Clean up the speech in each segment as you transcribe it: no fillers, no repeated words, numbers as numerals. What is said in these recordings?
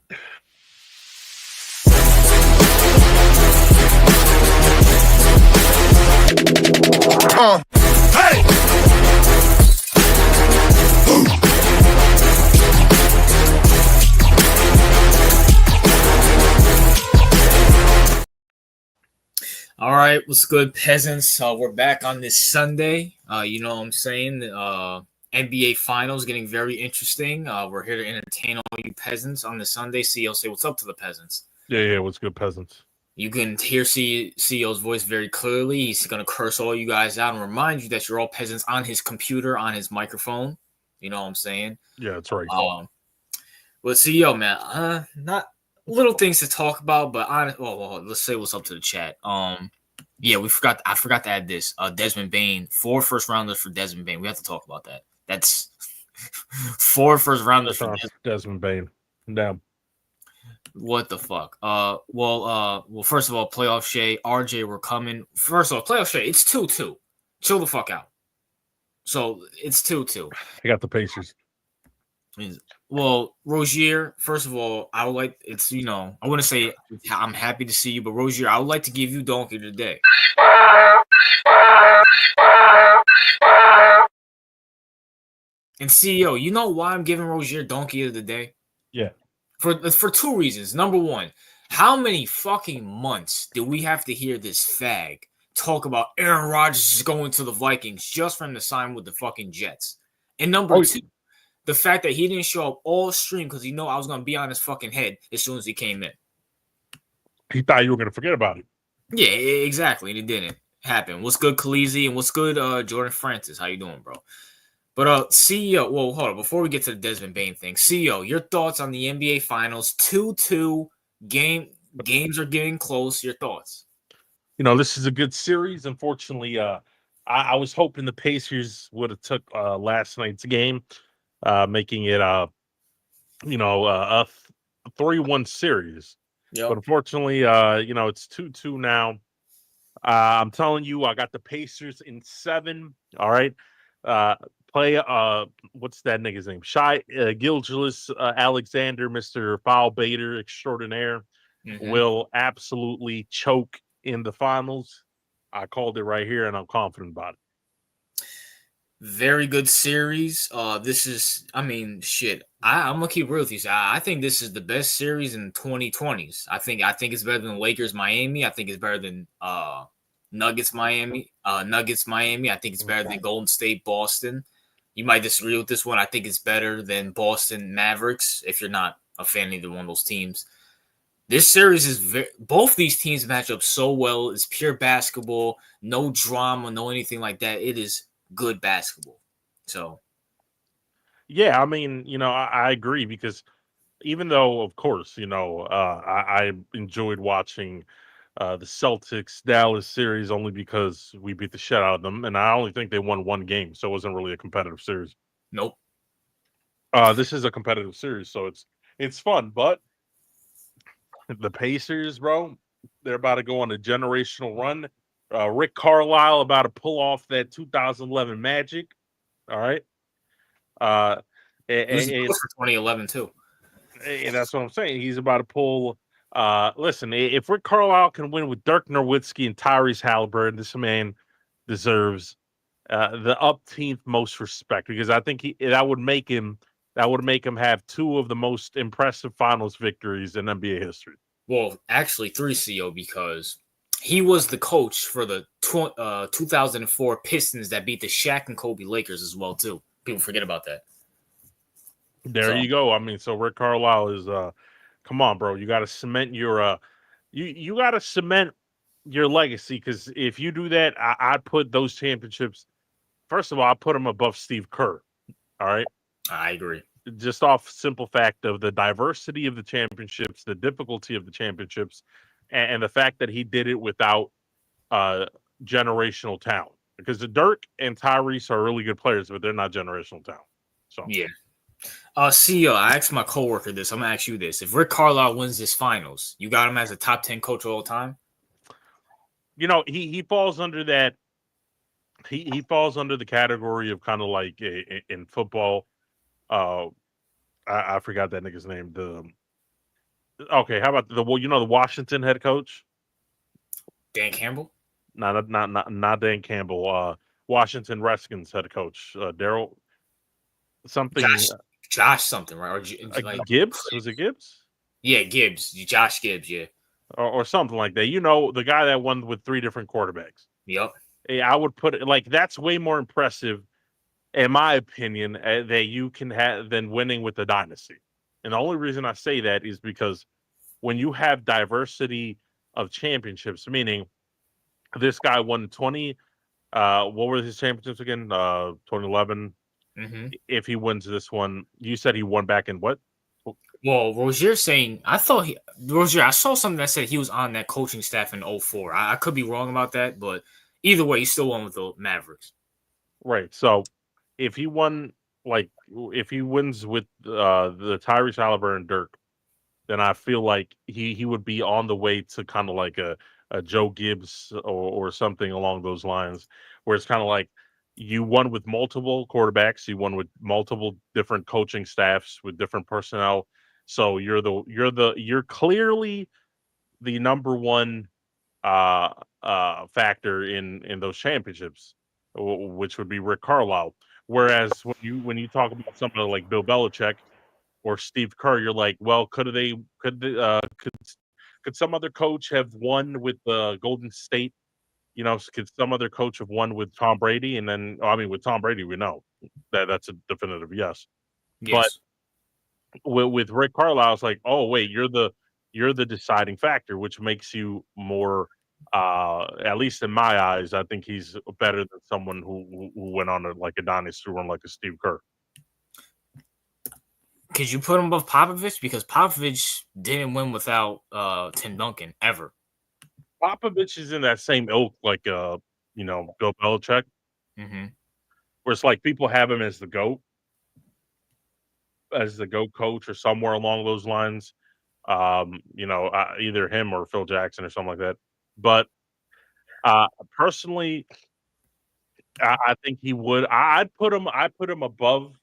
Hey! All right, what's good, peasants? We're back on this Sunday. You know what I'm saying? NBA Finals getting very interesting. We're here to entertain all you peasants on this Sunday. CEO, say what's up to the peasants. Yeah, what's good, peasants? You can hear CEO's voice very clearly. He's going to curse all you guys out and remind you that you're all peasants on his computer, on his microphone. You know what I'm saying? Yeah, that's right. But CEO, man, not little things to talk about, but let's say what's up to the chat. Yeah, I forgot to add this. Desmond Bane, 4 first rounders for Desmond Bane. We have to talk about that. That's 4 first rounders for Desmond Bane. Damn. What the fuck? Well, first of all, playoff Shay, RJ, we're coming. First of all, playoff Shay, it's 2-2. Chill the fuck out. So it's 2-2. I got the Pacers. Well, Rozier, first of all, I would like I wouldn't say I'm happy to see you, but Rozier, I would like to give you donkey today. And CEO, you know why I'm giving Rozier donkey of the day? Yeah. For 2 reasons. Number one, how many fucking months do we have to hear this fag talk about Aaron Rodgers is going to the Vikings just for him to sign with the fucking Jets? And number two, the fact that he didn't show up all stream because he knew I was going to be on his fucking head as soon as he came in. He thought you were going to forget about it. Yeah, exactly. And it didn't happen. What's good, Khaleesi? And what's good, Jordan Francis? How you doing, bro? But CEO, well, hold on. Before we get to the Desmond Bane thing, CEO, your thoughts on the NBA Finals? 2-2 games are getting close. Your thoughts? You know, this is a good series. Unfortunately, I was hoping the Pacers would have took last night's game, making it a 3-1 series. Yep. But unfortunately, it's 2-2 now. I'm telling you, I got the Pacers in 7. All right. Play what's that nigga's name? Gilgeous Alexander, Mr. Foul Baiter extraordinaire, will absolutely choke in the finals. I called it right here, and I'm confident about it. Very good series. This is, I'm gonna keep real with you. I think this is the best series in 2020s. I think it's better than Lakers Miami. I think it's better than Nuggets Miami. I think it's better than Golden State Boston. You might disagree with this one. I think it's better than Boston Mavericks if you're not a fan of either one of those teams. This series is both these teams match up so well. It's pure basketball, no drama, no anything like that. It is good basketball. So, yeah, I agree because even though, of course, I enjoyed watching the Celtics Dallas series only because we beat the shit out of them, and I only think they won 1 game, so it wasn't really a competitive series. Nope. This is a competitive series, so it's fun, but the Pacers, bro, they're about to go on a generational run. Rick Carlisle about to pull off that 2011 Magic. All right. It was for 2011 too. And that's what I'm saying. He's about to pull. Listen, if Rick Carlisle can win with Dirk Nowitzki and Tyrese Halliburton, this man deserves the upteenth most respect because I think that would make him have 2 of the most impressive finals victories in NBA history. Well, actually 3, CO, because he was the coach for the 2004 Pistons that beat the Shaq and Kobe Lakers as well too. People forget about that. There you go. So Rick Carlisle is come on, bro. You got to cement your you got to cement your legacy because if you do that, I'd put those championships. First of all, I put them above Steve Kerr. All right, I agree. Just off simple fact of the diversity of the championships, the difficulty of the championships, and the fact that he did it without generational talent. Because the Dirk and Tyrese are really good players, but they're not generational talent. So yeah. CEO, I asked my coworker this. I'm gonna ask you this: if Rick Carlisle wins this finals, you got him as a top 10 coach of all time? He falls under that. He falls under the category of kind of like in football. I forgot that nigga's name. Okay, how about the Washington head coach? Dan Campbell? Not Dan Campbell. Washington Redskins head coach, Daryl something. Josh something, right? Or like Gibbs? Was it Gibbs? Yeah, Gibbs. Josh Gibbs. Yeah. Or something like that. The guy that won with 3 different quarterbacks. Yep. I would put it like that's way more impressive, in my opinion, that you can have than winning with the dynasty. And the only reason I say that is because when you have diversity of championships, meaning this guy won 20. What were his championships again? 2011. Mm-hmm. If he wins this one, you said he won back in what? Well, Rozier's saying I saw something that said he was on that coaching staff in 04. I could be wrong about that, but either way, he still won with the Mavericks. Right. So if he won, if he wins with the Tyrese Halliburton and Dirk, then I feel like he would be on the way to kind of like a Joe Gibbs or something along those lines, where it's kind of like you won with multiple quarterbacks, you won with multiple different coaching staffs with different personnel. So you're clearly the number one factor in those championships, which would be Rick Carlisle. Whereas when you talk about somebody like Bill Belichick or Steve Kerr, you're like, well, could some other coach have won with Golden State? Could some other coach have won with Tom Brady? And then, with Tom Brady, we know that's a definitive yes. But Yes. with Rick Carlisle, it's like, oh wait, you're the deciding factor, which makes you more. At least in my eyes, I think he's better than someone who went on a dynasty run like a Steve Kerr. Could you put him above Popovich? Because Popovich didn't win without Tim Duncan ever. Popovich is in that same ilk, like Bill Belichick, mm-hmm. where it's like people have him as the GOAT coach or somewhere along those lines. Either him or Phil Jackson or something like that. But personally, I think he would. I'd put him above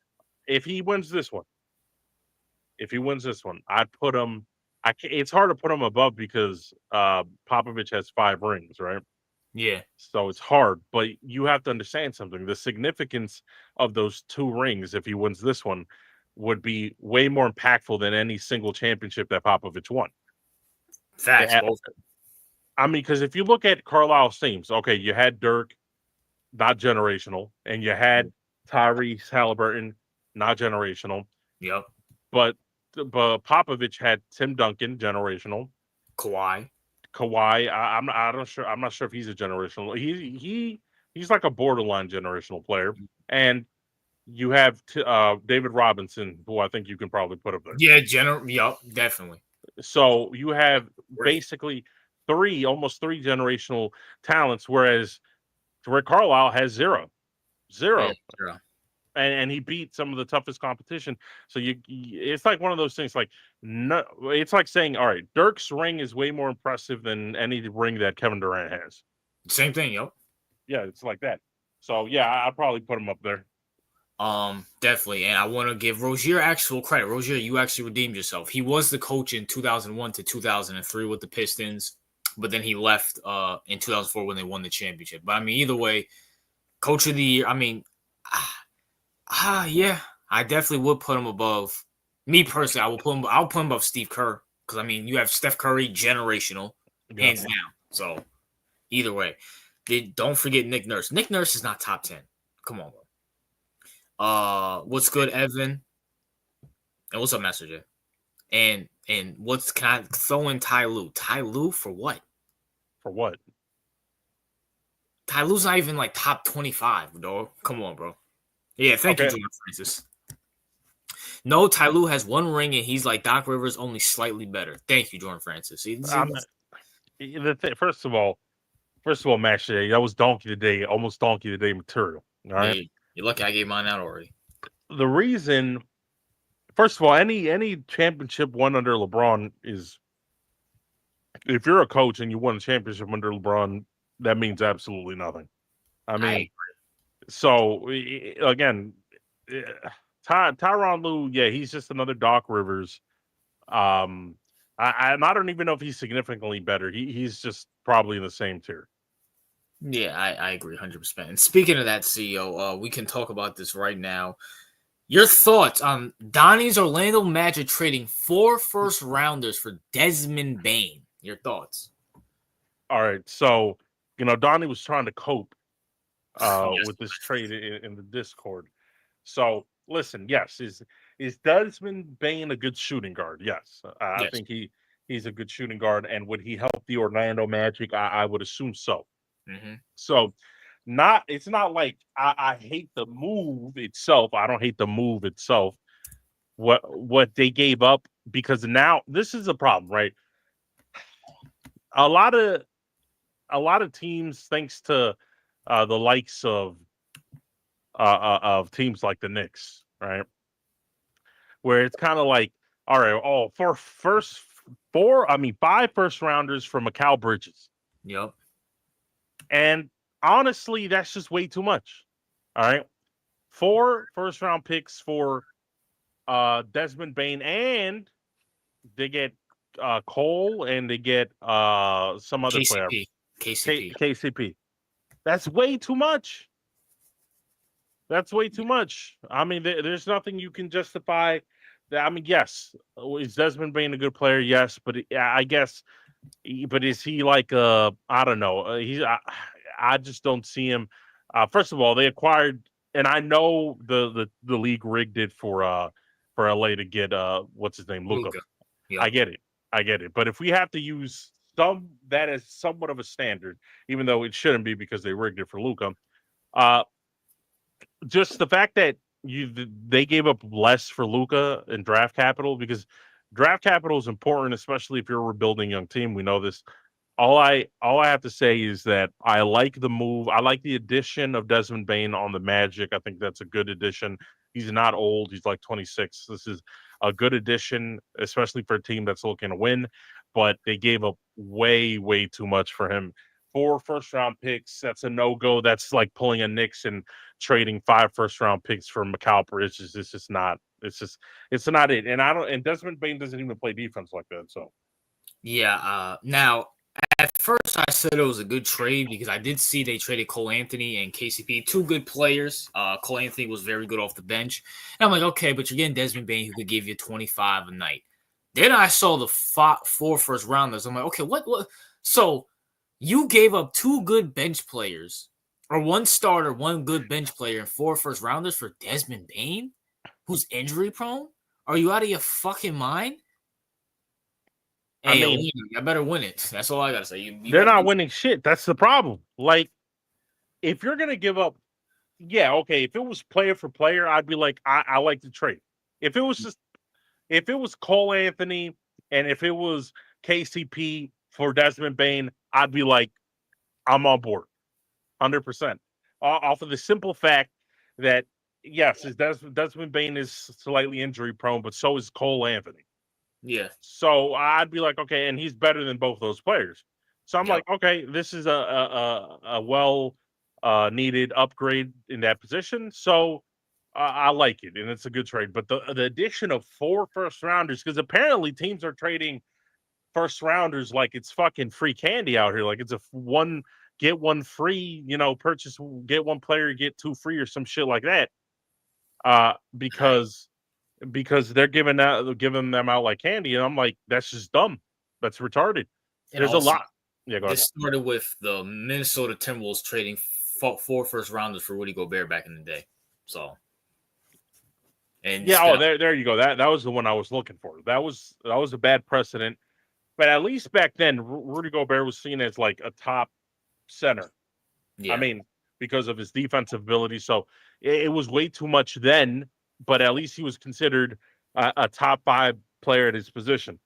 if he wins this one. If he wins this one, I'd put him. It's hard to put him above because Popovich has 5 rings, right? Yeah. So it's hard, but you have to understand something. The significance of those 2 rings, if he wins this one, would be way more impactful than any single championship that Popovich won. Facts. Both. Because if you look at Carlisle's teams, okay, you had Dirk, not generational, and you had Tyrese Halliburton, not generational. Yep. But Popovich had Tim Duncan, generational. Kawhi. I'm not sure if he's a generational. He's like a borderline generational player. And you have David Robinson, who I think you can probably put up there. Yeah, Yep, definitely. So you have basically almost three generational talents, whereas Rick Carlisle has zero. Yeah, and he beat some of the toughest competition. So it's like one of those things. Like, no, it's like saying, all right, Dirk's ring is way more impressive than any ring that Kevin Durant has. Same thing, yep. Yeah, it's like that. So yeah, I'd probably put him up there. Definitely, and I want to give Rozier actual credit. Rozier, you actually redeemed yourself. He was the coach in 2001 to 2003 with the Pistons, but then he left in 2004 when they won the championship. But I mean, either way, coach of the year. I mean, yeah, I definitely would put him above. Me personally, I'll put him above Steve Kerr because I mean, you have Steph Curry, generational, hands down. So either way, don't forget Nick Nurse. Nick Nurse is not top 10. Come on, bro. What's good, Evan? And what's up, Master J? And can I throw in Ty Lue? Ty Lue for what? For what? Ty Lue's not even like top 25, dog. Come on, bro. Yeah, thank you, Jordan Francis. No, Ty Lue has 1 ring, and he's like Doc Rivers, only slightly better. Thank you, Jordan Francis. First of all, Max J, that was Donkey Today, almost Donkey Today material. All right, yeah, you're lucky I gave mine out already. The reason, first of all, any championship won under LeBron is, if you're a coach and you won a championship under LeBron, that means absolutely nothing. I mean, so again, Tyronn Lue, yeah, he's just another Doc Rivers. I don't even know if he's significantly better. He's just probably in the same tier. Yeah, I agree 100%. And speaking of that, CEO, we can talk about this right now. Your thoughts on Donnie's Orlando Magic trading 4 first-rounders for Desmond Bane? Your thoughts? All right, so Donnie was trying to cope Yes. with this trade in the Discord. So listen, yes, is Desmond Bane a good shooting guard? Yes, I Yes. think he's a good shooting guard, and would he help the Orlando Magic? I would assume so. Mm-hmm. So it's not like I hate the move itself. I don't hate the move itself. What they gave up, because now this is a problem, right? A lot of teams, thanks to the likes of teams like the Knicks, right? Where it's kind of like, all right, for five first rounders for Mikal Bridges. Yep. And honestly, that's just way too much. All right. 4 first round picks for Desmond Bane, and they get Cole, and they get some other player. KCP. KCP. KCP. That's way too much. That's way too much. I mean, there's nothing you can justify that. I mean, yes, is Desmond Bane a good player? Yes, but I guess, but is he like I don't know. I just don't see him. First of all, they acquired, and I know the league rigged it for LA to get what's his name, Luka. Yep. I get it. But if we have to use that as somewhat of a standard, even though it shouldn't be because they rigged it for Luka, just the fact that they gave up less for Luka in draft capital, because draft capital is important, especially if you're a rebuilding young team. We know this. All I have to say is that I like the move. I like the addition of Desmond Bane on the Magic. I think that's a good addition. He's not old. He's like 26. This is a good addition, especially for a team that's looking to win. But they gave up way, way too much for him. 4 first-round picks, that's a no-go. That's like pulling a Knicks and trading 5 first-round picks for Mikal Bridges. It's just not. It's not it. And Desmond Bane doesn't even play defense like that. So yeah. Now, at first, I said it was a good trade because I did see they traded Cole Anthony and KCP, 2 good players. Cole Anthony was very good off the bench. And I'm like, okay, but you're getting Desmond Bane who could give you 25 a night. Then I saw the 4 first rounders. I'm like, okay, what? So you gave up 2 good bench players, or 1 starter, 1 good bench player, and 4 first rounders for Desmond Bane, who's injury prone? Are you out of your fucking mind? Hey, I mean, I better win it. That's all I gotta say. They're not winning shit. That's the problem. Like, if you're gonna give up, yeah, okay. If it was player for player, I'd be like, I like the trade. If it was Cole Anthony and if it was KCP for Desmond Bane, I'd be like, I'm on board, 100%. Off of the simple fact that yes, Desmond Bane is slightly injury prone, but so is Cole Anthony. Yeah. So I'd be like, okay, and he's better than both those players. So I'm like, okay, this is a well needed upgrade in that position. So I like it, and it's a good trade. But the addition of 4 first rounders, because apparently teams are trading first rounders like it's fucking free candy out here. Like it's a one get one free, purchase, get one player, get 2 free or some shit like that. Because they're giving them out like candy, and I'm like, that's just dumb. That's retarded. And There's also, a lot. Yeah, go ahead. This started with the Minnesota Timberwolves trading 4 first rounders for Rudy Gobert back in the day. So, and yeah, there you go. That was the one I was looking for. That was a bad precedent. But at least back then, Rudy Gobert was seen as like a top center. Yeah. I mean, because of his defensive ability. So it was way too much then, but at least he was considered a top 5 player at his position.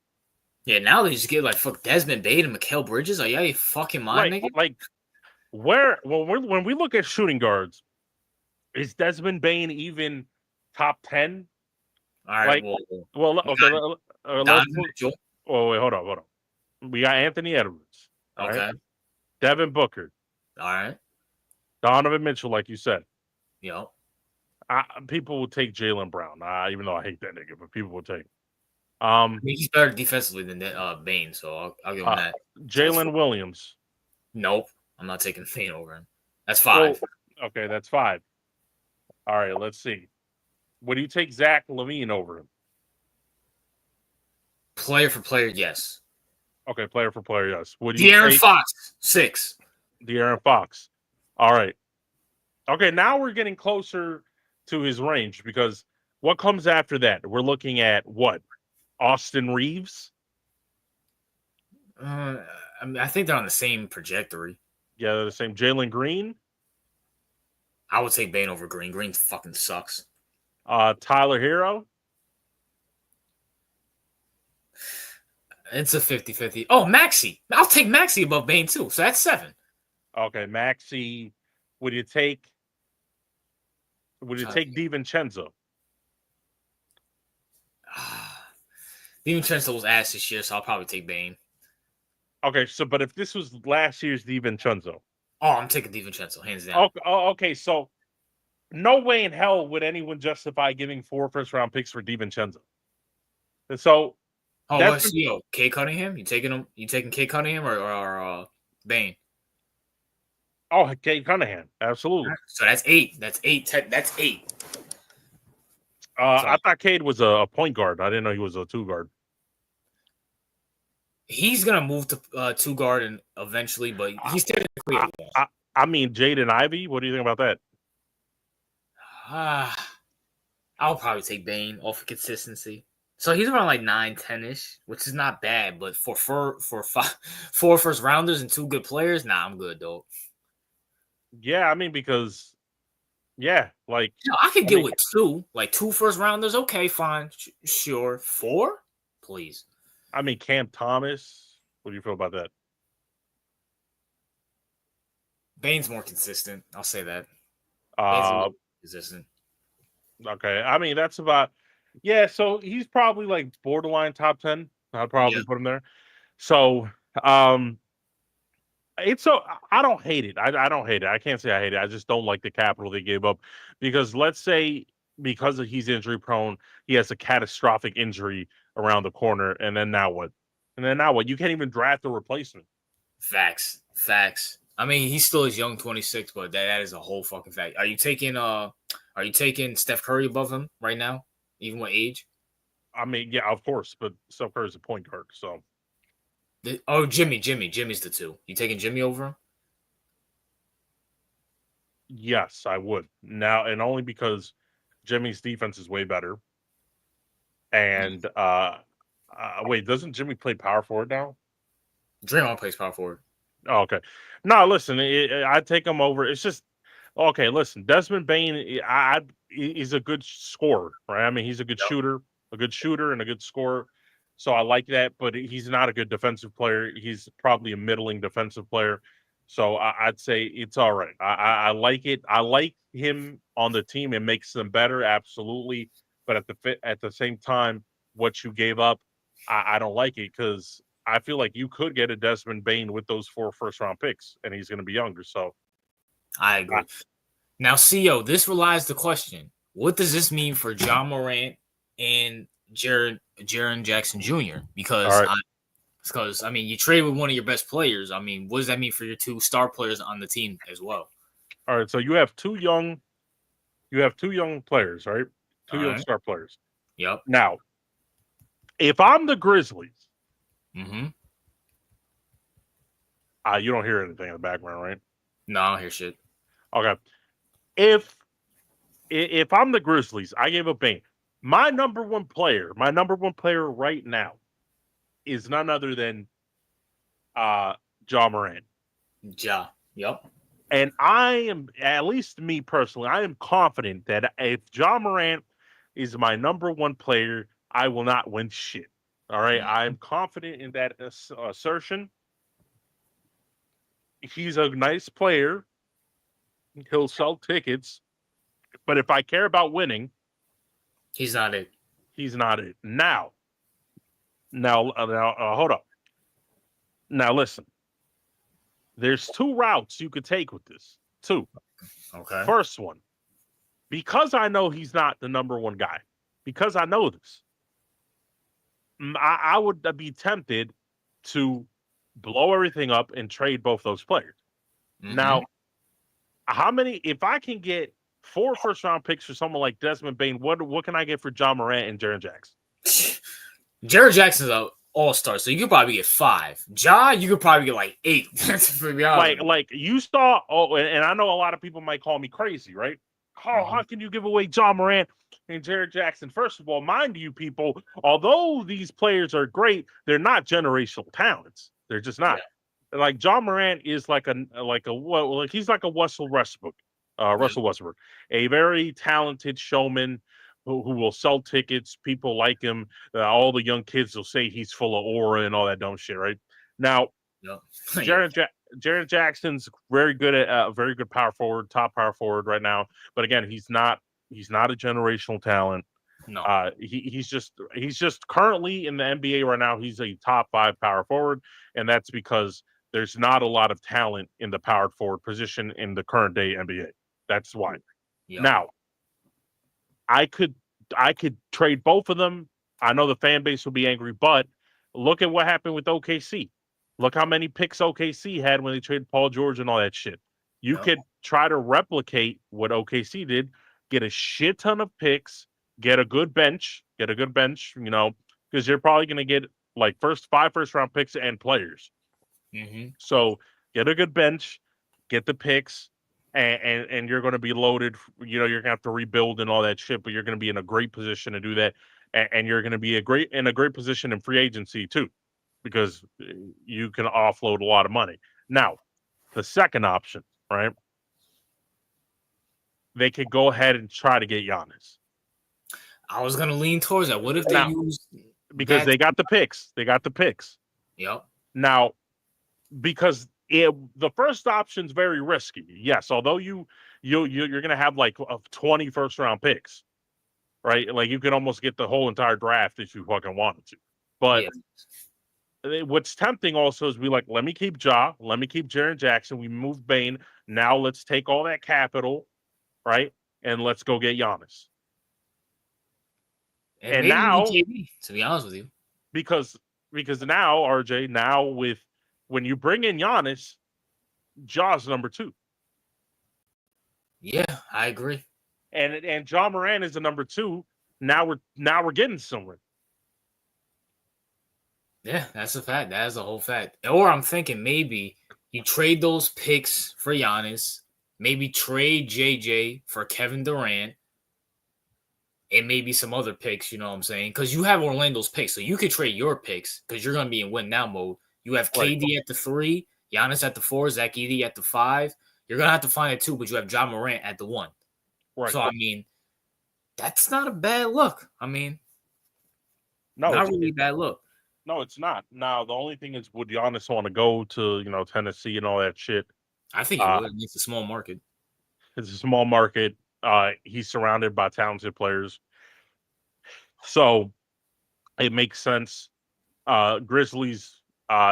Yeah, now they just get like fuck Desmond Bane and Mikal Bridges. Are you out of your fucking mind, nigga? Like when we look at shooting guards, is Desmond Bane even top 10? All right. Okay. Donovan Mitchell. Oh wait, hold on. We got Anthony Edwards. Okay. Right? Devin Booker. All right. Donovan Mitchell, like you said. Yep. People will take Jaylen Brown, even though I hate that nigga, but people will take him. I mean, he's better defensively than Bane, so I'll give him that. Jalen Williams. Nope, I'm not taking Bane over him. That's 5. Okay, that's 5. All right, let's see. Would you take Zach LaVine over him? Player for player, yes. Okay, player for player, yes. Would you De'Aaron Fox, 6. De'Aaron Fox. All right. Okay, now we're getting closer to his range because what comes after that? We're looking at what? Austin Reeves? I mean, I think they're on the same trajectory. Yeah, they're the same. Jalen Green? I would take Bane over Green. Green fucking sucks. Tyler Hero? It's a 50-50. Oh, Maxey. I'll take Maxey above Bane too. So that's 7. Okay, Maxey. Would you take DiVincenzo? DiVincenzo was ass this year, so I'll probably take Bane. Okay, but if this was last year's DiVincenzo. Oh, I'm taking DiVincenzo, hands down. Okay, so no way in hell would anyone justify giving 4 first-round picks for DiVincenzo. And so what's Kate Cunningham? You taking Kate Cunningham or Bane? Oh, Kate Cunningham, absolutely. So that's 8. That's 8. That's 8. I thought Cade was a point guard. I didn't know he was a 2 guard. He's gonna move to 2 guard and eventually, but he's technically. I mean, Jaden Ivey. What do you think about that? I'll probably take Bane off of consistency. So he's around like 9, 10-ish, which is not bad. But for 4 first rounders and 2 good players, nah, I'm good though. Yeah, I mean because, like I could get with 2, like 2 first rounders. Okay, fine, sure. 4, please. I mean, Cam Thomas. What do you feel about that? Bane's more consistent. I'll say that. Consistent. Okay, I mean that's about. Yeah, so he's probably like borderline top 10. I'd probably put him there. So, it's so I don't hate it. I don't hate it. I can't say I hate it. I just don't like the capital they gave up because let's say because he's injury prone, he has a catastrophic injury around the corner, and then now what? You can't even draft a replacement. Facts. I mean, he still is young, 26, but that is a whole fucking fact. Are you taking Steph Curry above him right now, even with age? I mean, yeah, of course, but Steph Curry's a point guard, so. Jimmy's the 2. You taking Jimmy over him? Yes, I would now, and only because Jimmy's defense is way better. And wait, doesn't Jimmy play power forward now? Draymond plays power forward. Oh, okay. No, listen, I take him over. It's just okay. Listen, Desmond Bane, he's a good scorer, right? I mean, he's a good shooter, and a good scorer. So I like that, but he's not a good defensive player. He's probably a middling defensive player. So I'd say it's all right. I like it. I like him on the team. It makes them better, absolutely. But at the same time, what you gave up, I don't like it because I feel like you could get a Desmond Bane with those 4 first-round picks, and he's going to be younger. So I agree. Now, CO, this relies the question: what does this mean for John Morant and Jaren Jackson Jr.? Because I mean, you trade with one of your best players. I mean, what does that mean for your 2 star players on the team as well? All right, so you have 2 young players, right? 2 young star players. Yep. Now, if I'm the Grizzlies, you don't hear anything in the background, right? No, I don't hear shit. Okay. If I'm the Grizzlies, I gave up Bane. My number one player right now is none other than Ja Morant. Ja. Yep. And I am, at least me personally, I am confident that if Ja Morant is my number one player, I will not win shit. All right. I am confident in that assertion. He's a nice player. He'll sell tickets. But if I care about winning, he's not it. Now, hold up. Now, listen. There's 2 routes you could take with this. 2. Okay. First one, because I know he's not the number one guy, because I know this, I would be tempted to blow everything up and trade both those players. Mm-hmm. Now, how many? If I can get 4 first-round picks for someone like Desmond Bane, what can I get for John Morant and Jaren Jackson? Jaren Jackson's an all-star, so you could probably get 5. Ja, you could probably get like 8. like you saw. Oh, and I know a lot of people might call me crazy, right? How can you give away John Morant and Jaren Jackson? First of all, mind you, people, although these players are great, they're not generational talents. They're just not. Yeah. Like John Morant is he's like a Russell Westbrook, a very talented showman who will sell tickets. People like him. All the young kids will say he's full of aura and all that dumb shit, right? Now, Jaren Jackson's very good at very good power forward, top power forward right now. But again, he's not a generational talent. No, he's just currently in the NBA right now. He's a top 5 power forward, and that's because there's not a lot of talent in the power forward position in the current day NBA. That's why. Yep. Now, I could trade both of them. I know the fan base will be angry, but look at what happened with OKC. Look how many picks OKC had when they traded Paul George and all that shit. You could try to replicate what OKC did, get a shit ton of picks, get a good bench, because you're probably going to get like 5 first-round picks and players. Mm-hmm. So get a good bench, get the picks, and you're going to be loaded. You're going to have to rebuild and all that shit, but you're going to be in a great position to do that, and you're going to be in a great position in free agency too, because you can offload a lot of money. Now, the second option, right? They could go ahead and try to get Giannis. I was going to lean towards that. What if they use because they got the picks. They got the picks. Yep. Now, because the first option's very risky. Yes, although you're going to have like 20 first-round picks, right? Like you could almost get the whole entire draft if you fucking wanted to. But what's tempting also is be like, let me keep Ja, let me keep Jaren Jackson. We moved Bane. Now let's take all that capital, right? And let's go get Giannis. And now, KD, to be honest with you, because now, RJ, when you bring in Giannis, Ja's number 2. Yeah, I agree. And John Morant is the number 2. Now we're getting somewhere. Yeah, that's a fact. That is a whole fact. Or I'm thinking maybe you trade those picks for Giannis, maybe trade JJ for Kevin Durant, and maybe some other picks, you know what I'm saying? Because you have Orlando's picks, so you could trade your picks because you're going to be in win now mode. You have KD at the 3, Giannis at the 4, Zach Edey at the 5. You're going to have to find it 2, but you have John Morant at the 1. Right. So, I mean, that's not a bad look. I mean, no, not really a bad look. No, it's not. Now, the only thing is, would Giannis want to go to, Tennessee and all that shit? I think he would. It's a small market. It's a small market. He's surrounded by talented players. So it makes sense. Grizzlies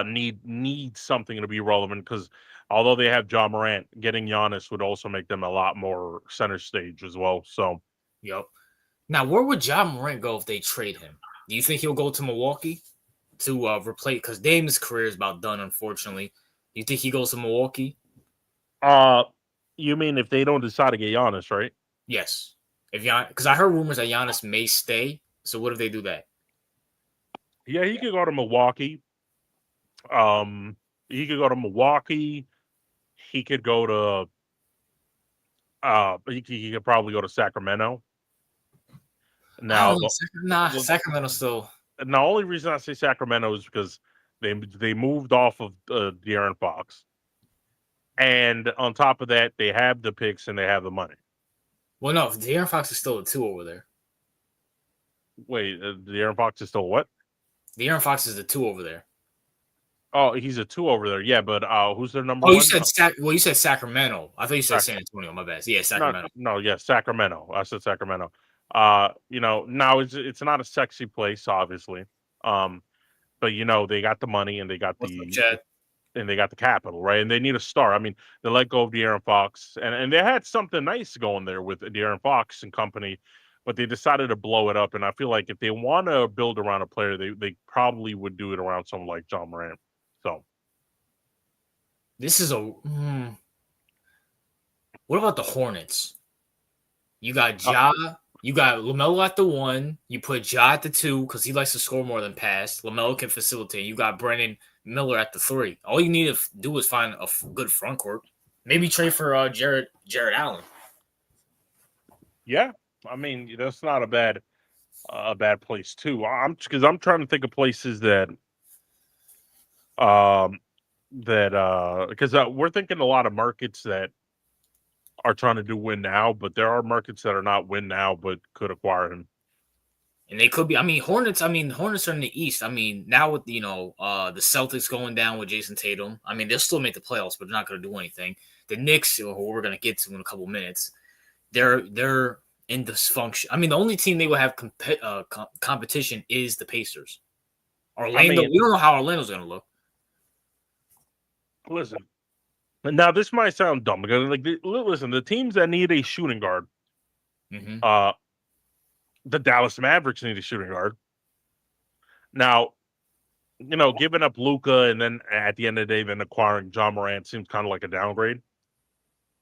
need something to be relevant because although they have John Morant, getting Giannis would also make them a lot more center stage as well. So, yep. Now, where would John Morant go if they trade him? Do you think he'll go to Milwaukee to replace? Because Dame's career is about done, unfortunately. You think he goes to Milwaukee? You mean if they don't decide to get Giannis, right? Yes. Because I heard rumors that Giannis may stay. So what if they do that? Yeah, he could go to Milwaukee. He could go to Milwaukee. He could go to. He could probably go to Sacramento. Now, Sacramento still. And the only reason I say Sacramento is because they moved off of De'Aaron Fox. And on top of that, they have the picks and they have the money. Well, no, De'Aaron Fox is still a 2 over there. Wait, De'Aaron Fox is still what? De'Aaron Fox is the 2 over there. Oh, he's a 2 over there. Yeah, but who's their number 1? You said you said Sacramento. I thought you said San Antonio. My bad. Yeah, Sacramento. No, Sacramento. I said Sacramento. Now it's not a sexy place, obviously. But they got the money and they got and they got the capital, right? And they need a star. I mean, they let go of De'Aaron Fox, and they had something nice going there with De'Aaron Fox and company. but they decided to blow it up. And I feel like if they want to build around a player, they probably would do it around someone like John Morant. So this is a. What about the Hornets? You got Ja. You got LaMelo at the 1. You put Ja at the 2 because he likes to score more than pass. LaMelo can facilitate. You got Brandon Miller at the 3. All you need to do is find a good front court. Maybe trade for Jared Allen. Yeah, I mean that's not a bad place too. I'm trying to think of places that because we're thinking a lot of markets that are trying to do win now, but there are markets that are not win now but could acquire him. And they could be. Hornets are in the East. Now with the Celtics going down with Jason Tatum, they'll still make the playoffs, but they're not going to do anything. The Knicks, who we're going to get to in a couple minutes, they're in dysfunction. The only team they will have competition is the Pacers. Orlando, we don't know how Orlando's going to look. Listen, now this might sound dumb because, listen, the teams that need a shooting guard, the Dallas Mavericks need a shooting guard. Now, giving up Luka and then at the end of the day, then acquiring John Morant seems kind of like a downgrade.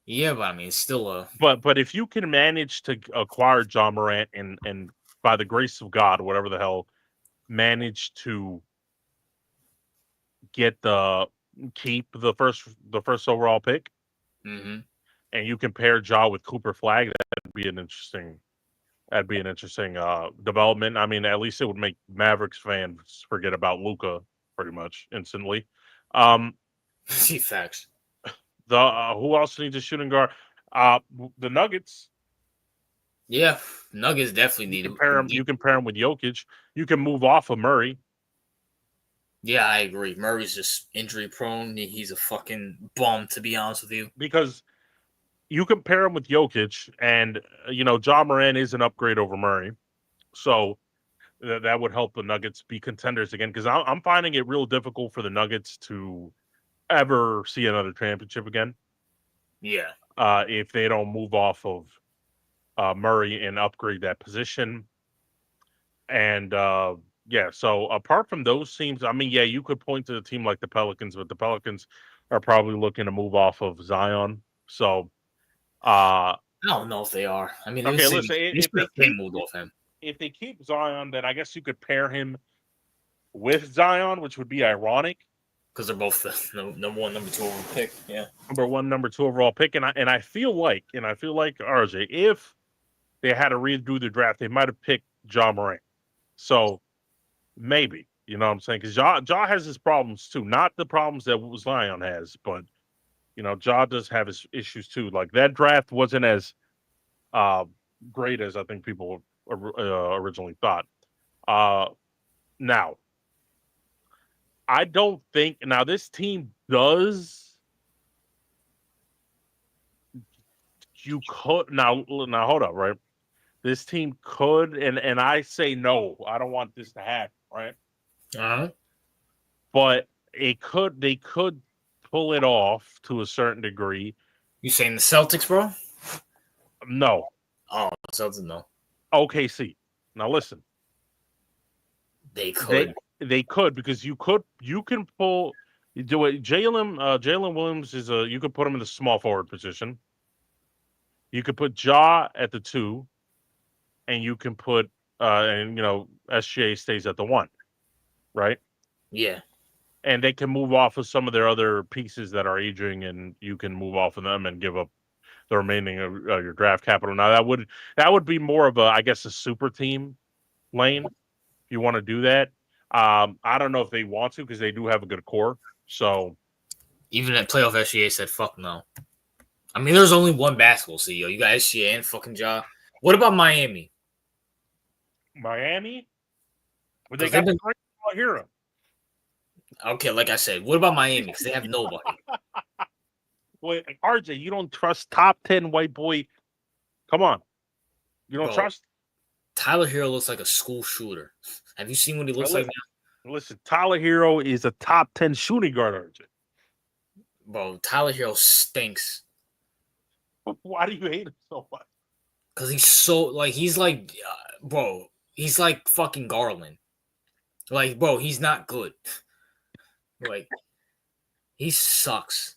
Yeah, but it's still a. But if you can manage to acquire John Morant and by the grace of God, whatever the hell, manage to keep the first overall pick, and you compare Ja with Cooper Flag, that'd be an interesting development. At least it would make Mavericks fans forget about Luka pretty much instantly. See facts. Who else needs a shooting guard? The Nuggets. Yeah, Nuggets definitely need him. You can pair him with Jokic. You can move off of Murray. Yeah, I agree. Murray's just injury prone. He's a fucking bum, to be honest with you. Because you compare him with Jokic, and Ja Morant is an upgrade over Murray, so that would help the Nuggets be contenders again. Because I'm finding it real difficult for the Nuggets to ever see another championship again. Yeah. If they don't move off of Murray and upgrade that position, and yeah. So apart from those teams, you could point to a team like the Pelicans, but the Pelicans are probably looking to move off of Zion. So. I don't know if they are. Okay, listen. If they keep Zion, then I guess you could pair him with Zion, which would be ironic because they're both the number 1, number 2 overall pick. Yeah, number 1, number 2 overall pick, and I feel like RJ, if they had to redo the draft, they might have picked Ja Morant. So maybe, you know what I'm saying? Because Ja has his problems too, not the problems that Zion has, but. Ja does have his issues too. Like that draft wasn't as great as I think people originally thought. Now, I don't think this team does. You could now hold up, right? This team could, and I say no. I don't want this to happen, right? But they could pull it off to a certain degree. You saying the Celtics, bro? No. Oh, Celtics, no. OKC. Now listen. They could. They could because you can pull. You do it. Jalen Williams is you could put him in the small forward position. You could put Ja at the 2, and you can put SGA stays at the 1, right? Yeah. And they can move off of some of their other pieces that are aging, and you can move off of them and give up the remaining of your draft capital. Now that would be more of a super team lane if you want to do that. I don't know if they want to because they do have a good core. So even at playoff SGA said fuck no. There's only one basketball CEO. You got SGA and fucking Ja. What about Miami? Miami? But they got the great hero. Okay, like I said, what about Miami? Because they have nobody. Wait, RJ, you don't trust top 10 white boy? Come on. You don't trust? Tyler Hero looks like a school shooter. Have you seen what he looks like now? Listen, Tyler Hero is a top 10 shooting guard, RJ. Bro, Tyler Hero stinks. Why do you hate him so much? Because bro, he's like fucking Garland. Like, bro, he's not good. Like, he sucks.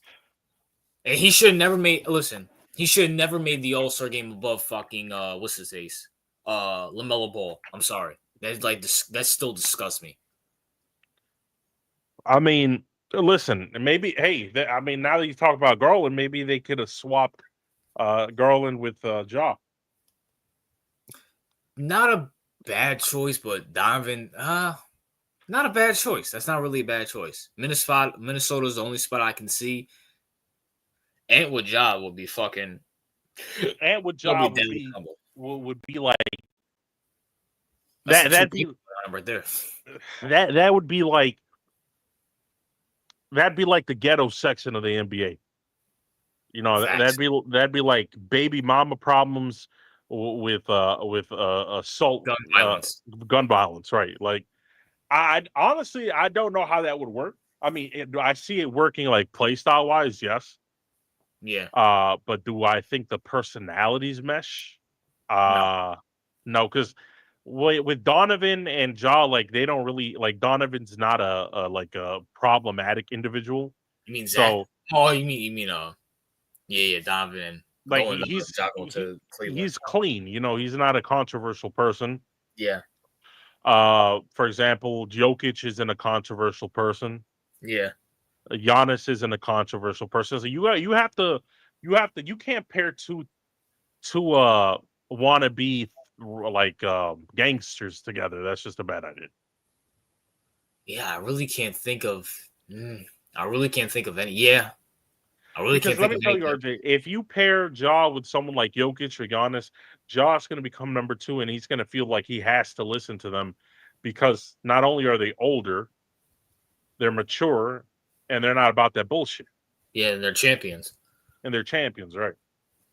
And he should have never made. Listen, he should have never made the All-Star game above fucking what's his face, LaMelo Ball. I'm sorry. That still disgusts me. I mean, listen, maybe. Hey, now that you talk about Garland, maybe they could have swapped Garland with Ja. Not a bad choice, but Donovan, not a bad choice. That's not really a bad choice. Minnesota's the only spot I can see. Ant with Ja would be fucking. Ant with Ja would be like that'd be right there. That would be like that'd be like the ghetto section of the NBA. You know, that'd be like baby mama problems with assault, gun violence, right? Like, I honestly don't know how that would work. I mean, I see it working like play style wise, yes. Yeah. But do I think the personalities mesh? No, because with Donovan and Ja, like they don't really like Donovan's not a problematic individual. You mean Zach? So, oh, you mean yeah, Donovan. Like he's clean, you know, he's not a controversial person. Yeah. For example, Jokic isn't a controversial person. Yeah. Giannis isn't a controversial person. So you can't pair two wannabe like gangsters together. That's just a bad idea. Yeah, I really can't think of any. Yeah. Because let me tell you, RJ, if you pair Ja with someone like Jokic or Giannis, Ja's going to become number 2, and he's going to feel like he has to listen to them because not only are they older, they're mature, and they're not about that bullshit. Yeah, and they're champions. Right?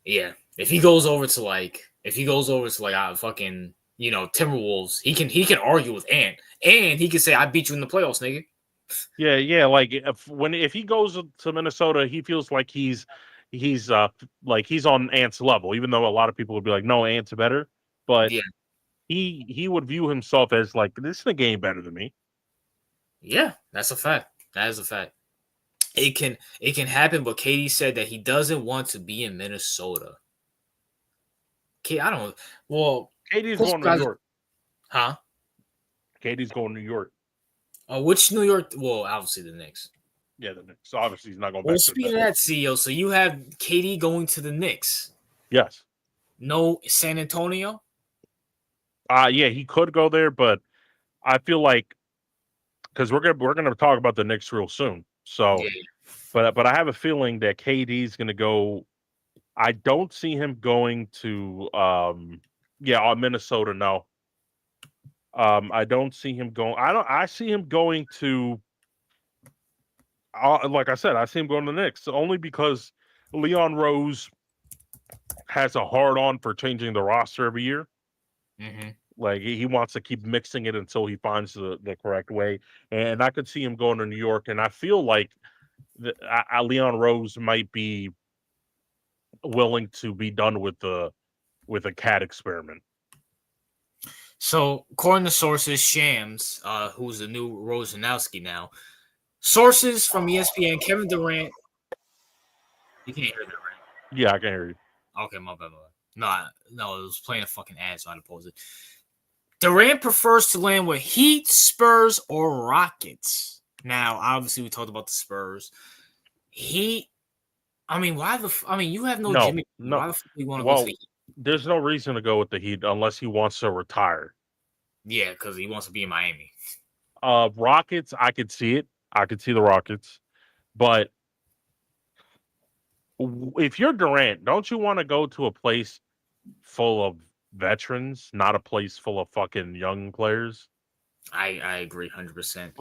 Yeah. If he goes over to fucking, you know, Timberwolves, he can argue with Ant, and he can say, "I beat you in the playoffs, nigga." Yeah. Like if he goes to Minnesota, he feels like he's on Ant's level, even though a lot of people would be like, no, Ant's better. But yeah, he would view himself as like, this is a game better than me. Yeah, that's a fact. That is a fact. It can happen, but KD said that he doesn't want to be in Minnesota. Okay, I don't. Well, KD's going to New York. Huh? KD's going to New York. Which New York? Well, obviously the Knicks. Yeah, the Knicks. So obviously he's not going back. Well, speaking of that, CEO, so you have KD going to the Knicks. Yes. No San Antonio? Yeah, he could go there, but I feel like because we're gonna talk about the Knicks real soon. So, yeah. But I have a feeling that KD's gonna go. I don't see him going to Minnesota. No. I don't see him going. I see him going to. Like I said, I see him going to the Knicks only because Leon Rose has a hard on for changing the roster every year. Mm-hmm. Like he wants to keep mixing it until he finds the correct way. And I could see him going to New York. And I feel like Leon Rose might be willing to be done with a cat experiment. So, according to sources, Shams, who's the new Rosanowski now, sources from ESPN, Kevin Durant. You can't hear that, right? Yeah, I can hear you. Okay, my bad. No, it was playing a fucking ad, so I had to pause it. Durant prefers to land with Heat, Spurs, or Rockets. Now, obviously, we talked about the Spurs. Heat. I mean, you have no Jimmy. No. Why the fuck do you want to go to the Heat? There's no reason to go with the Heat unless he wants to retire. Yeah, because he wants to be in Miami. Rockets, I could see it. I could see the Rockets. But if you're Durant, don't you want to go to a place full of veterans, not a place full of fucking young players? I agree 100%.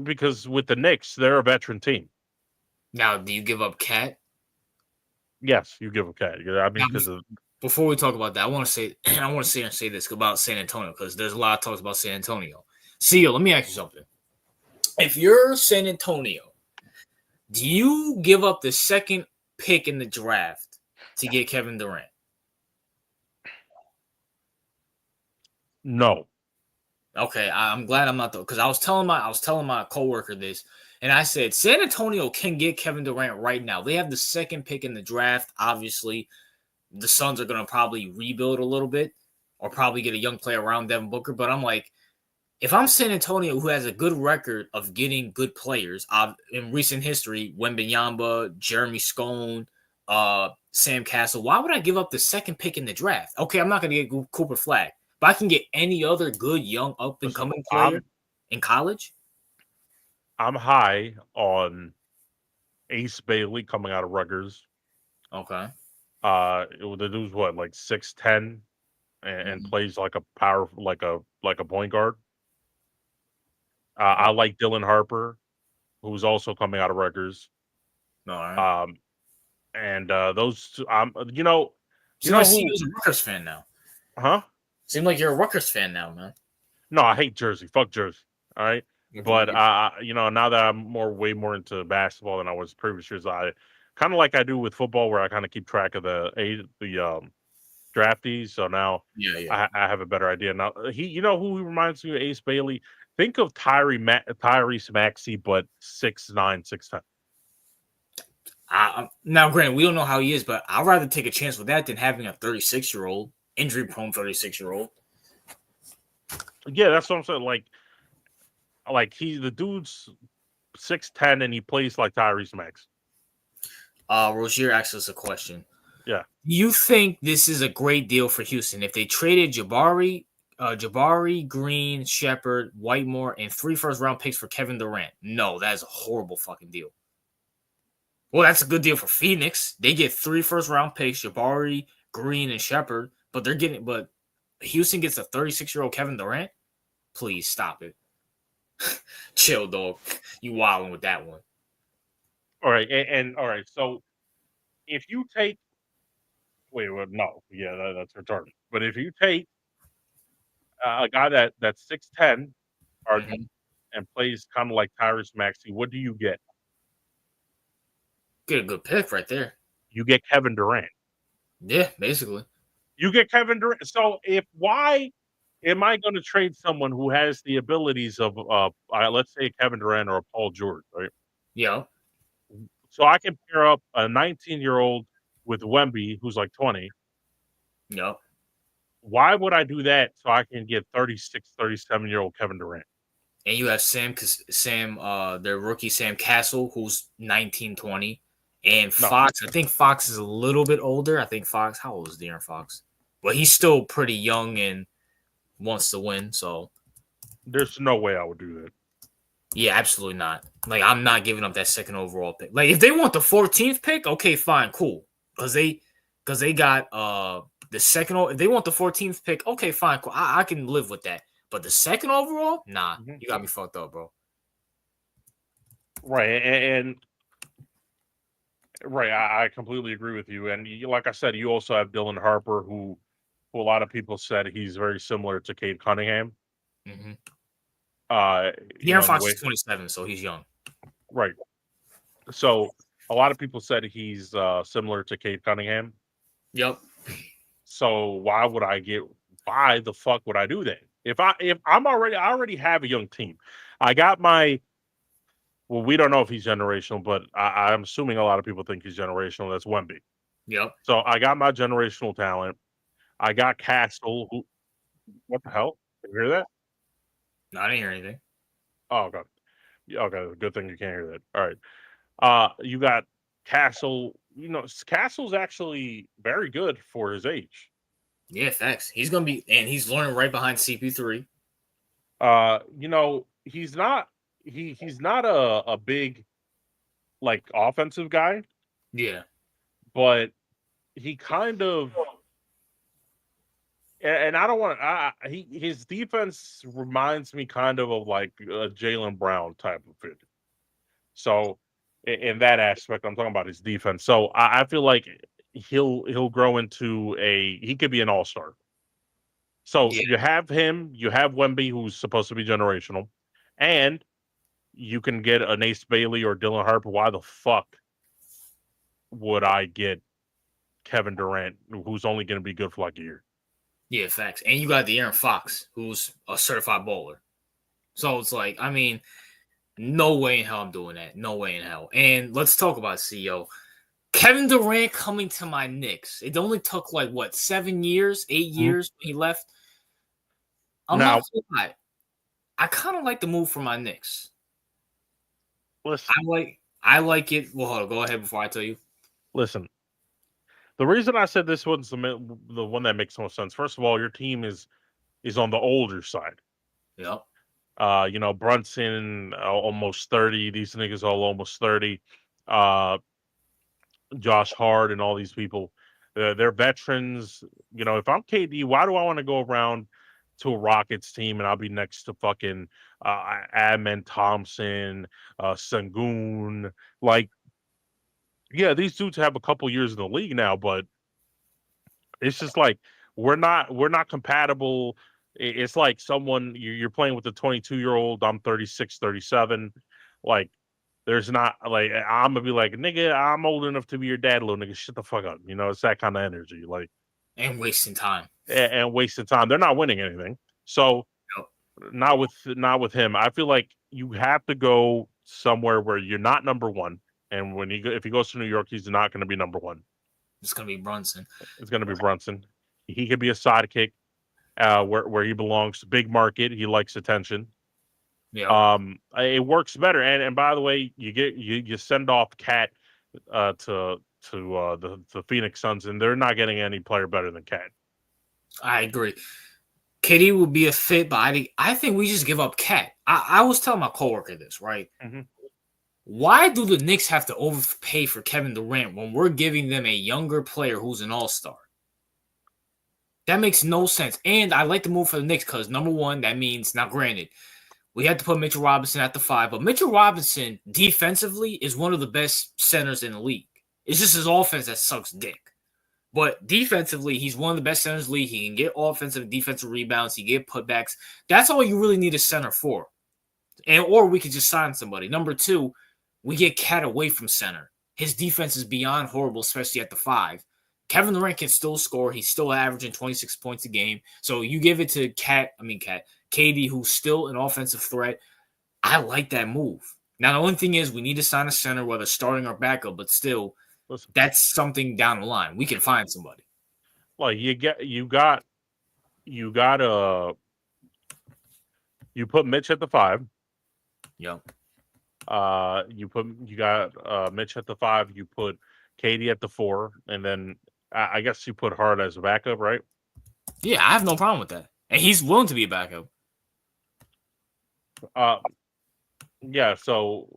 Because with the Knicks, they're a veteran team. Now, do you give up Cat? Yes, you give up Cat. I mean, because before we talk about that, I want to say this about San Antonio because there's a lot of talks about San Antonio. CEO, let me ask you something. If you're San Antonio, do you give up the second pick in the draft to get Kevin Durant? No. Okay, I'm glad I'm not, though, because I was telling my coworker this, and I said San Antonio can get Kevin Durant right now. They have the second pick in the draft. Obviously, the Suns are going to probably rebuild a little bit, or probably get a young player around Devin Booker. But I'm like, if I'm San Antonio, who has a good record of getting good players in recent history, Wembanyama, Jeremy Scone, Sam Castle, why would I give up the second pick in the draft? Okay, I'm not going to get Cooper Flag, but I can get any other good young up and coming player in college. I'm high on Ace Bailey coming out of Rutgers. Okay. The dude's what, like 6'10", and plays like a like a point guard. I like Dylan Harper, who's also coming out of Rutgers. All right. And those two, you know who? You're a Rutgers fan now. Huh? Seems like you're a Rutgers fan now, man. No, I hate Jersey. Fuck Jersey. All right. But now that I'm way more into basketball than I was previous years, I kind of like I do with football, where I kind of keep track of the draftees. So now I have a better idea. Now who he reminds me of Ace Bailey. Think of Tyrese Maxey, but 6'9", 6'10". Now, granted, we don't know how he is, but I'd rather take a chance with that than having a 36-year-old, injury-prone 36-year-old. Yeah, that's what I'm saying. Like the dude's 6'10" and he plays like Tyrese Maxey. Rozier asked us a question. Yeah. You think this is a great deal for Houston if they traded Jabari, Green, Shepard, Whitemore, and 3 first-round picks for Kevin Durant? No, that is a horrible fucking deal. Well, that's a good deal for Phoenix. They get 3 first-round picks, Jabari, Green, and Shepard, but Houston gets a 36-year-old Kevin Durant? Please stop it. Chill, dog. You wilding with that one. All right, and all right. So if you take, no, yeah, that's retarded. But if you take a guy that's 6'10", and plays kind of like Tyrese Maxey, what do you get? Get a good pick right there. You get Kevin Durant. Yeah, basically. You get Kevin Durant. So why am I going to trade someone who has the abilities of, let's say, Kevin Durant or a Paul George, right? Yeah. So I can pair up a 19-year-old with Wemby, who's like 20. Yep. Why would I do that so I can get 36, 37-year-old Kevin Durant? And you have their rookie Sam Castle, who's 19, 20. And Fox, I think Fox is a little bit older. How old is De'Aaron Fox? Well, he's still pretty young and wants to win, so. There's no way I would do that. Yeah, absolutely not. Like, I'm not giving up that second overall pick. Like, if they want the 14th pick, okay, fine, cool. Because they got the second. If they want the 14th pick, okay, fine, cool. I can live with that. But the second overall, nah, you got me fucked up, bro. Right, and right, I completely agree with you. And like I said, you also have Dylan Harper, who a lot of people said he's very similar to Cade Cunningham. Mm-hmm. De'Aaron Fox is 27, so he's young. Right. So a lot of people said he's similar to Cade Cunningham. Yep. So why the fuck would I do that? I already have a young team. I got we don't know if he's generational, but I'm assuming a lot of people think he's generational. That's Wemby. Yep. So I got my generational talent. I got Castle. What the hell? Did you hear that? No, I didn't hear anything. Oh, God. Okay, good thing you can't hear that. All right. You got Castle. Castle's actually very good for his age. Yeah, facts. He's gonna be, and he's learning right behind CP3. He's not. He's not a big, like, offensive guy. Yeah, but he kind of. And I don't want to. His defense reminds me kind of like a Jaylen Brown type of fit. So, in that aspect, I'm talking about his defense. So I feel like he'll grow into he could be an all-star. So you have him, you have Wemby, who's supposed to be generational, and you can get an Ace Bailey or Dylan Harper. Why the fuck would I get Kevin Durant, who's only going to be good for like a year? Yeah, facts. And you got the Aaron Fox, who's a certified bowler. So it's like, I mean, no way in hell I'm doing that. No way in hell. And let's talk about CEO. Kevin Durant coming to my Knicks. It only took like what 7 years, 8 years when he left. I'm Now, not gonna lie. I kind of like the move for my Knicks. listen, I like it. Well, hold on, go ahead before I tell you. listen. The reason I said this one's the one that makes most sense. First of all, your team is on the older side. Yep. Brunson almost 30. These niggas all almost 30. Josh Hart and all these people, they're veterans. If I'm KD, why do I want to go around to a Rockets team and I'll be next to fucking Adman Thompson, Sengun? Like, yeah, these dudes have a couple years in the league now, but it's just like we're not compatible. It's like someone you're playing with a 22-year-old. I'm 36, 37. Like, there's not like I'm gonna be like, nigga, I'm old enough to be your dad, little nigga. Shut the fuck up. It's that kind of energy. Like, And wasting time. And wasting time. They're not winning anything. So not with him. I feel like you have to go somewhere where you're not number one. And if he goes to New York, he's not going to be number one. It's going to be Brunson. It's going to be Brunson. He could be a sidekick where he belongs. Big market. He likes attention. Yeah. It works better. And by the way, you send off Cat to the Phoenix Suns, and they're not getting any player better than Cat. I agree. KD would be a fit, but I think we just give up Cat. I was telling my coworker this, right? Mm-hmm. Why do the Knicks have to overpay for Kevin Durant when we're giving them a younger player who's an all-star? That makes no sense. And I like the move for the Knicks because, number one, that means, now granted, we had to put Mitchell Robinson at the 5, but Mitchell Robinson defensively is one of the best centers in the league. It's just his offense that sucks dick. But defensively, he's one of the best centers in the league. He can get offensive and defensive rebounds. He can get putbacks. That's all you really need a center for. Or we could just sign somebody. Number 2, we get Cat away from center. His defense is beyond horrible, especially at the 5. Kevin Durant can still score. He's still averaging 26 points a game. So you give it to KD, who's still an offensive threat. I like that move. Now, the only thing is we need to sign a center, whether starting or backup, but still, that's something down the line. We can find somebody. Well, you put Mitch at the 5. Yep. You got Mitch at the 5. You put KD at the 4, and then I guess you put Hart as a backup, right? Yeah, I have no problem with that, and he's willing to be a backup. Yeah. So,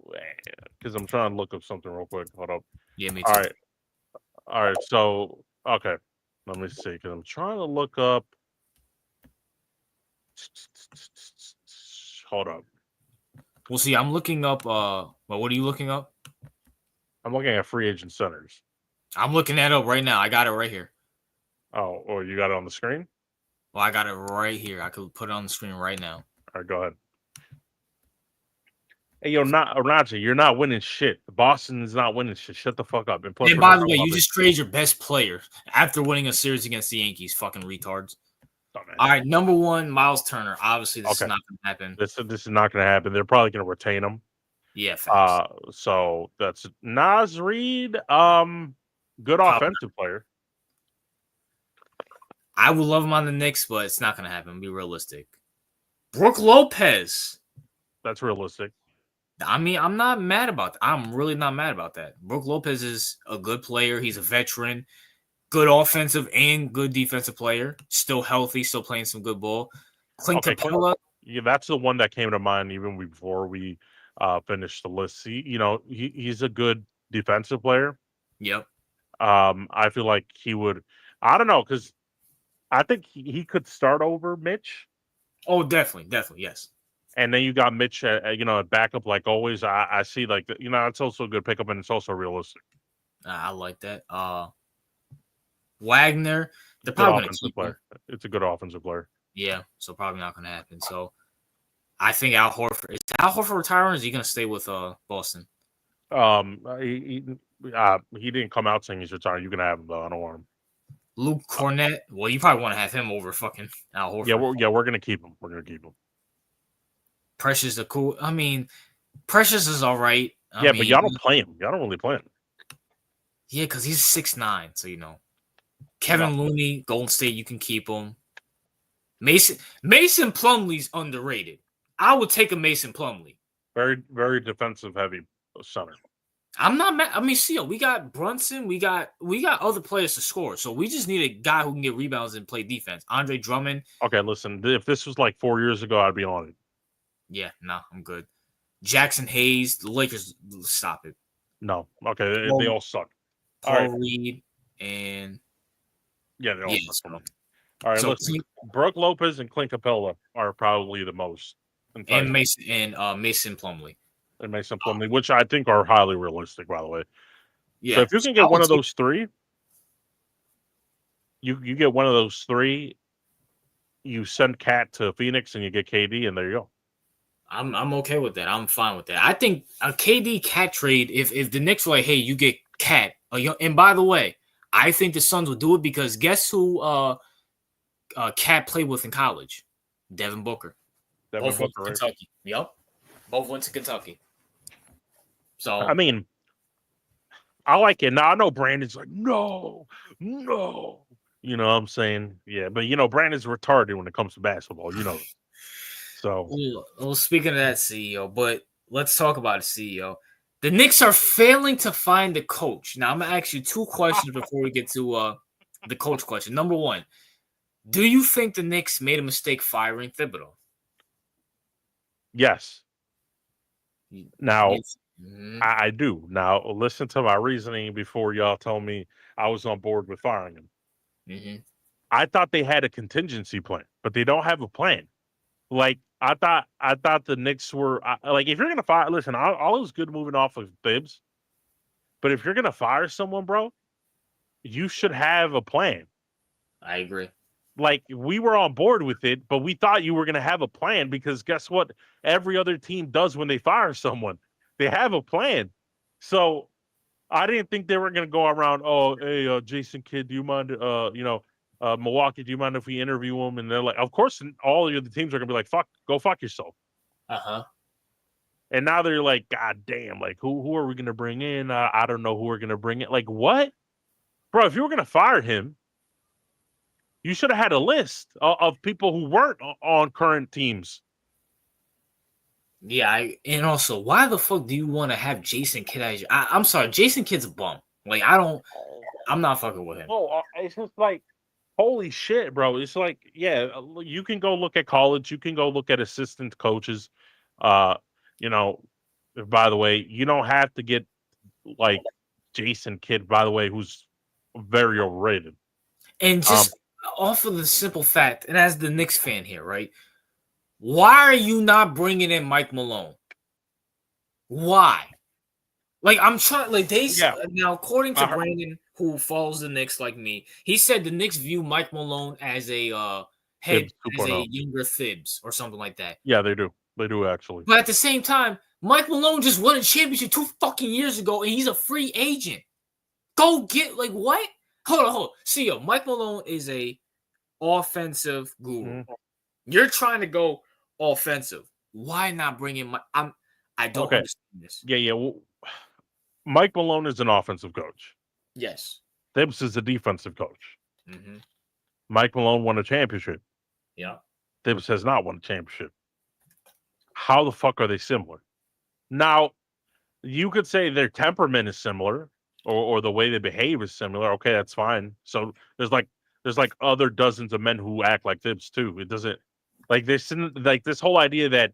because I'm trying to look up something real quick. Hold up. Yeah, me too. All right. So, okay, let me see, because I'm trying to look up. Hold up. Well, see, I'm looking up. Well, what are you looking up? I'm looking at free agent centers. I'm looking that up right now. I got it right here. Oh, or you got it on the screen? Well, I got it right here. I could put it on the screen right now. All right, go ahead. Hey, Raja, you're not winning shit. Boston's not winning shit. Shut the fuck up. And by the way, you just traded your best player after winning a series against the Yankees. Fucking retards. All right, number 1, Myles Turner. Obviously, this is not going to happen. This is not going to happen. They're probably going to retain him. Yeah. Facts. So that's Naz Reid. Good offensive player. I would love him on the Knicks, but it's not going to happen. Be realistic. Brook Lopez. That's realistic. I mean, I'm not mad about that. I'm really not mad about that. Brook Lopez is a good player. He's a veteran. Good offensive and good defensive player. Still healthy. Still playing some good ball. Clint Capella. Yeah, that's the one that came to mind even before we finished the list. He's a good defensive player. Yep. I feel like he would. I don't know, because I think he could start over Mitch. Oh, definitely, yes. And then you got Mitch, at backup like always. I see it's also a good pickup, and it's also realistic. I like that. Wagner, they're probably going to keep him. It's a good offensive player. Yeah, so probably not going to happen. So I think Al Horford, is Al Horford retiring, or is he going to stay with Boston? He didn't come out saying he's retiring. You can have him though. I don't want him. Luke Cornett. Well, you probably want to have him over fucking Al Horford. We're gonna keep him. We're gonna keep him. Precious the cool. I mean, Precious is all right. But y'all don't play him. Y'all don't really play him. Yeah, because he's 6'9", so Kevin Looney, Golden State, you can keep him. Mason Plumlee's underrated. I would take a Mason Plumlee. Very, very defensive heavy center. I'm not mad. I mean, see, we got Brunson. We got other players to score. So we just need a guy who can get rebounds and play defense. Andre Drummond. Okay, listen. If this was like 4 years ago, I'd be on it. Yeah, I'm good. Jackson Hayes. The Lakers, stop it. No. Okay, they all suck. Paul Reed and yeah, they all suck. All right, listen. Brook Lopez and Clint Capella are probably the most. And Mason Plumlee. And Mason Plumlee, which I think are highly realistic, by the way. Yeah. So if you can get one of those three, you get one of those three, you send Cat to Phoenix and you get KD, and there you go. I'm okay with that. I'm fine with that. I think a KD Cat trade, if the Knicks were like, hey, you get Cat, and by the way, I think the Suns will do it because guess who Cat played with in college? Devin Booker. Both went to Kentucky. Yep. Both went to Kentucky. So I mean, I like it. Now I know Brandon's like, no. You know what I'm saying? Yeah, but Brandon's retarded when it comes to basketball, So well, speaking of that, CEO, but let's talk about the CEO. The Knicks are failing to find the coach. Now I'm gonna ask you two questions before we get to the coach question. Number one, do you think the Knicks made a mistake firing Thibodeau? Yes. Now, I do. Now, listen to my reasoning before y'all tell me I was on board with firing him. Mm-hmm. I thought they had a contingency plan, but they don't have a plan. Like, I thought the Knicks were like, if you're gonna fire, listen, all was good moving off of Thibs, but if you're gonna fire someone, bro, you should have a plan. I agree. Like, we were on board with it, but we thought you were going to have a plan because guess what? Every other team does when they fire someone. They have a plan. So I didn't think they were going to go around, oh, hey, Jason Kidd, do you mind, Milwaukee, do you mind if we interview him? And they're like, of course, all the other teams are going to be like, go fuck yourself. Uh-huh. And now they're like, God damn, like, who are we going to bring in? I don't know who we're going to bring in. Like, what? Bro, if you were going to fire him, you should have had a list of people who weren't on current teams. Yeah, and also, why the fuck do you want to have Jason Kidd as I'm sorry, Jason Kidd's a bum. Like, I'm not fucking with him. Oh, it's just like, holy shit, bro. It's like, yeah, you can go look at college. You can go look at assistant coaches. By the way, you don't have to get, like, Jason Kidd, by the way, who's very overrated. And just off of the simple fact, and as the Knicks fan here, right? Why are you not bringing in Mike Malone? Why? Like, I'm trying, like, now, according to Brandon, who follows the Knicks like me, he said the Knicks view Mike Malone as a younger Thibs or something like that. Yeah, they do. They do, actually. But at the same time, Mike Malone just won a championship 2 fucking years ago, and he's a free agent. Go get, like, what? Hold on. See, Mike Malone is a offensive guru. Mm-hmm. You're trying to go offensive. Why not bring in Mike? I don't understand this. Yeah. Well, Mike Malone is an offensive coach. Yes. Thibs is a defensive coach. Mm-hmm. Mike Malone won a championship. Yeah. Thibs has not won a championship. How the fuck are they similar? Now, you could say their temperament is similar. Or the way they behave is similar. Okay, that's fine. So there's like other dozens of men who act like Thibs too. It doesn't like this whole idea that,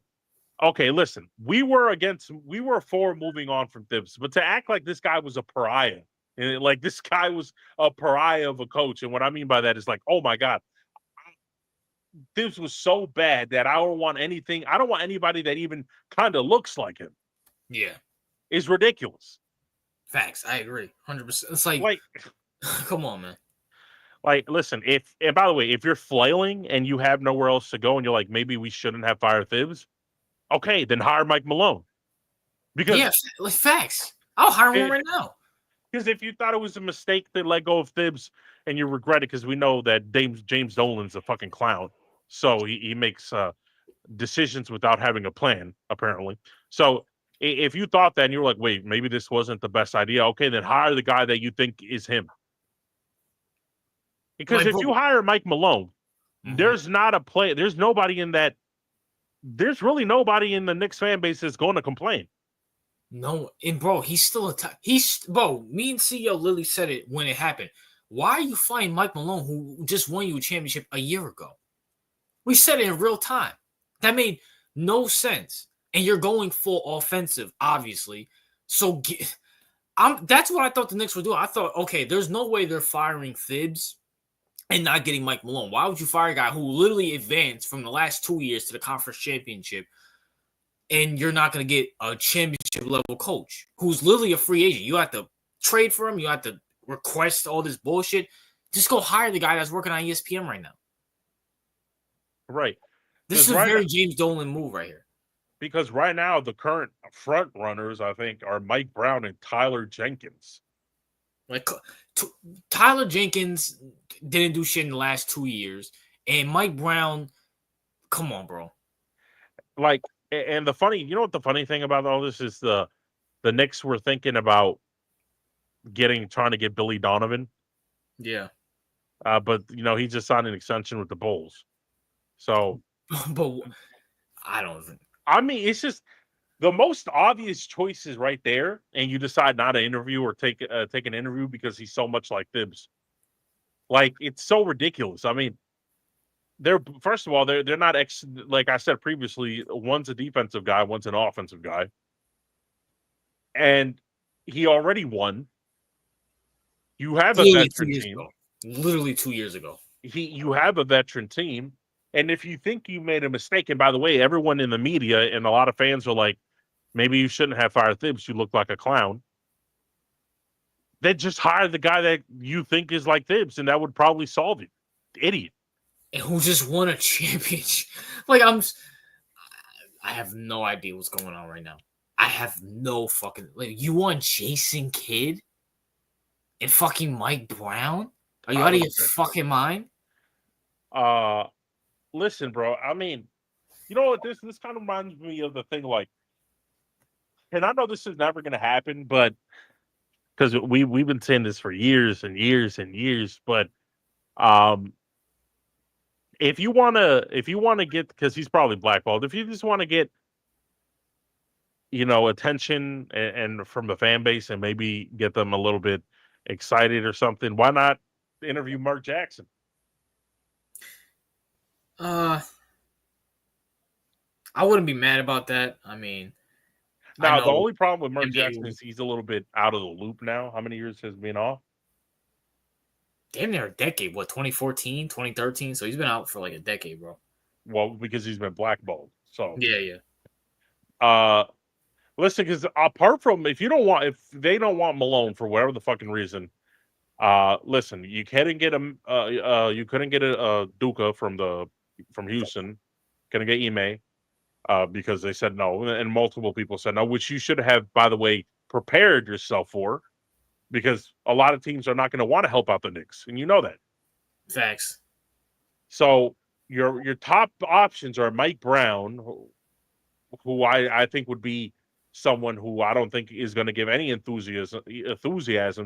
okay, listen, we were for moving on from Thibs, but to act like this guy was a pariah and like this guy was a pariah of a coach, and what I mean by that is like, oh my God, Thibs was so bad that I don't want anybody that even kind of looks like him. Yeah, it's ridiculous. Facts. I agree. 100%. It's like come on, man. Like, listen, and by the way, if you're flailing and you have nowhere else to go and you're like, maybe we shouldn't have fired Thibs, okay, then hire Mike Malone. Because like facts. I'll hire him right now. Because if you thought it was a mistake to let go of Thibs and you regret it, because we know that James Dolan's a fucking clown. So he makes decisions without having a plan, apparently. So if you thought that and you were like, wait, maybe this wasn't the best idea, okay, then hire the guy that you think is him. Because if you hire Mike Malone, there's not a play. There's nobody in that. There's really nobody in the Knicks fan base that's going to complain. No, and bro, he's still bro. Me and CEO Lily said it when it happened. Why are you fighting Mike Malone, who just won you a championship a year ago? We said it in real time. That made no sense. And you're going full offensive, obviously. So that's what I thought the Knicks were doing. I thought, okay, there's no way they're firing Thibs and not getting Mike Malone. Why would you fire a guy who literally advanced from the last 2 years to the conference championship, and you're not going to get a championship level coach who's literally a free agent? You have to trade for him. You have to request all this bullshit. Just go hire the guy that's working on ESPN right now. Right. This is a very James Dolan move right here. Because right now, the current front runners, I think, are Mike Brown and Tyler Jenkins. Like, Tyler Jenkins didn't do shit in the last 2 years. And Mike Brown, come on, bro. Like, and you know what the funny thing about all this is the Knicks were thinking about trying to get Billy Donovan. Yeah. But, you know, he just signed an extension with the Bulls. So. But I don't think. I mean, it's just the most obvious choices right there, and you decide not to interview or take an interview because he's so much like Thibs. Like, it's so ridiculous. I mean, first of all, they're not like I said previously, one's a defensive guy, one's an offensive guy. And he already won. You have a veteran team. Literally 2 years ago. You have a veteran team. And if you think you made a mistake, and by the way, everyone in the media and a lot of fans are like, maybe you shouldn't have fired Thibs. You look like a clown. Then just hire the guy that you think is like Thibs, and that would probably solve it. Idiot. And who just won a championship. Like, I have no idea what's going on right now. I have no fucking... Like, you want Jason Kidd and fucking Mike Brown? Are you out of your fucking mind? Listen, bro. I mean, you know what? This kind of reminds me of the thing, like, and I know this is never going to happen, but because we've been saying this for years and years and years, but if you want to get, because he's probably blackballed, if you just want to get, you know, attention and from the fan base and maybe get them a little bit excited or something, why not interview Mark Jackson? I wouldn't be mad about that. I mean, now the only problem with Mark Jackson is he's a little bit out of the loop now. How many years has been off? Damn near a decade. What, 2014, 2013? So he's been out for like a decade, bro. Well, because he's been blackballed. So yeah. Listen, because apart from if they don't want Malone for whatever the fucking reason, listen, you couldn't get him. You couldn't get a Duka from Houston. Couldn't get Ime because they said no, and multiple people said no, which you should have, by the way, prepared yourself for, because a lot of teams are not going to want to help out the Knicks, and you know that. Facts. So your top options are Mike Brown, who I think would be someone who I don't think is going to give any enthusiasm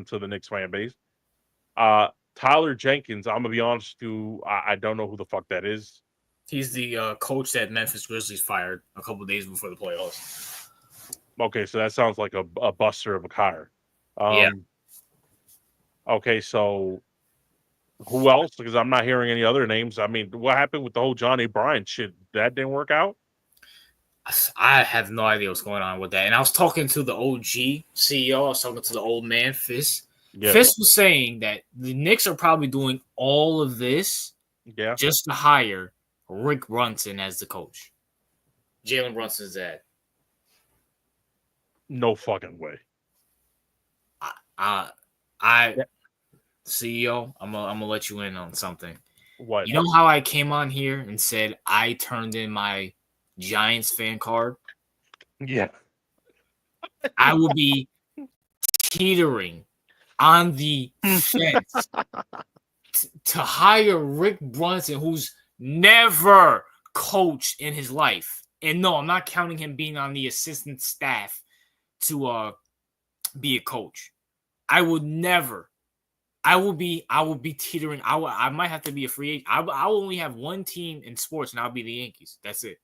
to the Knicks fan base. Tyler Jenkins, I'm gonna be honest with you, I don't know who the fuck that is. He's the coach that Memphis Grizzlies fired a couple of days before the playoffs. Okay, so that sounds like a buster of a hire. Yeah. Okay, so who else? Because I'm not hearing any other names. I mean, what happened with the whole Johnny Bryant shit? That didn't work out? I have no idea what's going on with that. And I was talking to the OG CEO. I was talking to the old man, Fist. Yeah. Fist was saying that the Knicks are probably doing all of this just to hire Rick Brunson as the coach. Jalen Brunson's dad. No fucking way. CEO, I'm gonna let you in on something. What? You know how I came on here and said I turned in my Giants fan card? Yeah. I will be teetering on the fence to hire Rick Brunson, who's never coached in his life. And no, I'm not counting him being on the assistant staff to be a coach. I would never. I will be teetering. I might have to be a free agent. I will only have one team in sports, and I'll be the Yankees. That's it.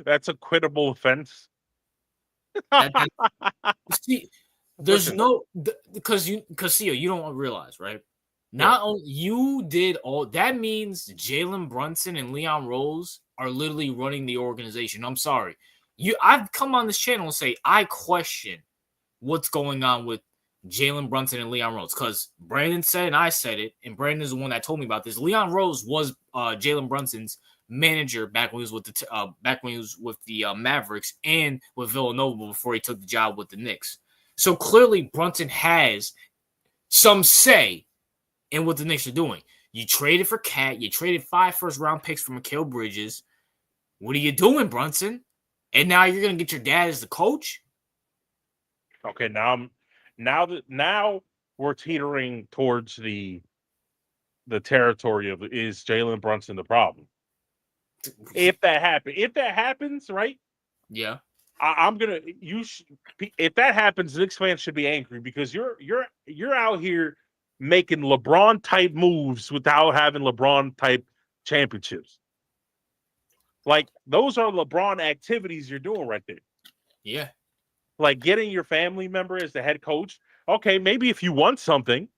That's a quittable offense. See, there's no because you don't realize, right? Not only you did all that means Jalen Brunson and Leon Rose are literally running the organization. I'm sorry. I've come on this channel and say I question what's going on with Jalen Brunson and Leon Rose because Brandon said and I said it, and Brandon is the one that told me about this. Leon Rose was Jalen Brunson's manager back when he was with the Mavericks and with Villanova before he took the job with the Knicks. So clearly Brunson has some say in what the Knicks are doing. You traded for Cat. You traded 5 first-round picks for Mikal Bridges. What are you doing, Brunson? And now you're going to get your dad as the coach? Okay, now we're teetering towards the territory of is Jalen Brunson the problem? If that happens, right? Yeah. If that happens, Knicks fans should be angry because you're out here making LeBron type moves without having LeBron type championships. Like those are LeBron activities you're doing right there. Yeah. Like getting your family member as the head coach. Okay, maybe if you want something.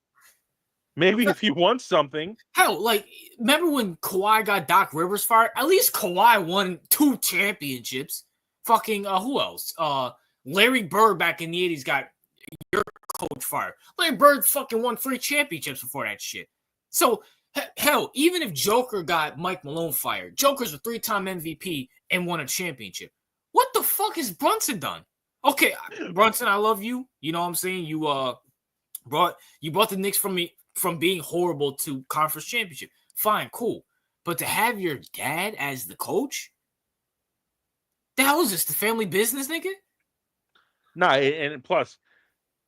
Hell, like, remember when Kawhi got Doc Rivers fired? At least Kawhi won 2 championships. Fucking, who else? Larry Bird back in the 80s got your coach fired. Larry Bird fucking won 3 championships before that shit. So, hell, even if Joker got Mike Malone fired, Joker's a 3-time MVP and won a championship. What the fuck has Brunson done? Okay, Brunson, I love you. You know what I'm saying? You brought the Knicks from being horrible to conference championship. Fine, cool. But to have your dad as the coach? The hell is this? The family business, nigga? No, and plus,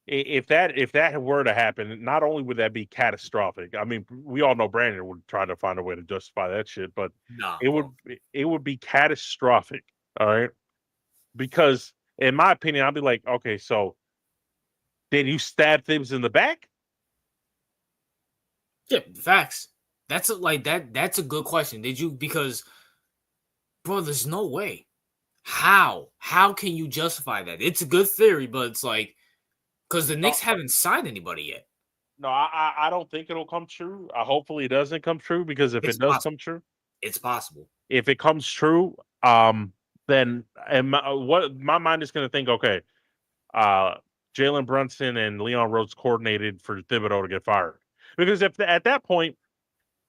if that were to happen, not only would that be catastrophic. I mean, we all know Brandon would try to find a way to justify that shit, but it would be catastrophic. All right, because in my opinion, I'd be like, okay, so did you stab Thibs in the back? Yeah, facts. That's a good question. Did you? Because, bro, there's no way. How can you justify that? It's a good theory, but it's like because the Knicks haven't signed anybody yet. No, I don't think it'll come true. Hopefully, it doesn't come true because if it does come true, it's possible. If it comes true, then my mind is going to think, okay, Jalen Brunson and Leon Rose coordinated for Thibodeau to get fired. Because if at that point,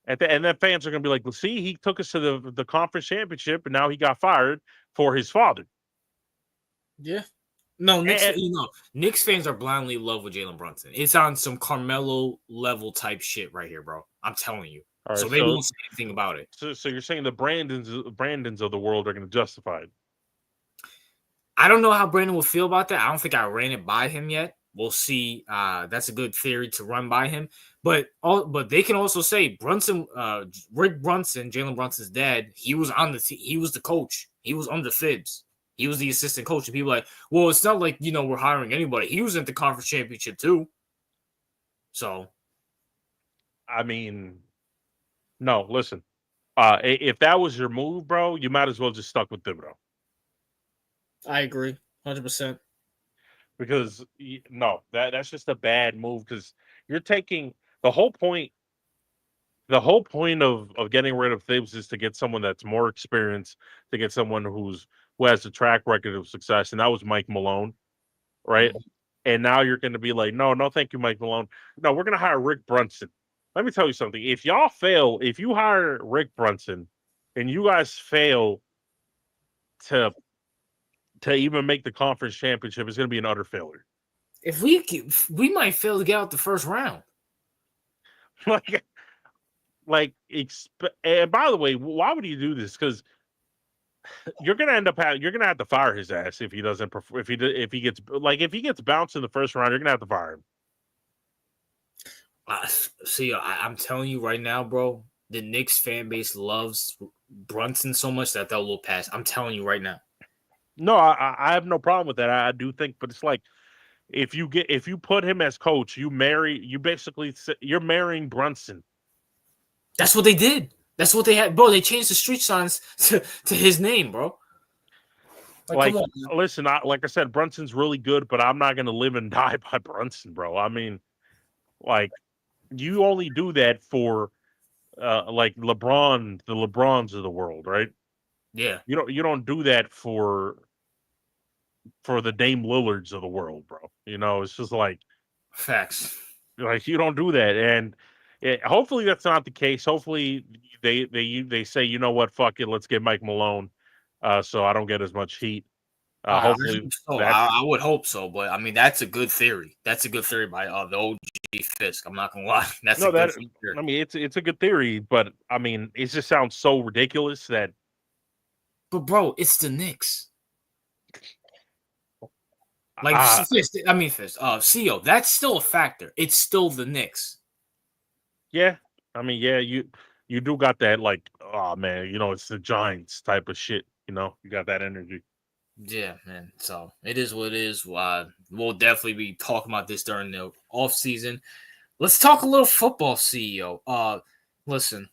and then fans are going to be like, well, see, he took us to the conference championship, and now he got fired for his father. Yeah. No, Knicks fans are blindly in love with Jalen Brunson. It's on some Carmelo level type shit right here, bro. I'm telling you. Right, so they won't say anything about it. So you're saying the Brandons of the world are going to justify it? I don't know how Brandon will feel about that. I don't think I ran it by him yet. We'll see. That's a good theory to run by him. But they can also say Brunson, Rick Brunson, Jalen Brunson's dad, he was on the he was the coach. He was under Thibs. He was the assistant coach. And people are like, well, it's not like, we're hiring anybody. He was at the conference championship too. So. I mean, no, listen. If that was your move, bro, you might as well just stuck with Thibodeau. I agree. 100%. Because, no, that's just a bad move because you're taking the whole point. The whole point of getting rid of Thibs is to get someone that's more experienced, to get someone who has a track record of success, and that was Mike Malone, right? Mm-hmm. And now you're going to be like, no, thank you, Mike Malone. No, we're going to hire Rick Brunson. Let me tell you something. If you hire Rick Brunson, and you guys fail to even make the conference championship, it's going to be an utter failure. If we might fail to get out the first round. And by the way, why would you do this? Because you're gonna have to fire his ass if he doesn't if he gets bounced in the first round. You're gonna have to fire him. See, I'm telling you right now, bro. The Knicks fan base loves Brunson so much that they'll look past. I'm telling you right now. No, I have no problem with that. I do think, but it's like if you put him as coach, you're marrying Brunson. That's what they did. That's what they had, bro. They changed the street signs to his name, bro. Like come on, listen, like I said, Brunson's really good, but I'm not gonna live and die by Brunson, bro. I mean, like you only do that for like the LeBrons of the world, right? Yeah. You don't do that for the Dame Lillards of the world, bro. You know, it's just like facts. Like you don't do that, and hopefully that's not the case. Hopefully they say, you know what, fuck it, let's get Mike Malone, so I don't get as much heat. Hopefully, I would hope so, but I mean that's a good theory. That's a good theory by the OG Fisk. I'm not gonna lie. That's a good theory. I mean, it's a good theory, but I mean, it just sounds so ridiculous that. But bro, it's the Knicks. Like Fisk, CO, that's still a factor. It's still the Knicks. Yeah, I mean, yeah, you do got that, like, oh man, you know, it's the Giants type of shit. You know, you got that energy. Yeah, man. So it is what it is. We'll definitely be talking about this during the off season. Let's talk a little football, CEO. Listen,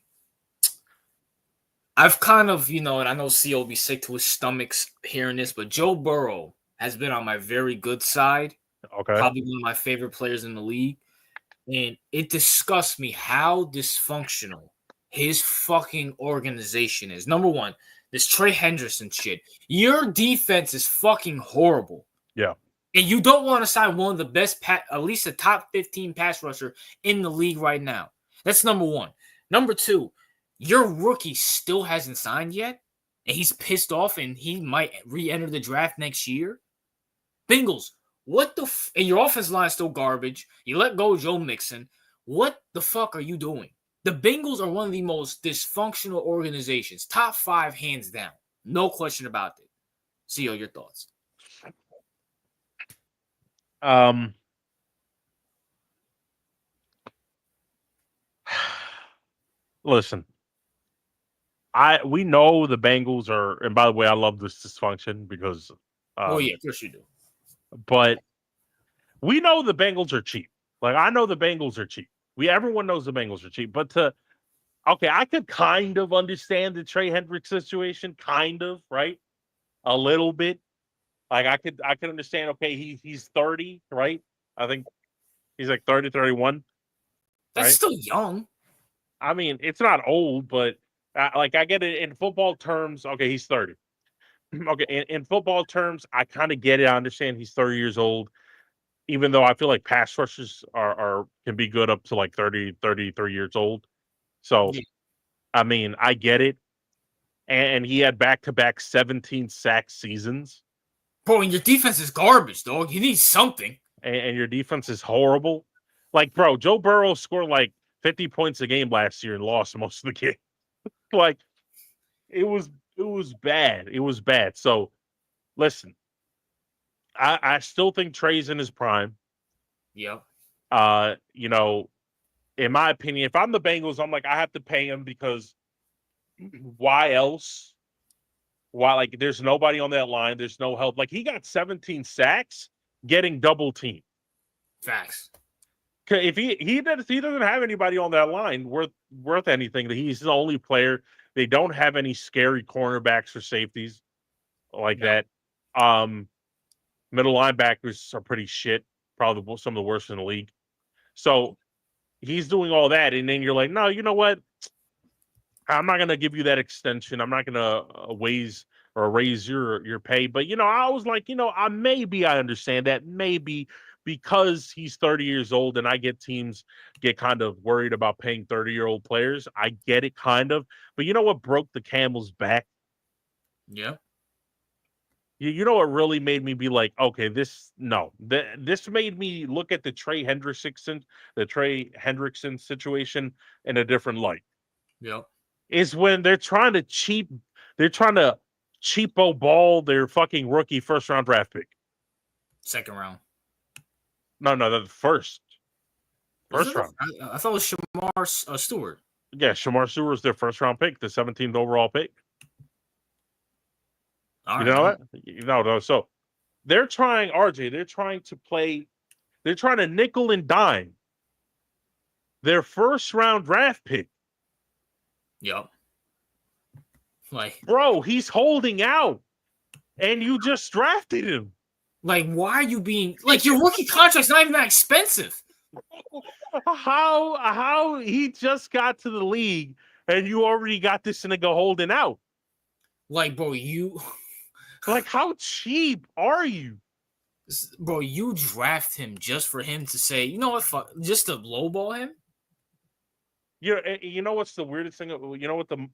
I've kind of, and I know CEO will be sick to his stomachs hearing this, but Joe Burrow has been on my very good side. Okay. Probably one of my favorite players in the league. And it disgusts me how dysfunctional his fucking organization is. Number one, this Trey Hendrickson shit. Your defense is fucking horrible. Yeah. And you don't want to sign one of the best, at least a top 15 pass rusher in the league right now. That's number one. Number two, your rookie still hasn't signed yet, and he's pissed off, and he might re-enter the draft next year. Bengals, what the and your offensive line is still garbage. You let go of Joe Mixon. What the fuck are you doing? The Bengals are one of the most dysfunctional organizations. Top 5, hands down. No question about it. CEO, your thoughts? Listen, we know the Bengals are, and by the way, I love this dysfunction because oh yeah, of course you do. But we know the Bengals are cheap. Like I know the Bengals are cheap. Everyone knows the Bengals are cheap. But I could kind of understand the Trey Hendricks situation, kind of, right? A little bit. Like I could understand. Okay, he's 30, right? I think he's like 30, 31. That's right? Still young. I mean, it's not old, but I get it in football terms. Okay, he's 30. Okay, in football terms, I kind of get it. I understand he's 30 years old, even though I feel like pass rushers can be good up to like 30, 33 years old. So, yeah. I mean, I get it. And he had back-to-back 17 sack seasons. Bro, and your defense is garbage, dog. You need something. And your defense is horrible. Like, bro, Joe Burrow scored like 50 points a game last year and lost most of the game. Like, it was bad. It was bad. So, listen, I still think Trey's in his prime. Yep. You know, in my opinion, if I'm the Bengals, I'm like, I have to pay him because why else? Why, like, there's nobody on that line. There's no help. Like, he got 17 sacks getting double teamed. Facts. If he doesn't have anybody on that line worth anything. He's the only player. They don't have any scary cornerbacks or safeties like that. Middle linebackers are pretty shit. Probably some of the worst in the league. So he's doing all that, and then you're like, no, you know what? I'm not gonna give you that extension. I'm not gonna raise your pay. But I was like, I understand that maybe because he's 30 years old, and I get teams get kind of worried about paying 30-year-old players. I get it kind of, but you know what broke the camel's back? Yeah. You know what really made me be like, okay, this made me look at the Trey Hendrickson situation in a different light. Yeah. Is when they're trying to cheapo ball their fucking rookie first round draft pick. Second round. No, the first. First round. I thought it was Shamar Stewart. Yeah, Shamar Stewart was their first round pick, the 17th overall pick. All you know that? No. So they're trying, RJ, they're trying to nickel and dime their first round draft pick. Yep. Like, bro, he's holding out and you just drafted him. Like, why are you being like your rookie contract's not even that expensive? How he just got to the league and you already got this nigga holding out? Like, bro, like, how cheap are you? Bro, you draft him just for him to say, you know what, fuck, just to lowball him? You know what's the weirdest thing? You know what the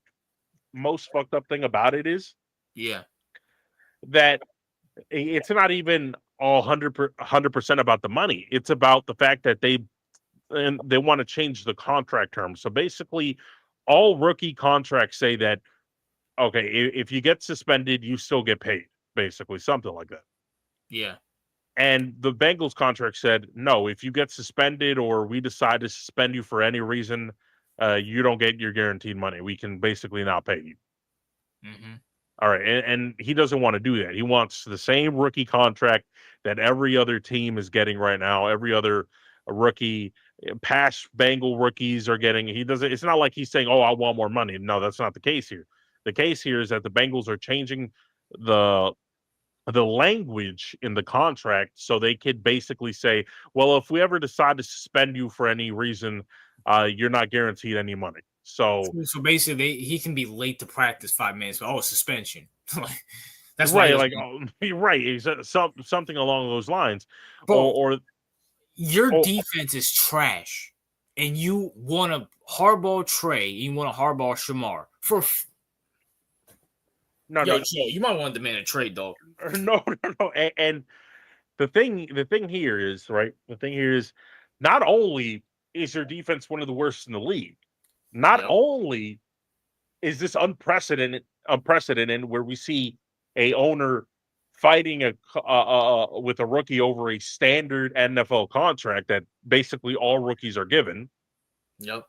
most fucked up thing about it is? Yeah. That it's not even all 100% about the money. It's about the fact that they want to change the contract terms. So basically, all rookie contracts say that, okay, if you get suspended, you still get paid, basically, something like that. Yeah. And the Bengals contract said, no, if you get suspended or we decide to suspend you for any reason, you don't get your guaranteed money. We can basically not pay you. Mm-hmm. All right. And he doesn't want to do that. He wants the same rookie contract that every other team is getting right now. Every other rookie, past Bengal rookies are getting. It's not like he's saying, oh, I want more money. No, that's not the case here. The case here is that the Bengals are changing the language in the contract so they could basically say, well, if we ever decide to suspend you for any reason, you're not guaranteed any money. So basically, he can be late to practice 5 minutes, but suspension. That's right. Like, right, something along those lines. Bro, or your defense is trash, and you want to hardball Trey, you want to hardball Shamar for. No. You might want to demand a trade, though. No. And the thing here is, right? The thing here is, not only is your defense one of the worst in the league, not only is this unprecedented where we see a owner fighting with a rookie over a standard NFL contract that basically all rookies are given. Yep.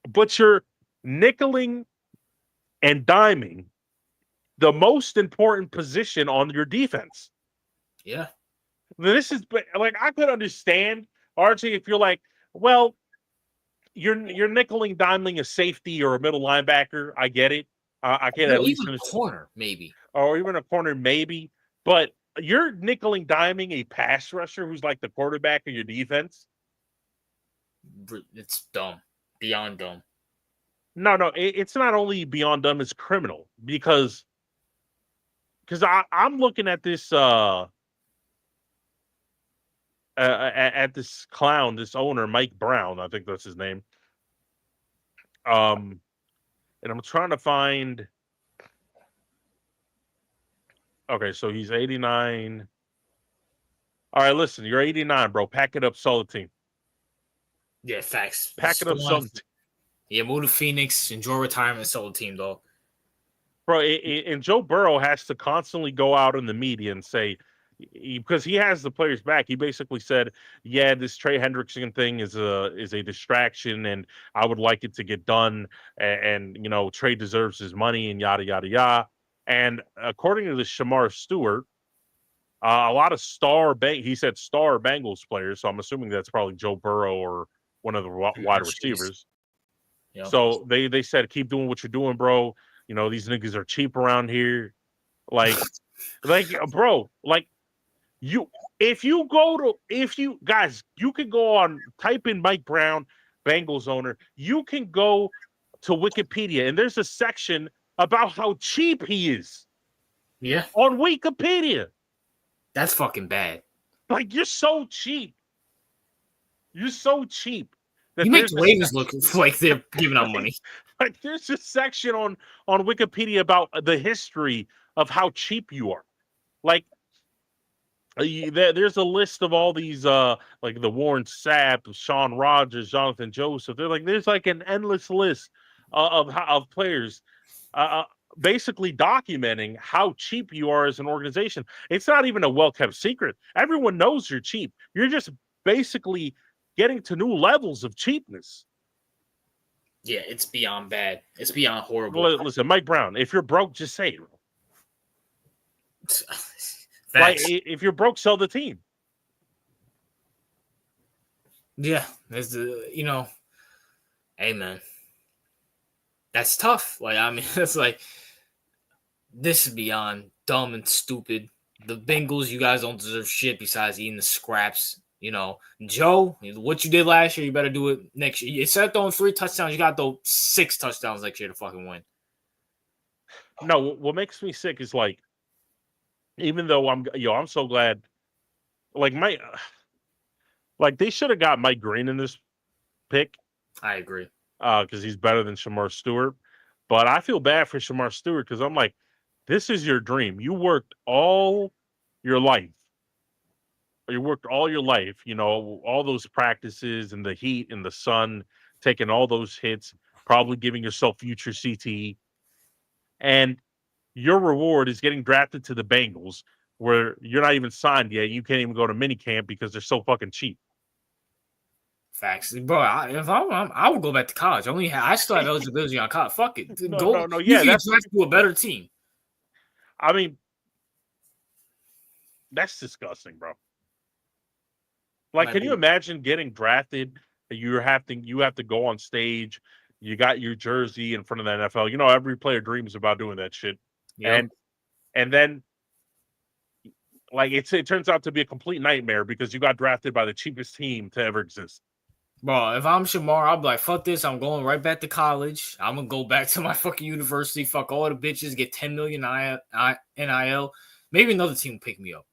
But you're nickeling and diming the most important position on your defense. Yeah. This is like, I could understand, RJ, if you're like, well, you're nickeling, diming a safety or a middle linebacker. I get it. I can at least even a corner, maybe. Or even a corner, maybe. But you're nickeling, diming a pass rusher who's like the quarterback of your defense. It's dumb. Beyond dumb. No, it's not only beyond dumb, it's criminal. Because I'm looking at this at this clown, this owner, Mike Brown, I think that's his name. And I'm trying to find. Okay, so he's 89. All right, listen, you're 89, bro. Pack it up, sell the team. Yeah, facts. Pack it up, sell the team. Yeah, move to Phoenix, enjoy retirement, sell the team, dog. Bro, and Joe Burrow has to constantly go out in the media and say, because he has the players back, he basically said, yeah, this Trey Hendrickson thing is a distraction and I would like it to get done, and you know, Trey deserves his money and yada yada yada. And according to the Shamar Stewart, a lot of he said star Bengals players, so I'm assuming that's probably Joe Burrow or one of the wide receivers. Yep. So they said, keep doing what you're doing, bro. You know, these niggas are cheap around here. Like bro, like, if you guys, you can go on, type in Mike Brown, Bengals owner. You can go to Wikipedia and there's a section about how cheap he is. Yeah. On Wikipedia. That's fucking bad. Like, you're so cheap. You're so cheap. You make the Ravens look like they're giving out money. Like, there's a section on Wikipedia about the history of how cheap you are. Like, there's a list of all these, like the Warren Sapp, Sean Rogers, Jonathan Joseph. They're like, there's like an endless list of players. basically documenting how cheap you are as an organization. It's not even a well-kept secret. Everyone knows you're cheap. You're just basically getting to new levels of cheapness. Yeah, it's beyond bad. It's beyond horrible. Listen, Mike Brown, if you're broke, just say it. Like, if you're broke, sell the team. Yeah, there's hey man, that's tough. Like, I mean, it's like, this is beyond dumb and stupid. The Bengals, you guys don't deserve shit besides eating the scraps. Joe, what you did last year, you better do it next year. Instead of throwing 3 touchdowns, you got to throw 6 touchdowns next year to fucking win. No, what makes me sick is, like, even though I'm so glad, like, they should have got Mike Green in this pick. I agree. Because he's better than Shamar Stewart. But I feel bad for Shamar Stewart because I'm like, this is your dream. You worked all your life. You worked all your life, all those practices and the heat and the sun, taking all those hits, probably giving yourself future CTE. And your reward is getting drafted to the Bengals, where you're not even signed yet. You can't even go to minicamp because they're so fucking cheap. Facts, bro. I would go back to college. I still have eligibility on college. Fuck it. No. Yeah, that's to a better team. I mean, that's disgusting, bro. Like, can you imagine getting drafted? You have to go on stage. You got your jersey in front of the NFL. Every player dreams about doing that shit. Yep. And then, like, it turns out to be a complete nightmare because you got drafted by the cheapest team to ever exist. Bro, if I'm Shamar, I'll be like, fuck this. I'm going right back to college. I'm going to go back to my fucking university. Fuck all the bitches. Get 10 million NIL. Maybe another team will pick me up.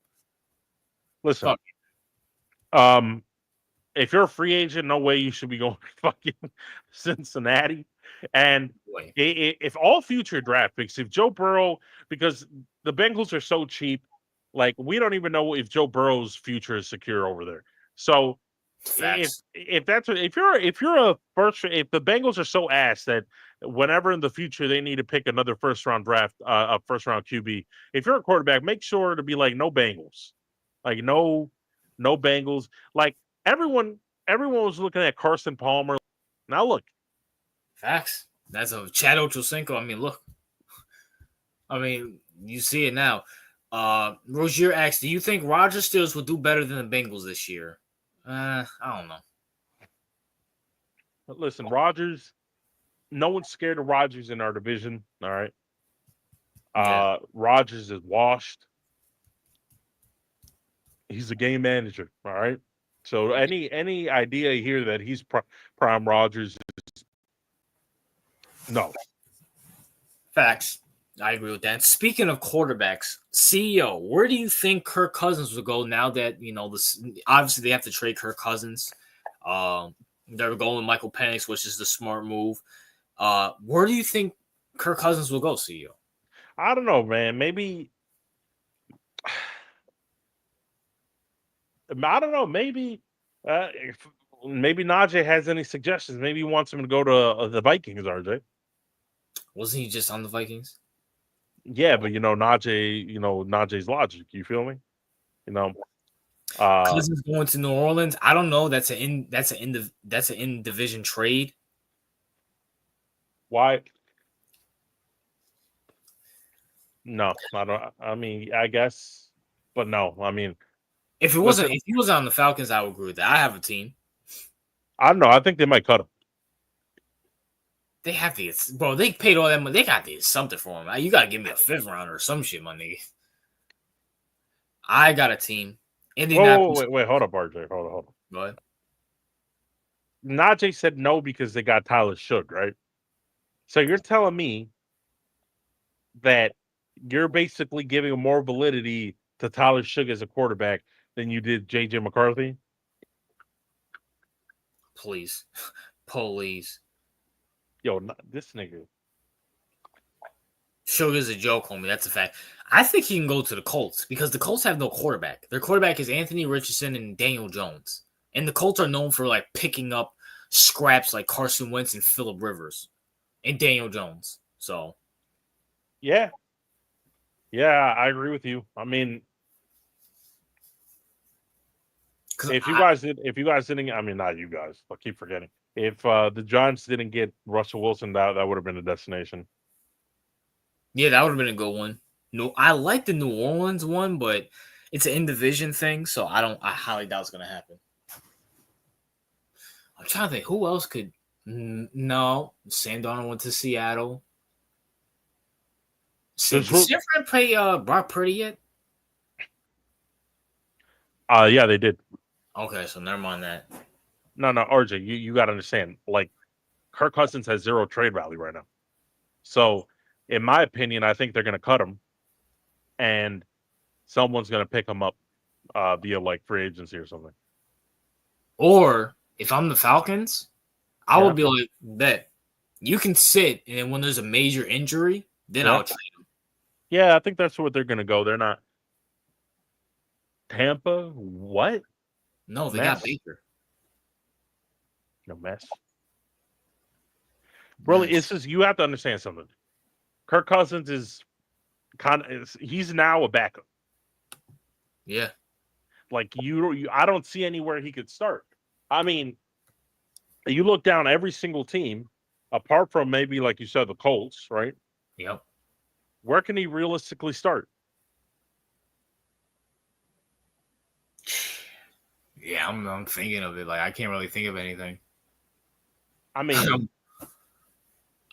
Listen, if you're a free agent, no way you should be going to fucking Cincinnati. And if all future draft picks, if Joe Burrow, because the Bengals are so cheap, like, we don't even know if Joe Burrow's future is secure over there. So if the Bengals are so ass that whenever in the future they need to pick another first round QB, if you're a quarterback, make sure to be like, no Bengals, like no Bengals. Like, everyone was looking at Carson Palmer. Now look, facts. That's a Chad Ochocinco. I mean, look. I mean, you see it now. Rozier asks, do you think Rodgers Steelers will do better than the Bengals this year? I don't know. Listen, Rodgers, no one's scared of Rodgers in our division. All right. Yeah. Rodgers is washed. He's a game manager. All right. So any idea here that he's prime Rodgers is no. Facts. I agree with that. Speaking of quarterbacks, CEO, where do you think Kirk Cousins will go now that, obviously they have to trade Kirk Cousins. They're going with Michael Penix, which is the smart move. Where do you think Kirk Cousins will go, CEO? I don't know, man. Maybe I don't know. Maybe maybe Najee has any suggestions. Maybe he wants him to go to the Vikings, RJ. Wasn't he just on the Vikings? Yeah, but Najee's logic. You feel me? Cousins going to New Orleans. I don't know. That's an in division trade. Why? No, I don't. I mean, I guess, but no. I mean, if he was on the Falcons, I would agree with that. I have a team. I don't know. I think they might cut him. They have to get, bro. They paid all that money. They got to get something for him. You got to give me a 5th rounder or some shit, my nigga. I got a team. Wait, hold up, RJ. Hold on. Go ahead. Najee said no because they got Tyler Shough, right? So you're telling me that you're basically giving more validity to Tyler Shough as a quarterback than you did JJ McCarthy? Please. Yo, this nigga. Sugar's a joke, homie. That's a fact. I think he can go to the Colts because the Colts have no quarterback. Their quarterback is Anthony Richardson and Daniel Jones. And the Colts are known for, like, picking up scraps like Carson Wentz and Phillip Rivers and Daniel Jones. So, Yeah. Yeah, I agree with you. I mean, if you guys didn't, I mean, not you guys, I keep forgetting. If the Giants didn't get Russell Wilson, that would have been a destination. Yeah, that would have been a good one. No, I like the New Orleans one, but it's an in division thing, so I highly doubt it's gonna happen. I'm trying to think who else could. No, Sam Darnold went to Seattle. Did San Fran play Brock Purdy yet? Yeah, they did. Okay, so never mind that. No, RJ, you got to understand. Like, Kirk Cousins has zero trade value right now. So, in my opinion, I think they're going to cut him, and someone's going to pick him up via like free agency or something. Or if I'm the Falcons, I would be like, bet you can sit, and then when there's a major injury, then I'll trade him. Yeah, I think that's what they're going to go. They're not Tampa. What? No, they got Baker. No mess. Really, it's just you have to understand something. Kirk Cousins is he's now a backup. Yeah. Like you I don't see anywhere he could start. I mean, you look down every single team, apart from maybe like you said, the Colts, right? Yep. Where can he realistically start? Yeah, I'm thinking of it. Like I can't really think of anything. I mean,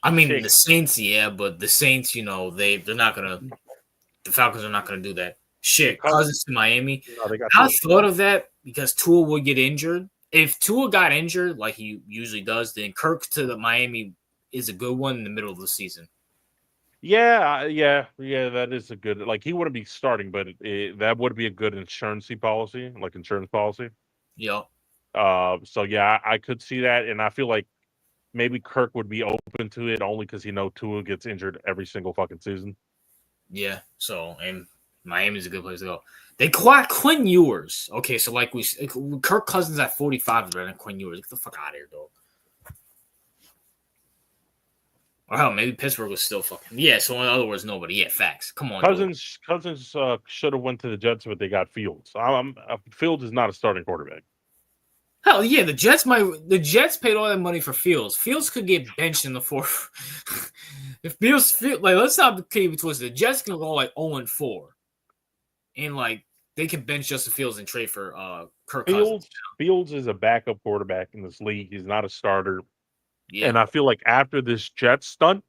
the Saints, yeah, but the Saints, they're not gonna. The Falcons are not gonna do that. Shit, Cousins to Miami. No, I thought of that because Tua would get injured. If Tua got injured, like he usually does, then Kirk to the Miami is a good one in the middle of the season. Yeah, that is a good. Like he wouldn't be starting, but that would be a good insurance policy. Yep. So yeah, I could see that, and I feel like maybe Kirk would be open to it only because Tua gets injured every single fucking season. Yeah. So and Miami's a good place to go. They caught Quinn Ewers. Okay, so like Kirk Cousins at 45 is better than Quinn Ewers. Get the fuck out of here, dog. Or hell, maybe Pittsburgh was still fucking. Yeah, so in other words, nobody. Yeah, facts. Come on, Cousins should have went to the Jets, but they got Fields. Fields is not a starting quarterback. Hell yeah, the Jets paid all that money for Fields. Fields could get benched in the fourth. If let's not keep it twisted. The Jets can go like 0-4, and like they can bench Justin Fields and trade for Kirk Cousins. Fields is a backup quarterback in this league. He's not a starter. Yeah. And I feel like after this Jets stunt,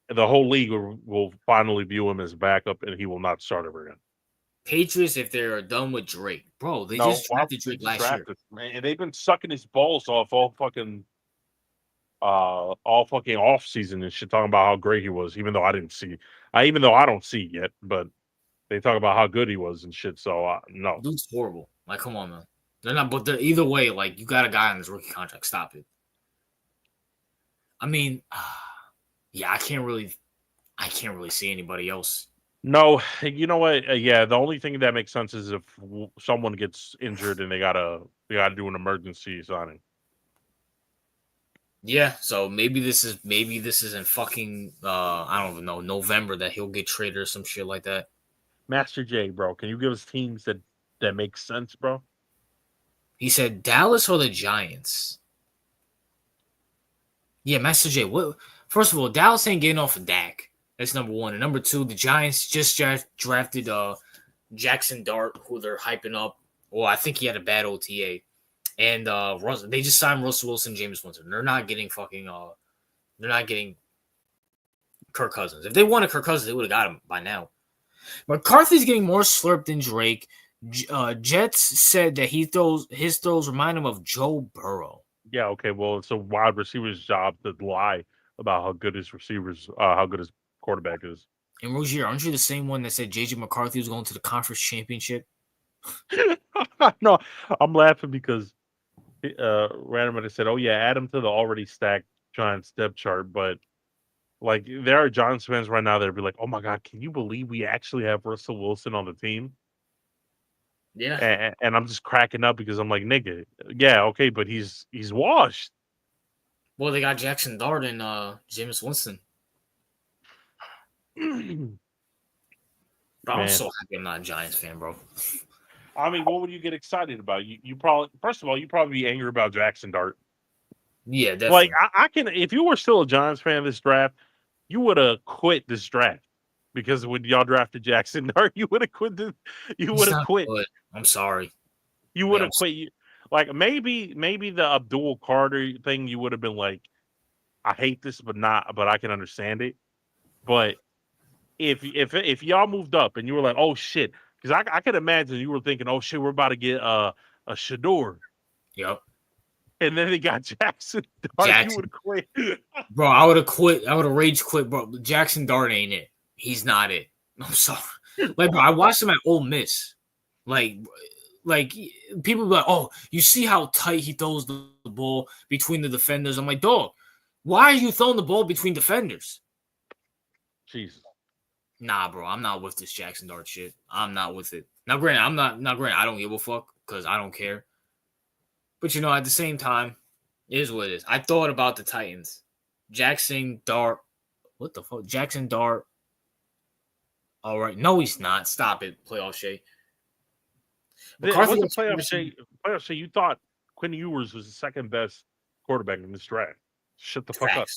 the whole league will finally view him as backup, and he will not start ever again. Patriots, if they're done with Drake, bro, they just drafted Drake last year. Man, and they've been sucking his balls off all fucking off season and shit, talking about how great he was, even though I don't see yet, but they talk about how good he was and shit. So no, dude's horrible. Like, come on, man. They're not, but they're either way. Like, you got a guy on his rookie contract. Stop it. I mean, yeah, I can't really see anybody else. No, you know what? Yeah, the only thing that makes sense is if someone gets injured and they gotta do an emergency signing. Yeah, so maybe this is in fucking I don't even know, November that he'll get traded or some shit like that. Master J, bro, can you give us teams that make sense, bro? He said Dallas or the Giants. Yeah, Master J. What? First of all, Dallas ain't getting off of Dak. That's number one. And number two, the Giants just drafted Jackson Dart, who they're hyping up. Well, I think he had a bad OTA. And they just signed Russell Wilson, James Winston. They're not getting Kirk Cousins. If they wanted Kirk Cousins, they would have got him by now. McCarthy's getting more slurped than Drake. Jets said that his throws remind him of Joe Burrow. Yeah, okay. Well, it's a wide receiver's job to lie about how good his quarterback is. And Rozier, aren't you the same one that said JJ McCarthy was going to the conference championship? No, I'm laughing because Random said, "Oh yeah, add him to the already stacked Giants depth chart." But like, there are Giants fans right now that'd be like, "Oh my god, can you believe we actually have Russell Wilson on the team?" Yeah, and I'm just cracking up because I'm like, "Nigga, yeah, okay, but he's washed." Well, they got Jackson Dart and Jameis Winston. Bro, I'm so happy I'm not a Giants fan, bro. I mean, what would you get excited about? You probably, first of all, you probably be angry about Jackson Dart. Yeah, definitely. Like I can, if you were still a Giants fan of this draft, you would have quit this draft because when y'all drafted Jackson Dart, you would have quit. You would have quit. Good. I'm sorry. You would have quit. Like maybe the Abdul Carter thing, you would have been like, I hate this, but I can understand it. But if y'all moved up and you were like, oh shit, because I could imagine you were thinking, oh shit, we're about to get a Shador. Yep. And then they got Jackson Dart. You would have quit. Bro, I would have quit. I would have rage quit, bro. Jackson Dart ain't it. He's not it. I'm sorry. Like, bro, I watched him at Ole Miss. Like people be like, oh, you see how tight he throws the ball between the defenders. I'm like, dog, why are you throwing the ball between defenders? Jesus. Nah, bro, I'm not with this Jackson Dart shit. I'm not with it. Now, granted, I don't give a fuck because I don't care. But, at the same time, it is what it is. I thought about the Titans. Jackson Dart. What the fuck? Jackson Dart. All right. No, he's not. Stop it. Playoff Shay. McCarthy was playoff Shay. You thought Quinn Ewers was the second best quarterback in this draft. Shut the fuck up.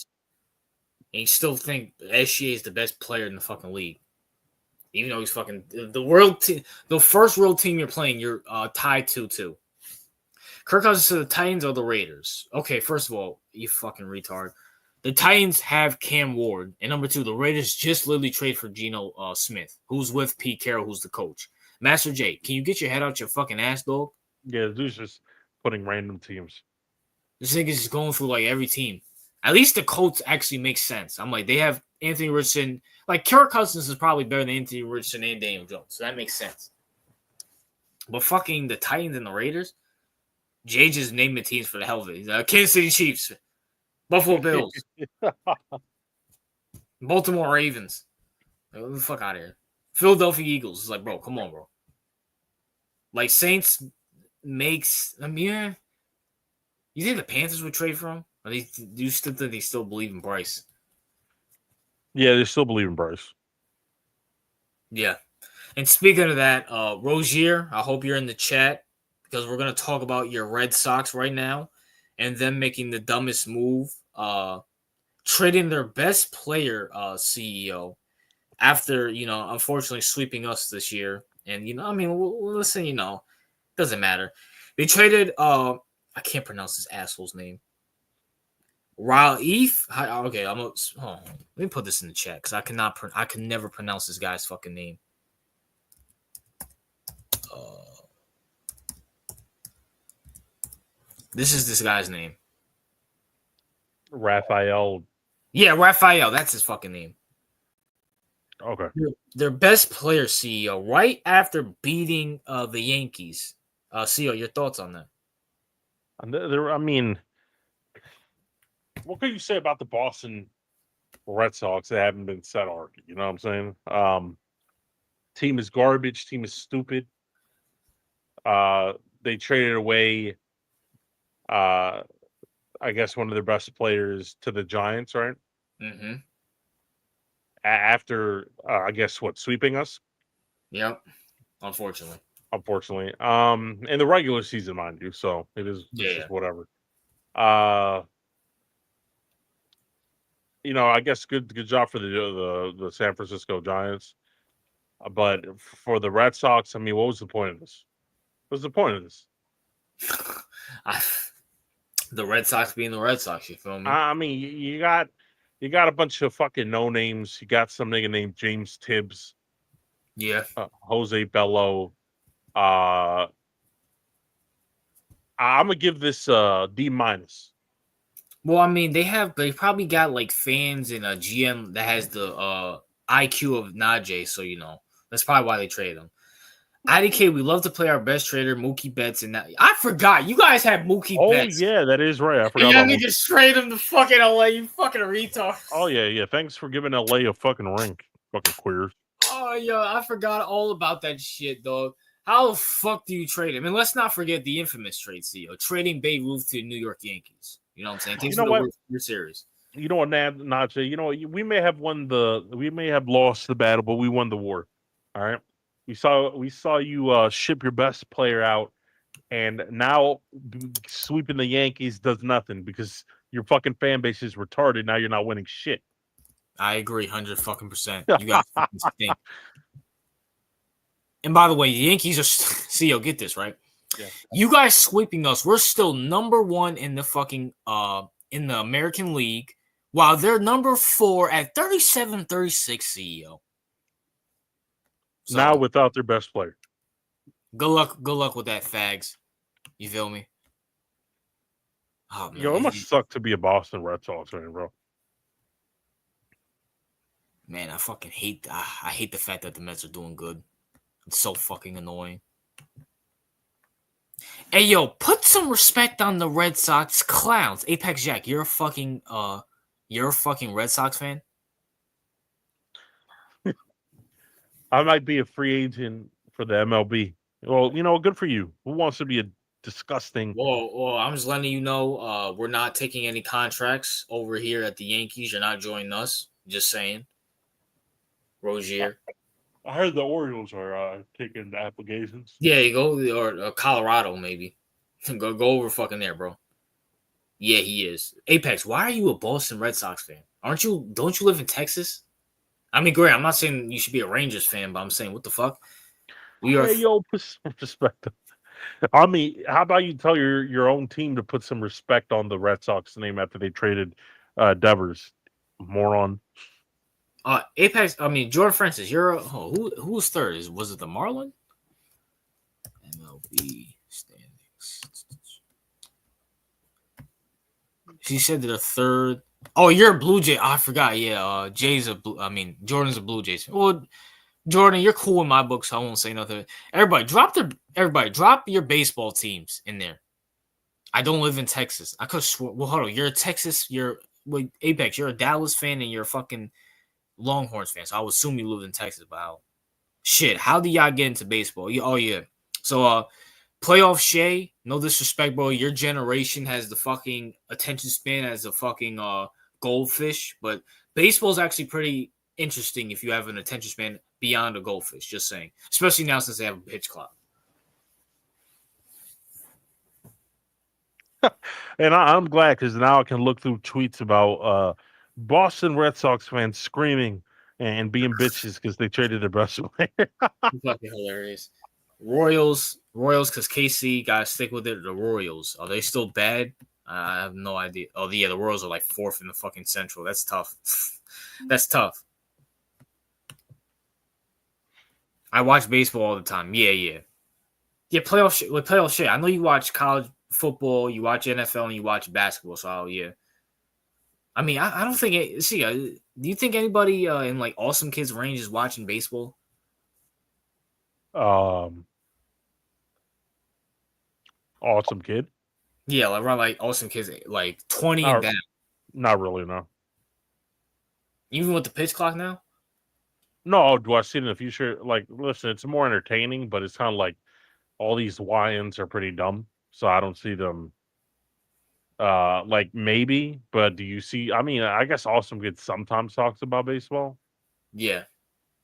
And you still think SGA is the best player in the fucking league. Even though he's fucking the world team, the first world team you're playing, you're tied 2-2. Kirk Cousins to the Titans or the Raiders? Okay, first of all, you fucking retard. The Titans have Cam Ward. And number two, the Raiders just literally trade for Geno Smith, who's with Pete Carroll, who's the coach. Master J, can you get your head out your fucking ass, dog? Yeah, the dude's just putting random teams. This nigga's just going through like every team. At least the Colts actually make sense. I'm like, they have Anthony Richardson. Like, Kirk Cousins is probably better than Anthony Richardson and Daniel Jones. So that makes sense. But fucking the Titans and the Raiders, Jay just named the teams for the hell of it. Kansas City Chiefs, Buffalo Bills, Baltimore Ravens. Like, what the fuck out of here? Philadelphia Eagles. It's like, bro, come on, bro. Like, Saints makes, yeah. You think the Panthers would trade for him? Or do you still think they still believe in Bryce? Yeah, they still believe in Bryce. Yeah. And speaking of that, Rozier, I hope you're in the chat because we're going to talk about your Red Sox right now and them making the dumbest move, trading their best player, CEO, after, unfortunately sweeping us this year. And, listen, doesn't matter. They traded, I can't pronounce this asshole's name. Raif. Okay, let me put this in the chat because I can never pronounce this guy's fucking name. This is this guy's name. Raphael. Yeah, Raphael. That's his fucking name. Okay. Their best player, CEO, right after beating the Yankees. CEO, your thoughts on that? I mean, what can you say about the Boston Red Sox that haven't been set already? You know what I'm saying? Team is garbage. Team is stupid. They traded away, I guess, one of their best players to the Giants, right? Mm-hmm. After, I guess, sweeping us? Yep. Unfortunately. In the regular season, mind you. So it is just whatever. I guess good job for the San Francisco Giants. But for the Red Sox, I mean, what was the point of this? What's the point of this? The Red Sox being the Red Sox, you feel me? I mean, you got a bunch of fucking no names. You got some nigga named James Tibbs. Yeah. Jose Bello. I'm gonna give this D-. Well, I mean, they probably got like fans and a GM that has the IQ of Najee, so that's probably why they traded him. IDK, we love to play our best trader, Mookie Betts, and that. I forgot you guys had Mookie Betts. Oh yeah, that is right. I forgot. Yeah, niggas trade him to fucking LA. You fucking retard. Oh yeah. Thanks for giving LA a fucking ring, fucking queers. Oh yeah, I forgot all about that shit, dog. How the fuck do you trade him? And let's not forget the infamous trade, CEO, trading Babe Ruth to New York Yankees. You know what I'm saying? You know what? Your series. You know what, Najee? You know, we may have lost the battle, but we won the war. All right. We saw you ship your best player out, and now sweeping the Yankees does nothing because your fucking fan base is retarded. Now you're not winning shit. I agree, 100%. You guys fucking stink. And by the way, the Yankees are. See, yo, get this right. Yeah. You guys sweeping us. We're still number 1 in the fucking in the American League, while they're number 4 at 37-36 CEO. So, now without their best player. Good luck with that, fags. You feel me? Oh, man. Yo, it must suck to be a Boston Red Sox fan, bro. Man, I fucking hate. I hate the fact that the Mets are doing good. It's so fucking annoying. Hey, yo, put some respect on the Red Sox clowns. Apex Jack, you're a fucking Red Sox fan? I might be a free agent for the MLB. Well, you know, good for you. Who wants to be a disgusting? Well, I'm just letting you know, we're not taking any contracts over here at the Yankees. You're not joining us. Just saying. Rozier. I heard the Orioles are taking the applications. Yeah, you go or Colorado maybe. go over fucking there, bro. Yeah, he is. Apex, why are you a Boston Red Sox fan? Don't you live in Texas? I mean, great. I'm not saying you should be a Rangers fan, but I'm saying, what the fuck? Put some respect. I mean, how about you tell your own team to put some respect on the Red Sox name after they traded Devers, moron. Apex. I mean, Jordan Francis. Who was third? Was it the Marlin? MLB standings. She said they're third. Oh, you're a Blue Jay. Oh, I forgot. Yeah, Jordan's a Blue Jays. Well, Jordan, you're cool in my book, so I won't say nothing. Everybody, drop your baseball teams in there. I don't live in Texas. I could swear. Well, hold on. You're a Texas. Apex. You're a Dallas fan, and you're a fucking Longhorns fan. So I would assume you live in Texas. But how do y'all get into baseball? Oh yeah. So playoff Shea. No disrespect, bro. Your generation has the fucking attention span as a fucking goldfish, but baseball is actually pretty interesting if you have an attention span beyond a goldfish. Just saying, especially now since they have a pitch clock. And I'm glad because now I can look through tweets about Boston Red Sox fans screaming and being bitches because they traded their best player. Fucking hilarious. Royals, because KC gotta stick with it. The Royals, are they still bad? I have no idea. Oh yeah, the Royals are like 4th in the fucking Central. That's tough. That's tough. I watch baseball all the time. Yeah. Playoff shit. I know you watch college football, you watch NFL, and you watch basketball. So yeah. I mean, I don't think it. See, do you think anybody in like Awesome Kids range is watching baseball? Awesome Kid. Yeah, like around like Awesome Kids, like 20 and down. Not really, no. Even with the pitch clock now? No, do I see it in the future? Like, listen, it's more entertaining, but it's kind of like all these YNs are pretty dumb, so I don't see them. Like maybe, but do you see? I mean, I guess Awesome Kid sometimes talks about baseball. Yeah,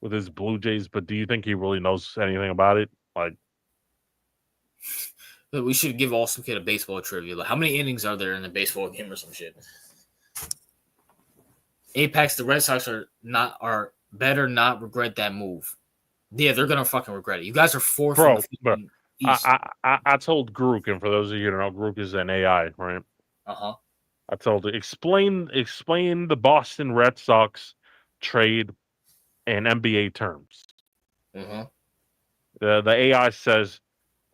with his Blue Jays, but do you think he really knows anything about it? Like, we should give Awesome Kid a baseball trivia. Like, how many innings are there in a baseball game or some shit? Apex, the Red Sox are better not regret that move. Yeah, they're gonna fucking regret it. You guys are 4th in the East. I told Grook, and for those of you who don't know, Grook is an AI, right? Uh-huh. I told her, explain the Boston Red Sox trade in NBA terms. Uh-huh. The AI says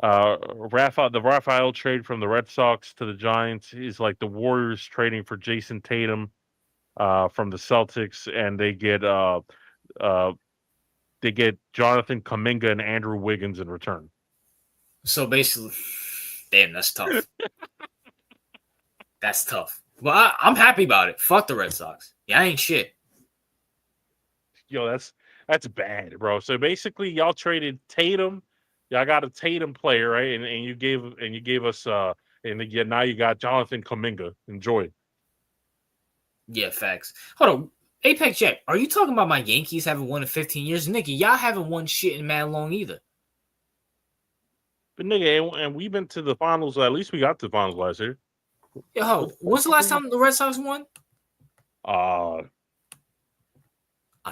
the Raphael trade from the Red Sox to the Giants is like the Warriors trading for Jason Tatum from the Celtics, and they get Jonathan Kuminga and Andrew Wiggins in return. So basically, damn, that's tough. That's tough. Well, I'm happy about it. Fuck the Red Sox. Yeah, I ain't shit. Yo, that's bad, bro. So basically, y'all traded Tatum. Y'all got a Tatum player, right? And you gave us and again now you got Jonathan Kuminga. Enjoy. Yeah, facts. Hold on. Apex Jack, are you talking about my Yankees haven't won in 15 years? Nigga, y'all haven't won shit in mad long either. But nigga, and we've been to the finals. At least we got to the finals last year. Yo, when's the last time the Red Sox won? I'm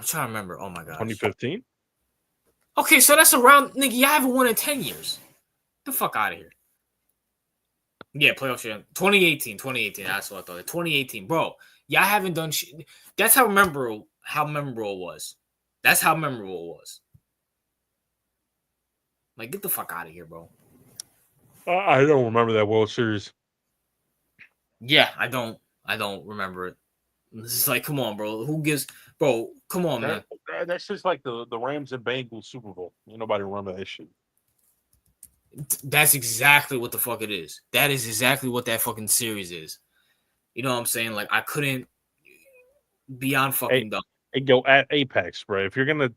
trying to remember. Oh my gosh. 2015. Okay, so that's around, nigga. Y'all haven't won in 10 years. Get the fuck out of here. Yeah, playoff shit. 2018. That's what I thought. 2018, bro. Y'all haven't done shit. That's how memorable it was. That's how memorable it was. Like, get the fuck out of here, bro. I don't remember that World Series. Yeah, I don't remember it. It's just like, come on, bro. Who gives, bro? Come on, man. That's just like the Rams and Bengals Super Bowl. Ain't nobody remember that shit. That's exactly what the fuck it is. That is exactly what that fucking series is. You know what I'm saying? Like, I couldn't beyond fucking dumb. Hey, go at Apex, bro. If you're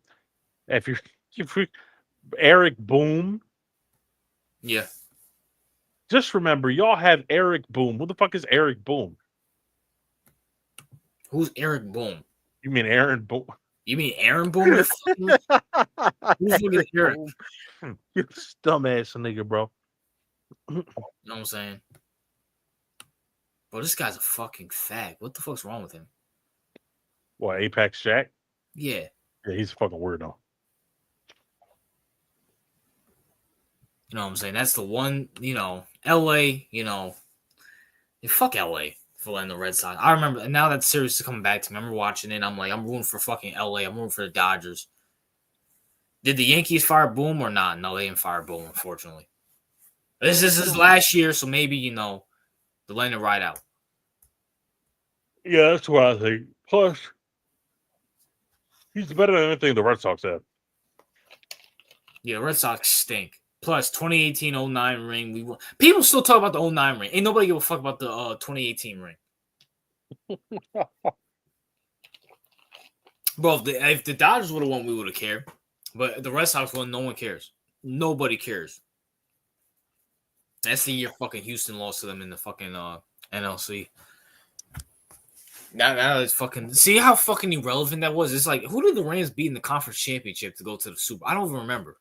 Eric Boom, yeah. Just remember, y'all have Eric Boom. Who the fuck is Eric Boom? Who's Eric Boom? You mean Aaron Boom? You mean Aaron Boom? Who's Eric? You dumbass nigga, bro. You know what I'm saying? Bro, this guy's a fucking fag. What the fuck's wrong with him? What, Apex Jack? Yeah. Yeah, he's a fucking weirdo. You know what I'm saying? That's the one, LA, fuck LA for letting the Red Sox. I remember, now that series is coming back to me, I remember watching it, I'm like, I'm rooting for fucking LA. I'm rooting for the Dodgers. Did the Yankees fire Boom or not? No, they didn't fire Boom, unfortunately. This is last year, so maybe, they're letting it ride out. Yeah, that's what I think. Plus, he's better than anything the Red Sox have. Yeah, the Red Sox stink. Plus, 2018-09 ring. People still talk about the 09 ring. Ain't nobody give a fuck about the 2018 ring. Bro, if the Dodgers would have won, we would have cared. But the Red Sox won, no one cares. Nobody cares. That's the year fucking Houston lost to them in the fucking NLC. Now it's fucking... See how fucking irrelevant that was? It's like, who did the Rams beat in the conference championship to go to the Super? I don't even remember.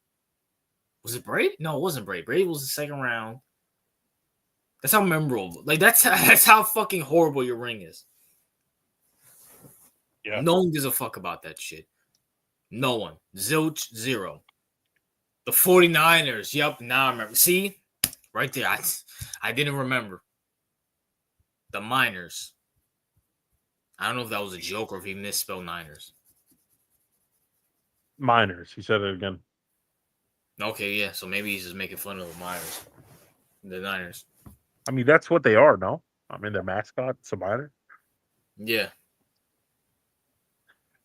Was it Brady? No, it wasn't Brady. Brady was the second round. That's how memorable. Like, that's how fucking horrible your ring is. Yeah. No one gives a fuck about that shit. No one. Zilch, zero. The 49ers. Yep, now I remember. See? Right there. I didn't remember. The Miners. I don't know if that was a joke or if he misspelled Niners. Miners. He said it again. Okay, yeah. So maybe he's just making fun of the Miners. The Niners. I mean, that's what they are, no? I mean, their mascot, it's a Miner. Yeah.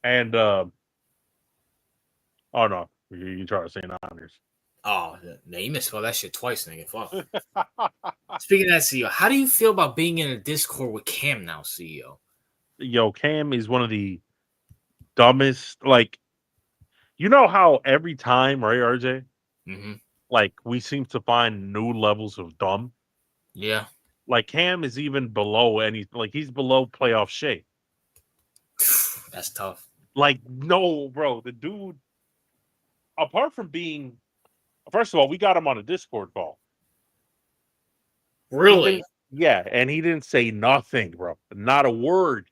And, oh, no. You try to say Niners. Oh, yeah, you misspelled that shit twice, nigga. Fuck. Speaking of that, CEO, how do you feel about being in a Discord with Cam now, CEO? Yo, Cam is one of the dumbest, like, you know how every time, right, RJ? Mm-hmm. Like, we seem to find new levels of dumb. Yeah. Like, Cam is even below he's below playoff shape. That's tough. Like, no, bro, the dude, apart from being, first of all, we got him on a Discord call. Really? Yeah, and he didn't say nothing, bro. Not a word.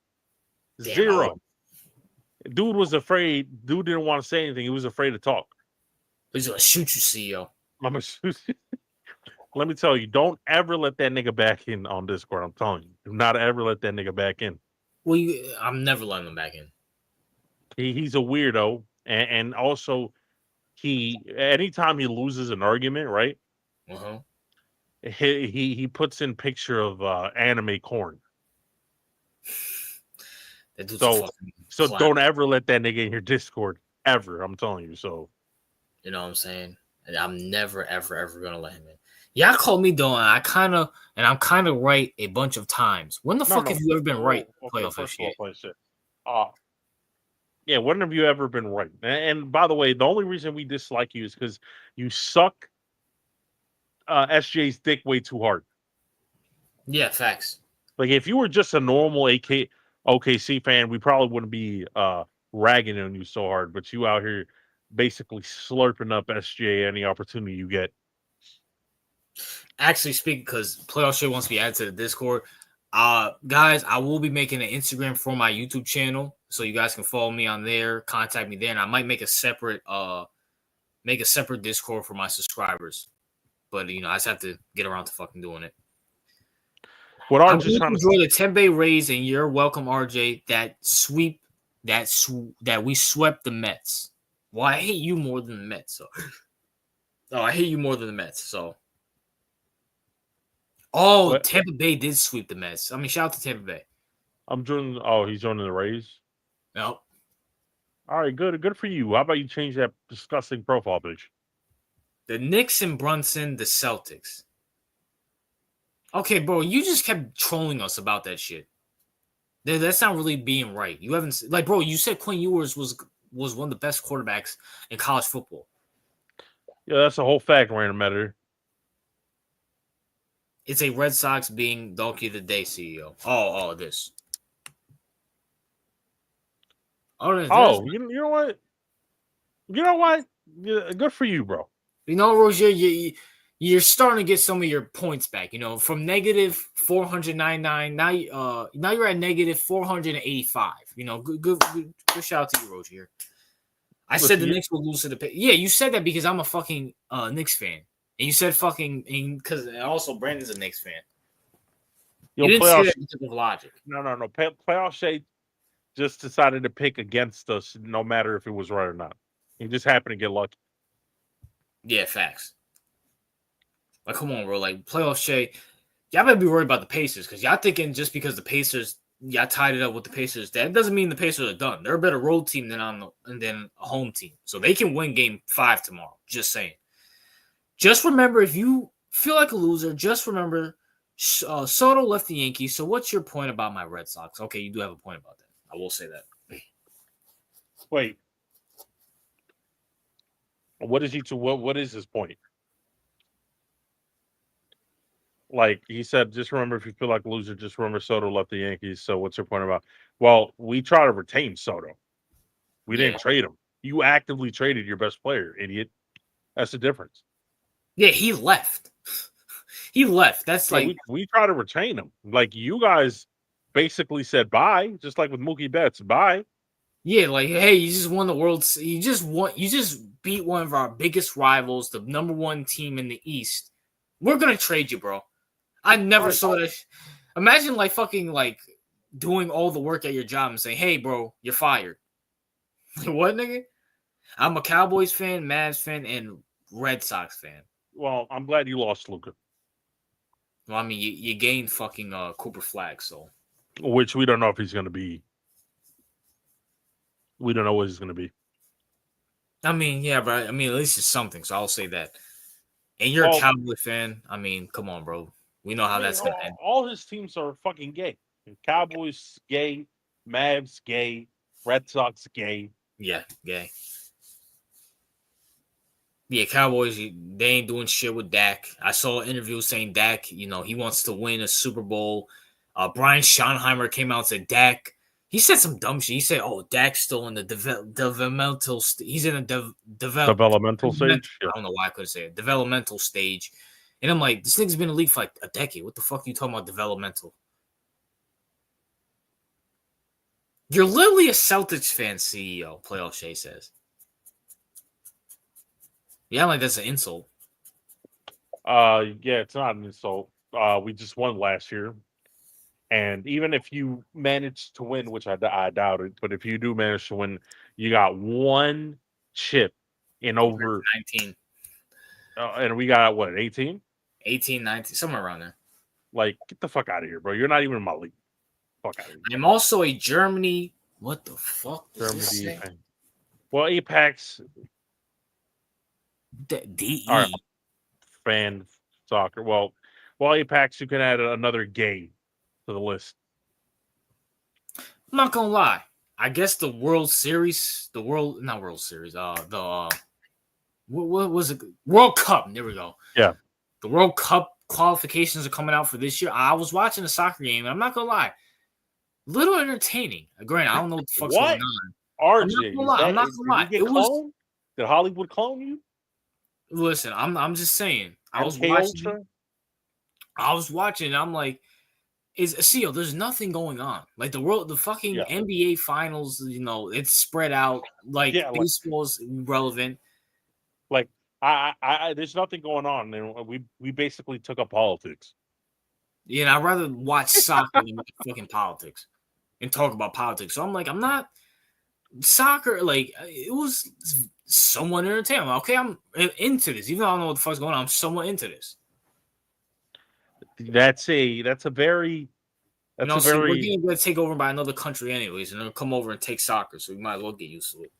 Damn, zero. Dude was afraid. Dude didn't want to say anything. He was afraid to talk. He's going to shoot you, CEO. I'm going to shoot you. Let me tell you, don't ever let that nigga back in on Discord. I'm telling you. Do not ever let that nigga back in. Well, I'm never letting him back in. He's a weirdo. And also, anytime he loses an argument, right? Uh-huh. He puts in picture of anime corn. So don't ever let that nigga in your Discord ever. I'm telling you. So, you know what I'm saying? And I'm never ever gonna let him in. Y'all called me doing. I'm kind of right a bunch of times. When the fuck have you ever been right? Playoff shit. Yeah, when have you ever been right? And by the way, the only reason we dislike you is because you suck SJ's dick way too hard. Yeah, facts. Like, if you were just a normal AK, OKC fan, we probably wouldn't be ragging on you so hard, but you out here basically slurping up SGA any opportunity you get. Actually, speaking, because Playoff Shit wants to be added to the Discord. Guys, I will be making an Instagram for my YouTube channel, so you guys can follow me on there, contact me there, and I might make a separate Discord for my subscribers. But I just have to get around to fucking doing it. What I'm just trying to enjoy the Tempe Rays, and you're welcome, RJ. That we swept the Mets. Well, I hate you more than the Mets. So, I hate you more than the Mets. So, what? Tampa Bay did sweep the Mets. I mean, shout out to Tampa Bay. I'm joining. Oh, he's joining the Rays. Nope. All right, good for you. How about you change that disgusting profile picture? The Knicks and Brunson, the Celtics. Okay, bro, you just kept trolling us about that shit. That's not really being right. You haven't, bro, you said Quinn Ewers was one of the best quarterbacks in college football. Yeah, that's a whole fact, random matter. It's a Red Sox being Donkey of the Day CEO. Oh, this. Oh, you know what? You know what? Yeah, good for you, bro. You know, Roger, you're starting to get some of your points back. From negative 499, now you're at negative 485. Good shout out to you, Roger. I said the Knicks will lose to the Pacers. Yeah, you said that because I'm a fucking Knicks fan, and you said fucking because also Brandon's a Knicks fan. You didn't say that because of logic. No. Playoff Shade just decided to pick against us, no matter if it was right or not. He just happened to get lucky. Yeah, facts. Come on, bro. Playoff Shade, y'all better be worried about the Pacers because y'all thinking just because the Pacers, y'all tied it up with the Pacers, that doesn't mean the Pacers are done. They're a better road team than a home team, so they can win Game 5 tomorrow. Just saying. Just remember, if you feel like a loser, just remember Soto left the Yankees. So what's your point about my Red Sox? Okay, you do have a point about that. I will say that. Wait. What is his point? Like he said, just remember if you feel like a loser, just remember Soto left the Yankees. So what's your point about? Well, we try to retain Soto. We didn't trade him. You actively traded your best player, idiot. That's the difference. Yeah, he left. He left. That's we try to retain him. Like you guys basically said bye, just like with Mookie Betts, bye. Yeah, hey, you just won the World. You just beat one of our biggest rivals, the number one team in the East. We're gonna trade you, bro. I never saw this. Imagine fucking doing all the work at your job and saying, "Hey, bro, you're fired." What, nigga? I'm a Cowboys fan, Mavs fan, and Red Sox fan. Well, I'm glad you lost Luka. Well, I mean, you gained fucking Cooper Flag, so. Which we don't know if he's going to be. We don't know what he's going to be. I mean, yeah, but at least it's something, so I'll say that. And you're a Cowboy fan. I mean, come on, bro. We know how that's going to end. All his teams are fucking gay. Cowboys, gay. Mavs, gay. Red Sox, gay. Yeah, gay. Yeah, Cowboys, they ain't doing shit with Dak. I saw an interview saying Dak, he wants to win a Super Bowl. Brian Schottenheimer came out and said Dak. He said some dumb shit. He said, "Oh, Dak's still in the developmental stage. He's in a developmental stage." I don't know why I couldn't say it. Developmental stage. And I'm like, this nigga's been in the league for a decade. What the fuck are you talking about developmental? You're literally a Celtics fan, CEO, Playoff Shay says. Yeah, that's an insult. Yeah, it's not an insult. We just won last year. And even if you manage to win, which I doubt it, but if you do manage to win, you got one chip in over 19. And we got, 18? 18, 19, somewhere around there. Get the fuck out of here, bro. You're not even in my league. Fuck out of here. I'm also a Germany. What the fuck does this say? Well, Apex. DE. Right. Fan soccer. Well, Apex, you can add another game to the list. I'm not gonna lie. I guess the World Series, what was it? World Cup. There we go. Yeah. The World Cup qualifications are coming out for this year. I was watching a soccer game, and I'm not gonna lie. little entertaining. Granted, I don't know what the fuck's What? going on. RJ, I'm not gonna lie. did you get cloned? Did Hollywood clone you? Listen, I'm just saying. I was MK watching. Ultra? I'm like, there's nothing going on. Like the fucking Yeah. NBA finals, it's spread out. Like baseball's relevant. Like I there's nothing going on, and we basically took up politics. Yeah, I'd rather watch soccer than watch fucking politics and talk about politics. So I'm like, I'm not soccer. Like it was somewhat entertaining. Okay, I'm into this, even though I don't know what the fuck's going on. I'm somewhat into this. That's a very. We're getting take over by another country anyways, and they'll come over and take soccer, so we might as well get used to it.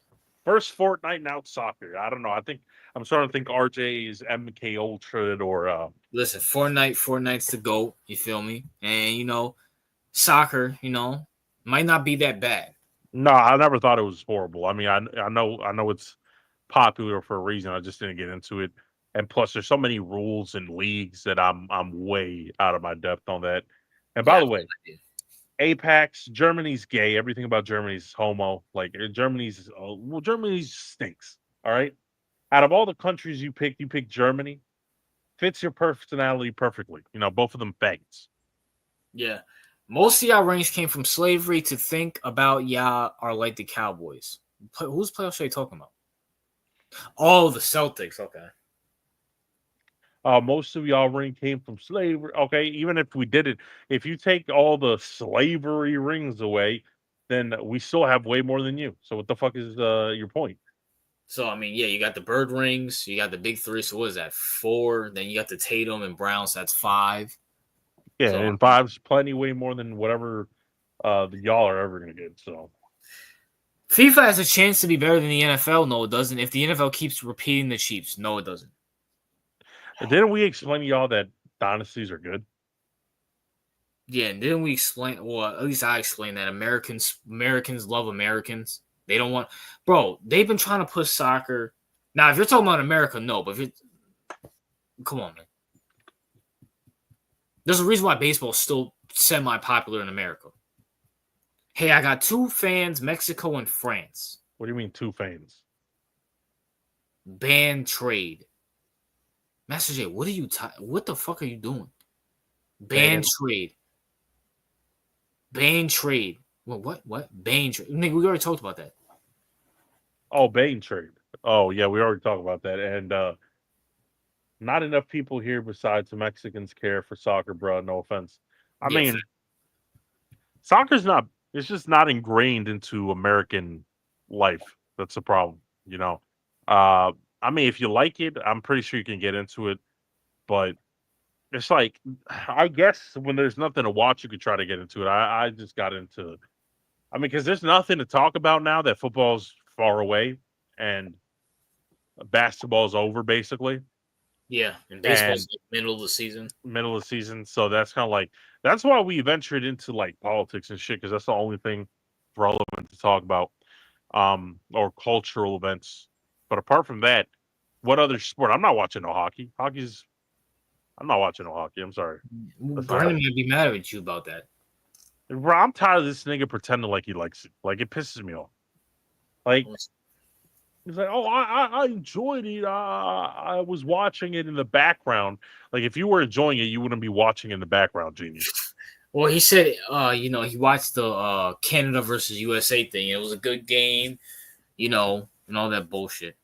First Fortnite, now soccer. I don't know. I think I'm starting to think RJ is MK Ultra or. Listen, Fortnite's the GOAT. You feel me? And soccer, might not be that bad. No, I never thought it was horrible. I mean, I know it's popular for a reason. I just didn't get into it, and plus, there's so many rules and leagues that I'm way out of my depth on that. And by the way, Apex, Germany's gay. Everything about Germany's homo. Like Germany stinks. All right. Out of all the countries you pick Germany. Fits your personality perfectly. Both of them faggots. Yeah. Most of y'all rings came from slavery. To think about y'all are like the Cowboys. Whose playoffs are you talking about? Oh, the Celtics. Okay. Most of y'all ring came from slavery. Okay, even if we did it, if you take all the slavery rings away, then we still have way more than you. So what the fuck is your point? So I mean, yeah, you got the Bird rings, you got the big three. So what is that? 4. Then you got the Tatum and Brown. So that's 5. Yeah, so, and 5's plenty, way more than whatever y'all are ever gonna get. So FIFA has a chance to be better than the NFL. No, it doesn't. If the NFL keeps repeating the Chiefs, no, it doesn't. Didn't we explain to y'all that dynasties are good? Yeah, and didn't we explain? Well, at least I explained that Americans love Americans. They don't want, bro. They've been trying to push soccer. Now, if you're talking about America, no. But come on, man. There's a reason why baseball is still semi-popular in America. Hey, I got 2 fans, Mexico and France. What do you mean 2 fans? Ban trade. Master J, what the fuck are you doing? Ban trade. Ban trade. What? Ban trade. Nigga, we already talked about that. Oh, Bane trade. Oh, yeah, we already talked about that. And not enough people here besides the Mexicans care for soccer, bro. No offense. I mean, soccer's it's just not ingrained into American life. That's the problem, I mean, if you like it, I'm pretty sure you can get into it. But it's like, I guess when there's nothing to watch, you could try to get into it. I just got into it. I mean, because there's nothing to talk about now that football's far away and basketball's over, basically. Yeah, and baseball's middle of the season. Middle of the season. So that's kind of like, that's why we ventured into like politics and shit, because that's the only thing relevant to talk about, or cultural events. But apart from that, what other sport? I'm not watching no hockey. I'm not watching no hockey. I'm sorry. Brandon might be mad at you about that. Bro, I'm tired of this nigga pretending like he likes it. Like, it pisses me off. Like, he's like, oh, I enjoyed it. I was watching it in the background. Like, if you were enjoying it, you wouldn't be watching in the background, genius. Well, he said, he watched the Canada versus USA thing. It was a good game, and all that bullshit.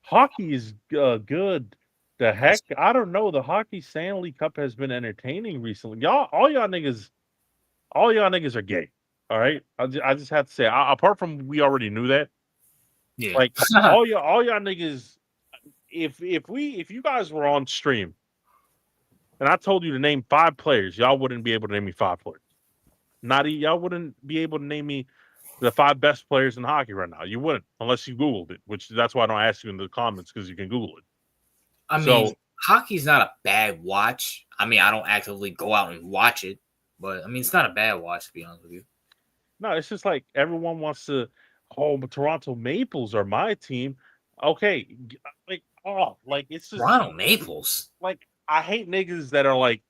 Hockey is good. The heck? I don't know. The Hockey Stanley Cup has been entertaining recently. All y'all niggas are gay. All right? I just have to say, apart from we already knew that. Yeah. Like, all y'all niggas, if you guys were on stream and I told you to name 5 players, y'all wouldn't be able to name me 5 players. Y'all wouldn't be able to name me the 5 best players in hockey right now. You wouldn't, unless you Googled it, which that's why I don't ask you in the comments, because you can Google it. I mean, hockey's not a bad watch. I mean, I don't actively go out and watch it, but I mean, it's not a bad watch, to be honest with you. No, it's just like everyone wants to, but Toronto Maples are my team. Okay. It's just Toronto Maples. Like, I hate niggas that are like,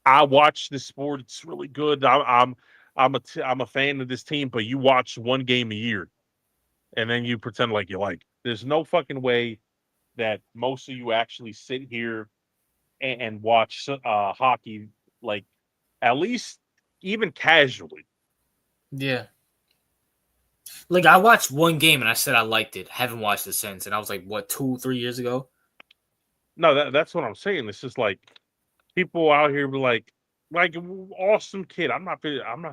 I watch this sport. It's really good. I'm I'm a fan of this team, but you watch one game a year, and then you pretend like you like. There's no fucking way that most of you actually sit here and watch hockey, like at least even casually. Yeah. Like I watched one game and I said I liked it. Haven't watched it since, and I was like, what, 2-3 years ago? No, that's what I'm saying. It's just like people out here be like awesome kid. I'm not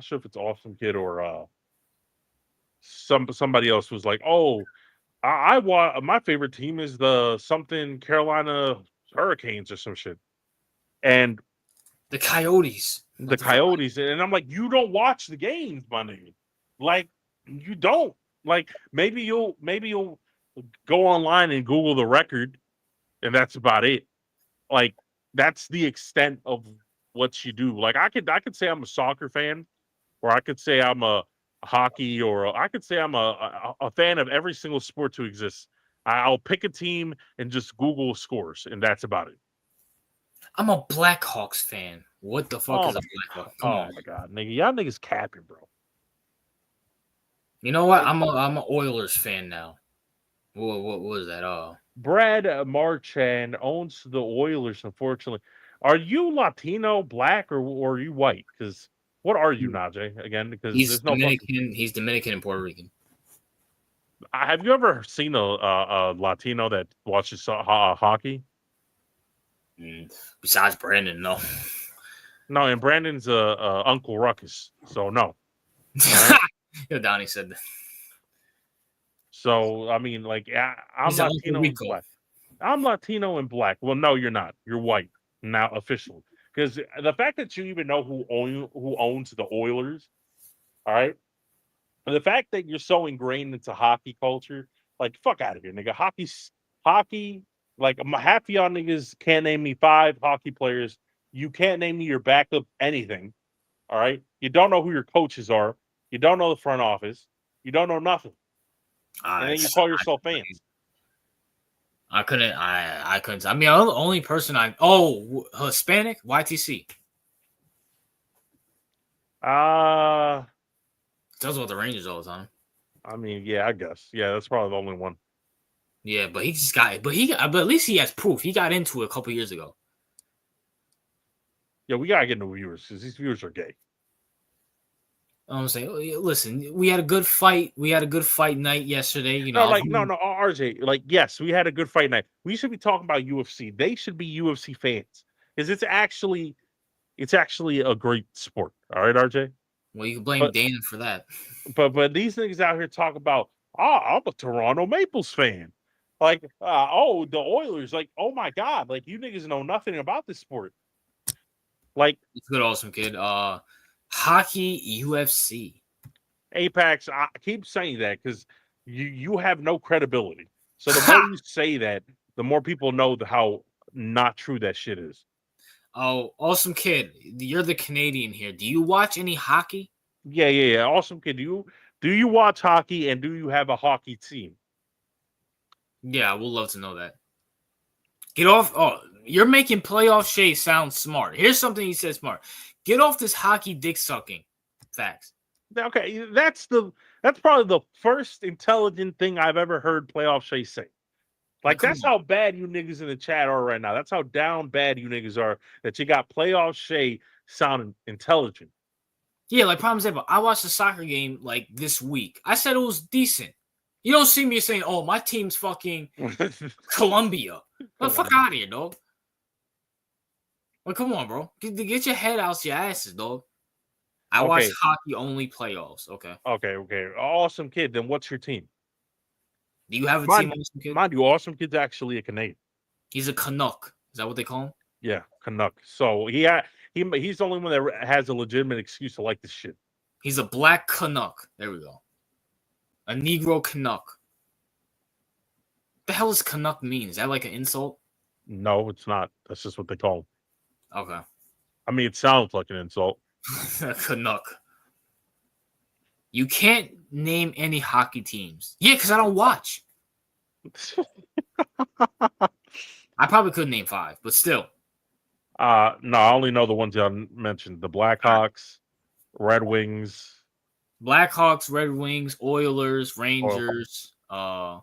sure if it's awesome kid or somebody else was like, oh, I want my favorite team is the something Carolina Hurricanes or some shit, and The Coyotes. the Coyotes, and I'm like, you don't watch the games, my nigga. Like you don't. Like maybe you'll go online and Google the record, and that's about it. Like that's the extent of what you do. Like I could say I'm a soccer fan, or I could say I'm a hockey, or I could say I'm a fan of every single sport to exist. I'll pick a team and just Google scores, and that's about it. I'm a Blackhawks fan. What the fuck is a Blackhawk? Come on. My god, nigga, y'all niggas capping, bro. You know what? I'm a Oilers fan now. What was that? Brad Marchand owns the Oilers. Unfortunately, are you Latino, black, or are you white? Because what are you, Najee? Again, because he's there's no Dominican. He's Dominican and Puerto Rican. Have you ever seen a Latino that watches hockey? Besides Brandon, no. No, and Brandon's Uncle Ruckus, so no. Right? Yeah, Donnie said that. So I mean, like, I'm Latino and black. I'm Latino and black. Well, no, you're not. You're white now, officially. Because the fact that you even know who owns the Oilers, all right. And the fact that you're so ingrained into hockey culture, like, fuck out of here, nigga. Hockey. Like, half of y'all niggas can't name me 5 hockey players. You can't name me your backup anything. All right. You don't know who your coaches are. You don't know the front office. You don't know nothing. And then you call yourself fans. I couldn't. I mean, the only person Hispanic YTC. Does with the Rangers all the time. I mean, yeah, I guess. Yeah, that's probably the only one. Yeah, but he just got it. But at least he has proof. He got into it a couple years ago. Yeah, we gotta get new viewers because these viewers are gay. I'm saying, listen, we had a good fight. We had a good fight night yesterday. You know, no, RJ. Like, yes, we had a good fight night. We should be talking about UFC. They should be UFC fans because it's actually a great sport. All right, RJ. Well, you can blame Dana for that. But these niggas out here talk about, I'm a Toronto Maples fan. Like, the Oilers. Like, oh my god, like you niggas know nothing about this sport. Like, it's good, awesome kid. Hockey, UFC. Apex, I keep saying that because you have no credibility. So the more you say that, the more people know how not true that shit is. Oh, awesome kid. You're the Canadian here. Do you watch any hockey? Yeah. Awesome kid. Do you watch hockey and do you have a hockey team? Yeah, we'll love to know that. Get off. Oh, you're making playoff Shay sound smart. Here's something he said smart. Get off this hockey dick sucking. Facts. Okay, that's probably the first intelligent thing I've ever heard playoff Shay say. Like, that's how bad you niggas in the chat are right now. That's how down bad you niggas are that you got playoff Shay sounding intelligent. Yeah, like prime example, I watched a soccer game like this week. I said it was decent. You don't see me saying, "Oh, my team's fucking Colombia." Well, fuck out of here, dog. Well, come on, bro. Get your head out your asses, dog. I watch hockey only playoffs. Okay. Okay. Awesome kid. Then what's your team? Do you have a team, awesome kid? Mind you, awesome kid's actually a Canadian. He's a Canuck. Is that what they call him? Yeah, Canuck. So he's the only one that has a legitimate excuse to like this shit. He's a black Canuck. There we go. A Negro Canuck. What the hell does Canuck mean? Is that like an insult? No, it's not. That's just what they call him. Okay. I mean, it sounds like an insult. Canuck. You can't name any hockey teams. Yeah, because I don't watch. I probably could name 5, but still. No, I only know the ones I mentioned. The Blackhawks, Red Wings. Blackhawks, Red Wings, Oilers, Rangers, the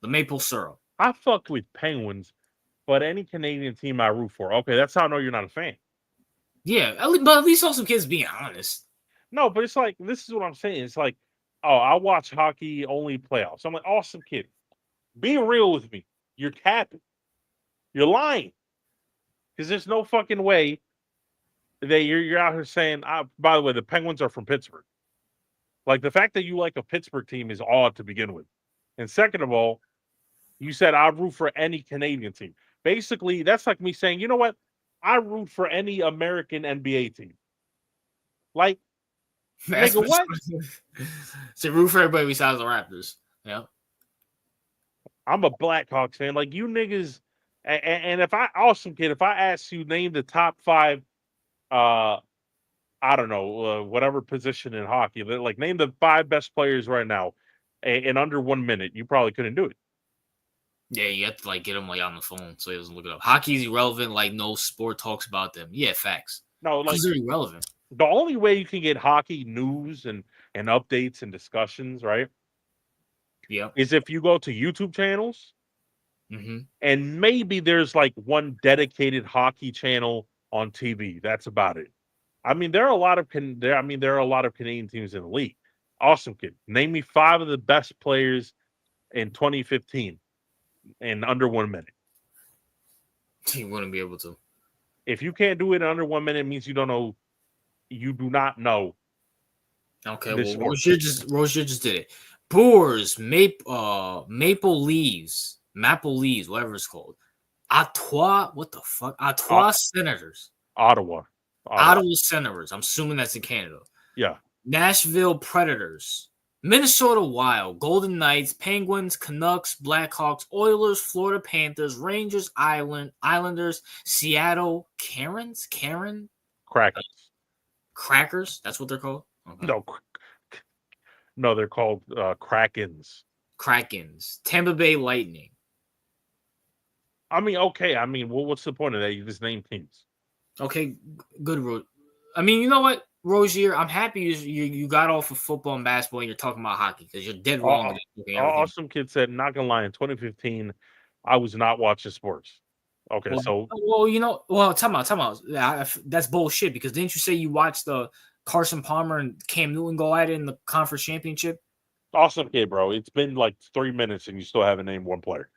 maple syrup. I fuck with Penguins, but any Canadian team I root for. Okay, that's how I know you're not a fan. Yeah, but at least Awesome Kid's being honest. No, but it's like, this is what I'm saying. It's like, oh, I watch hockey only playoffs. I'm like, Awesome Kid, be real with me. You're capping. You're lying. Because there's no fucking way that you're out here saying, by the way, the Penguins are from Pittsburgh. Like, the fact that you like a Pittsburgh team is odd to begin with. And second of all, you said I root for any Canadian team. Basically, that's like me saying, you know what? I root for any American NBA team. Like, nigga, what? So root for everybody besides the Raptors. Yeah. I'm a Blackhawks fan. Like, you niggas, and if Awesome Kid, if I ask you name the top 5, I don't know, whatever position in hockey, like name the 5 best players right now in under 1 minute, you probably couldn't do it. Yeah, you have to like get him like on the phone so he doesn't look it up. Hockey's irrelevant. Like no sport talks about them. Yeah, facts. No, like they're irrelevant. The only way you can get hockey news and updates and discussions, right? Yeah, is if you go to YouTube channels, and maybe there's like one dedicated hockey channel on TV. That's about it. I mean, there are a lot of Canadian teams in the league. Awesome Kid, name me 5 of the best players in 2015 in under 1 minute. You wouldn't be able to. If you can't do it in under 1 minute, it means you don't know. You do not know. Okay, well, Rozier just did it. Brewers, Maple Leaves, whatever it's called. Ottawa, what the fuck? Ottawa Senators. Ottawa Senators. I'm assuming that's in Canada. Yeah. Nashville Predators. Minnesota Wild, Golden Knights, Penguins, Canucks, Blackhawks, Oilers, Florida Panthers, Rangers, Islanders, Seattle, Karens? Crackers? That's what they're called? Okay. No, they're called Krakens. Tampa Bay Lightning. I mean, okay. I mean, what's the point of that? You just name teams. Okay, good. I mean, you know what, Rozier? I'm happy you got off of football and basketball and you're talking about hockey because you're dead wrong. Awesome Kid said, not gonna lie, in 2015, I was not watching sports. Okay, time out. That's bullshit because didn't you say you watched the Carson Palmer and Cam Newton go at it in the conference championship? Awesome Kid, bro. It's been like 3 minutes and you still haven't named one player.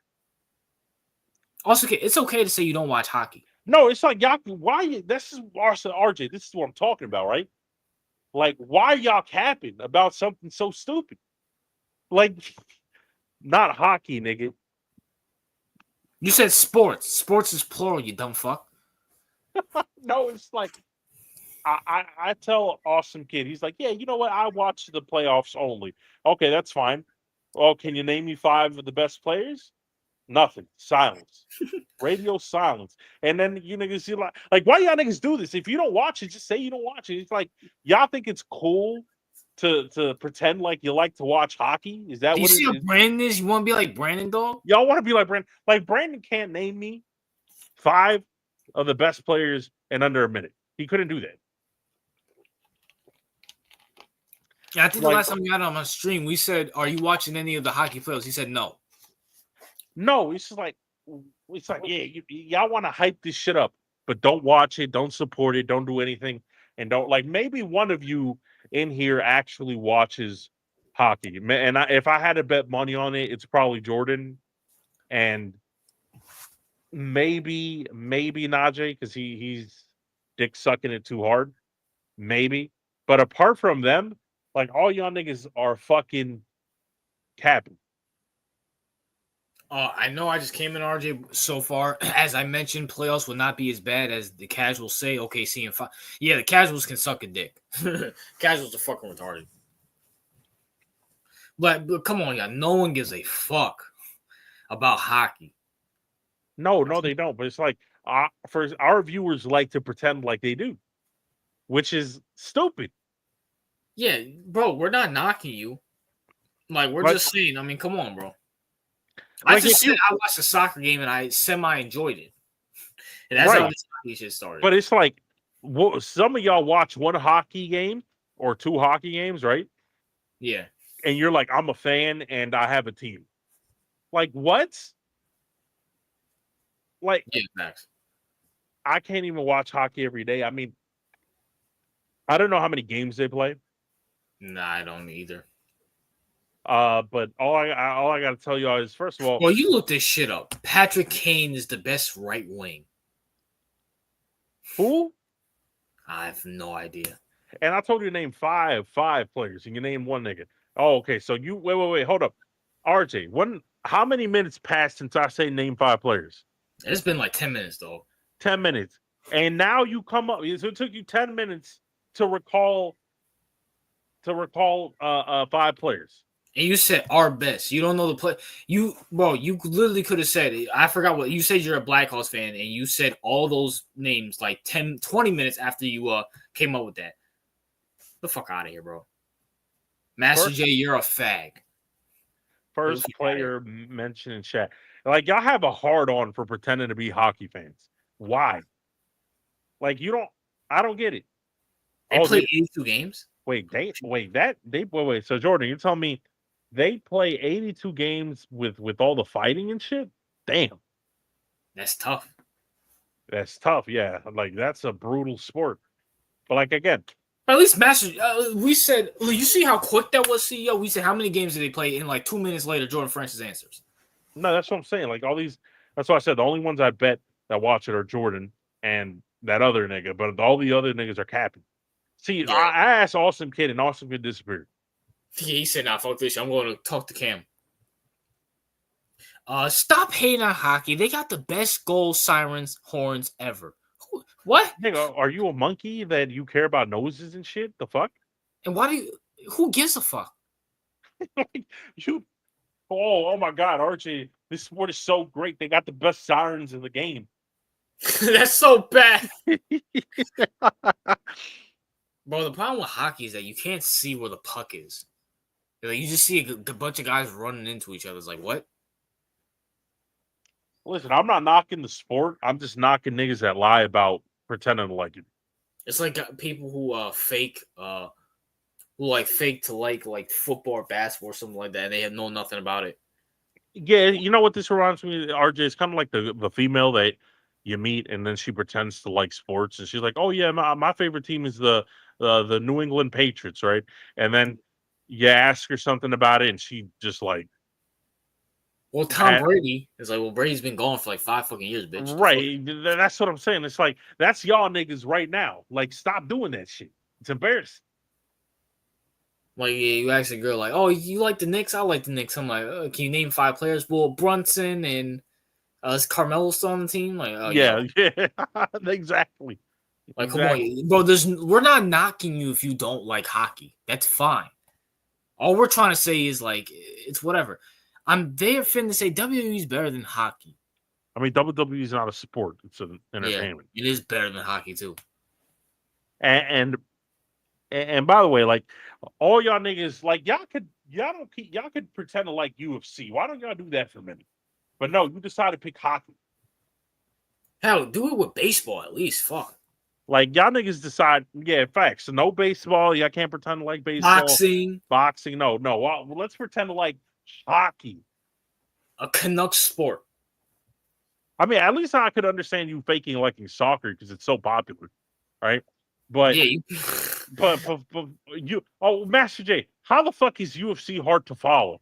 Also, it's okay to say you don't watch hockey. No, it's like, y'all, why? This is RJ. This is what I'm talking about, right? Like, why y'all capping about something so stupid? Like, not hockey, nigga. You said sports. Sports is plural, you dumb fuck. No, it's like, I tell Awesome Kid, he's like, yeah, you know what? I watch the playoffs only. Okay, that's fine. Well, can you name me 5 of the best players? Nothing. Silence. Radio silence. And then you niggas see like why y'all niggas do this? If you don't watch it, just say you don't watch it. It's like y'all think it's cool to pretend like you like to watch hockey. Is that what it is? You see how Brandon is? You want to be like Brandon, dog? Y'all want to be like Brandon? Like Brandon can't name me 5 of the best players in under a minute. He couldn't do that. Yeah, I think the last time we got on my stream, we said, "Are you watching any of the hockey playoffs?" He said, "No." No, it's just like, yeah, y'all want to hype this shit up, but don't watch it, don't support it, don't do anything, and don't maybe one of you in here actually watches hockey. And if I had to bet money on it, it's probably Jordan, and maybe Najee because he's dick sucking it too hard, maybe. But apart from them, like all y'all niggas are fucking capping. I know I just came in, RJ, so far. As I mentioned, playoffs will not be as bad as the casuals say. OKC and 5. Yeah, the casuals can suck a dick. Casuals are fucking retarded. But come on, y'all. No one gives a fuck about hockey. No, they don't. But it's like, for our viewers like to pretend like they do, which is stupid. Yeah, bro, we're not knocking you. Like, we're just saying, I mean, come on, bro. I just said I watched a soccer game and I semi-enjoyed it. And that's how this hockey shit started. But it's like, some of y'all watch one hockey game or two hockey games, right? Yeah. And you're like, I'm a fan and I have a team. Like, what? Like, yeah, Max. I can't even watch hockey every day. I mean, I don't know how many games they play. Nah, I don't either. But all I got to tell y'all is, first of all, well, you look this shit up. Patrick Kane is the best right wing. Who? I have no idea. And I told you to name five players, and you name one nigga. Oh, okay. So you wait, hold up, RJ. How many minutes passed since I say name 5 players? It's been like 10 minutes though. 10 minutes, and now you come up. So it took you 10 minutes to recall 5 players. And you said our best. You don't know the play. You literally could have said, I forgot what you said. You're a Blackhawks fan, and you said all those names like 10, 20 minutes after you came up with that. The fuck out of here, bro. Master J, you're a fag. First player mentioned in chat. Like, y'all have a hard on for pretending to be hockey fans. Why? Like, I don't get it. They played 82 games? Wait. So Jordan, you tell me they play 82 games with all the fighting and shit? Damn. That's tough. That's tough, yeah. Like, that's a brutal sport. But, like, again. But at least Master, we said, you see how quick that was, CEO? We said, how many games did they play? And like 2 minutes later, Jordan Francis answers. No, that's what I'm saying. Like, all these, that's why I said the only ones I bet that watch it are Jordan and that other nigga. But all the other niggas are capping. See, yeah. I asked Awesome Kid, and Awesome Kid disappeared. Yeah, he said, nah, fuck this shit. I'm going to talk to Cam. Stop hating on hockey. They got the best goal sirens horns ever. What? Nigga, are you a monkey that you care about noses and shit? The fuck? And who gives a fuck? Oh my God, Archie, this sport is so great. They got the best sirens in the game. That's so bad. Bro, the problem with hockey is that you can't see where the puck is. Like, you just see a bunch of guys running into each other. It's like, what? Listen, I'm not knocking the sport. I'm just knocking niggas that lie about pretending to like it. It's like people who fake to like football or basketball or something like that, and they know nothing about it. Yeah, you know what this reminds me of, RJ? It's kind of like the female that you meet, and then she pretends to like sports, and she's like, "Oh yeah, my favorite team is the New England Patriots," right? And then you ask her something about it, and she just like, well, Tom Brady is like, well, Brady's been gone for like 5 fucking years, bitch. Right. That's what I'm saying. It's like, that's y'all niggas right now. Like, stop doing that shit. It's embarrassing. Like, yeah, you ask a girl, like, oh, you like the Knicks? I like the Knicks. I'm like, can you name 5 players? Well, Brunson and is Carmelo still on the team? Like, yeah, exactly. Like, come on, bro. We're not knocking you if you don't like hockey. That's fine. All we're trying to say is, like, it's whatever. I'm there finna say WWE is better than hockey. I mean, WWE is not a sport; it's an entertainment. Yeah, it is better than hockey too. And by the way, like, all y'all niggas, like, y'all could pretend to like UFC. Why don't y'all do that for a minute? But no, you decided to pick hockey. Hell, do it with baseball at least. Fuck. Like, y'all niggas decide, yeah, facts. So no baseball. Y'all can't pretend to like baseball. Boxing. No. Well, let's pretend to like hockey. A Canucks sport. I mean, at least I could understand you faking liking soccer because it's so popular, right? But yeah, but you. Oh, Master J, how the fuck is UFC hard to follow?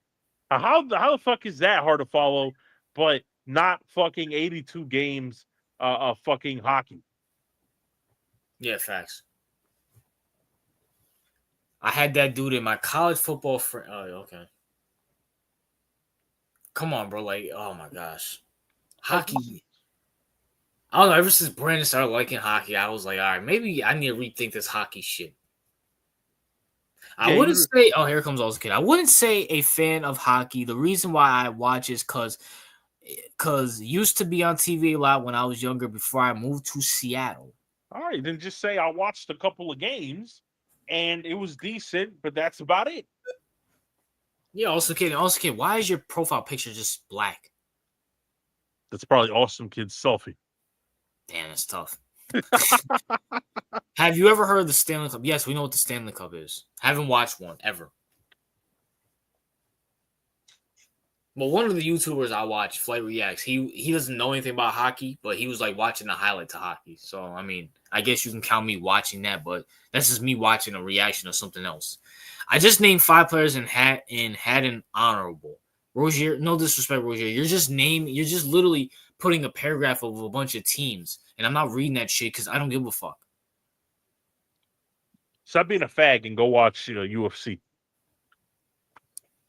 How the fuck is that hard to follow? But not fucking 82 games of fucking hockey. Yeah, facts. I had that dude in my college football friend. Oh, okay. Come on, bro. Like, oh my gosh. Hockey. I don't know. Ever since Brandon started liking hockey, I was like, all right, maybe I need to rethink this hockey shit. I wouldn't say, oh, here comes Awesome Kid. I wouldn't say a fan of hockey. The reason why I watch is because used to be on TV a lot when I was younger before I moved to Seattle. All right, then just say I watched a couple of games and it was decent, but that's about it. Yeah, Awesome Kid, why is your profile picture just black? That's probably Awesome Kid's selfie. Damn, it's tough. Have you ever heard of the Stanley Cup? Yes, we know what the Stanley Cup is. Haven't watched one ever. Well, one of the YouTubers I watch, Flight Reacts, he doesn't know anything about hockey, but he was like watching the highlight to hockey. So I mean, I guess you can count me watching that, but that's just me watching a reaction of something else. I just named 5 players and had an honorable. Rozier, no disrespect, Rozier. You're just literally putting a paragraph of a bunch of teams, and I'm not reading that shit because I don't give a fuck. Stop being a fag and go watch UFC.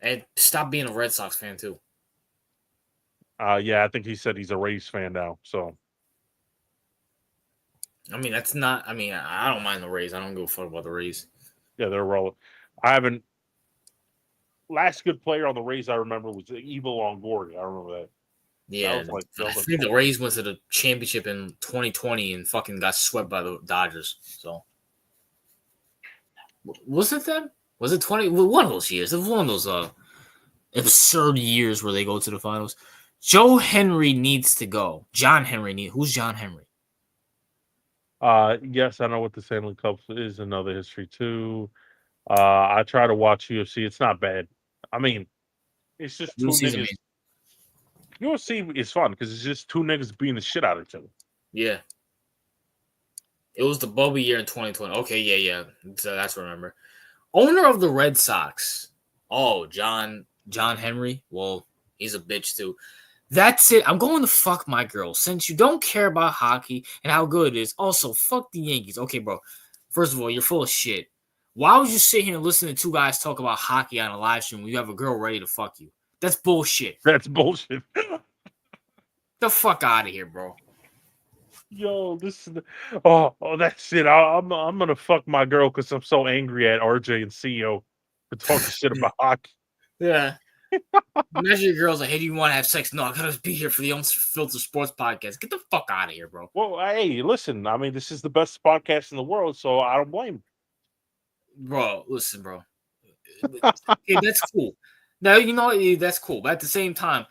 And stop being a Red Sox fan too. Yeah, I think he said he's a Rays fan now. So, I mean, that's not. I mean, I don't mind the Rays. I don't give a fuck about the Rays. Yeah, they're rolling. I haven't. Last good player on the Rays I remember was Evil Longoria. I remember that. Yeah, I think the Rays went to the championship in 2020 and fucking got swept by the Dodgers. So, was it them? Was it 20? One of those years. It was one of those absurd years where they go to the finals. Joe Henry needs to go. John Henry who's John Henry? Yes, I know what the Stanley Cup is. Another history too. I try to watch UFC. It's not bad. I mean, it's just two niggas. UFC is fun because it's just two niggas beating the shit out of each other. Yeah. It was the bubble year in 2020. Okay, yeah. So that's what I remember. Owner of the Red Sox. Oh, John Henry. Well, he's a bitch too. That's it. I'm going to fuck my girl. Since you don't care about hockey and how good it is, also fuck the Yankees. Okay, bro. First of all, you're full of shit. Why would you sit here and listen to 2 guys talk about hockey on a live stream when you have a girl ready to fuck you? That's bullshit. That's bullshit. The fuck out of here, bro. Yo, this is that's it. I'm gonna fuck my girl because I'm so angry at RJ and CEO for talking shit about hockey. Yeah. Imagine your girl's like, hey, do you want to have sex? No, I gotta be here for the Unfiltered Sports Podcast. Get the fuck out of here, bro. Well, hey, listen, I mean, this is the best podcast in the world, so I don't blame him. Bro, listen, bro. Okay, that's cool. Now, you know, that's cool. But at the same time,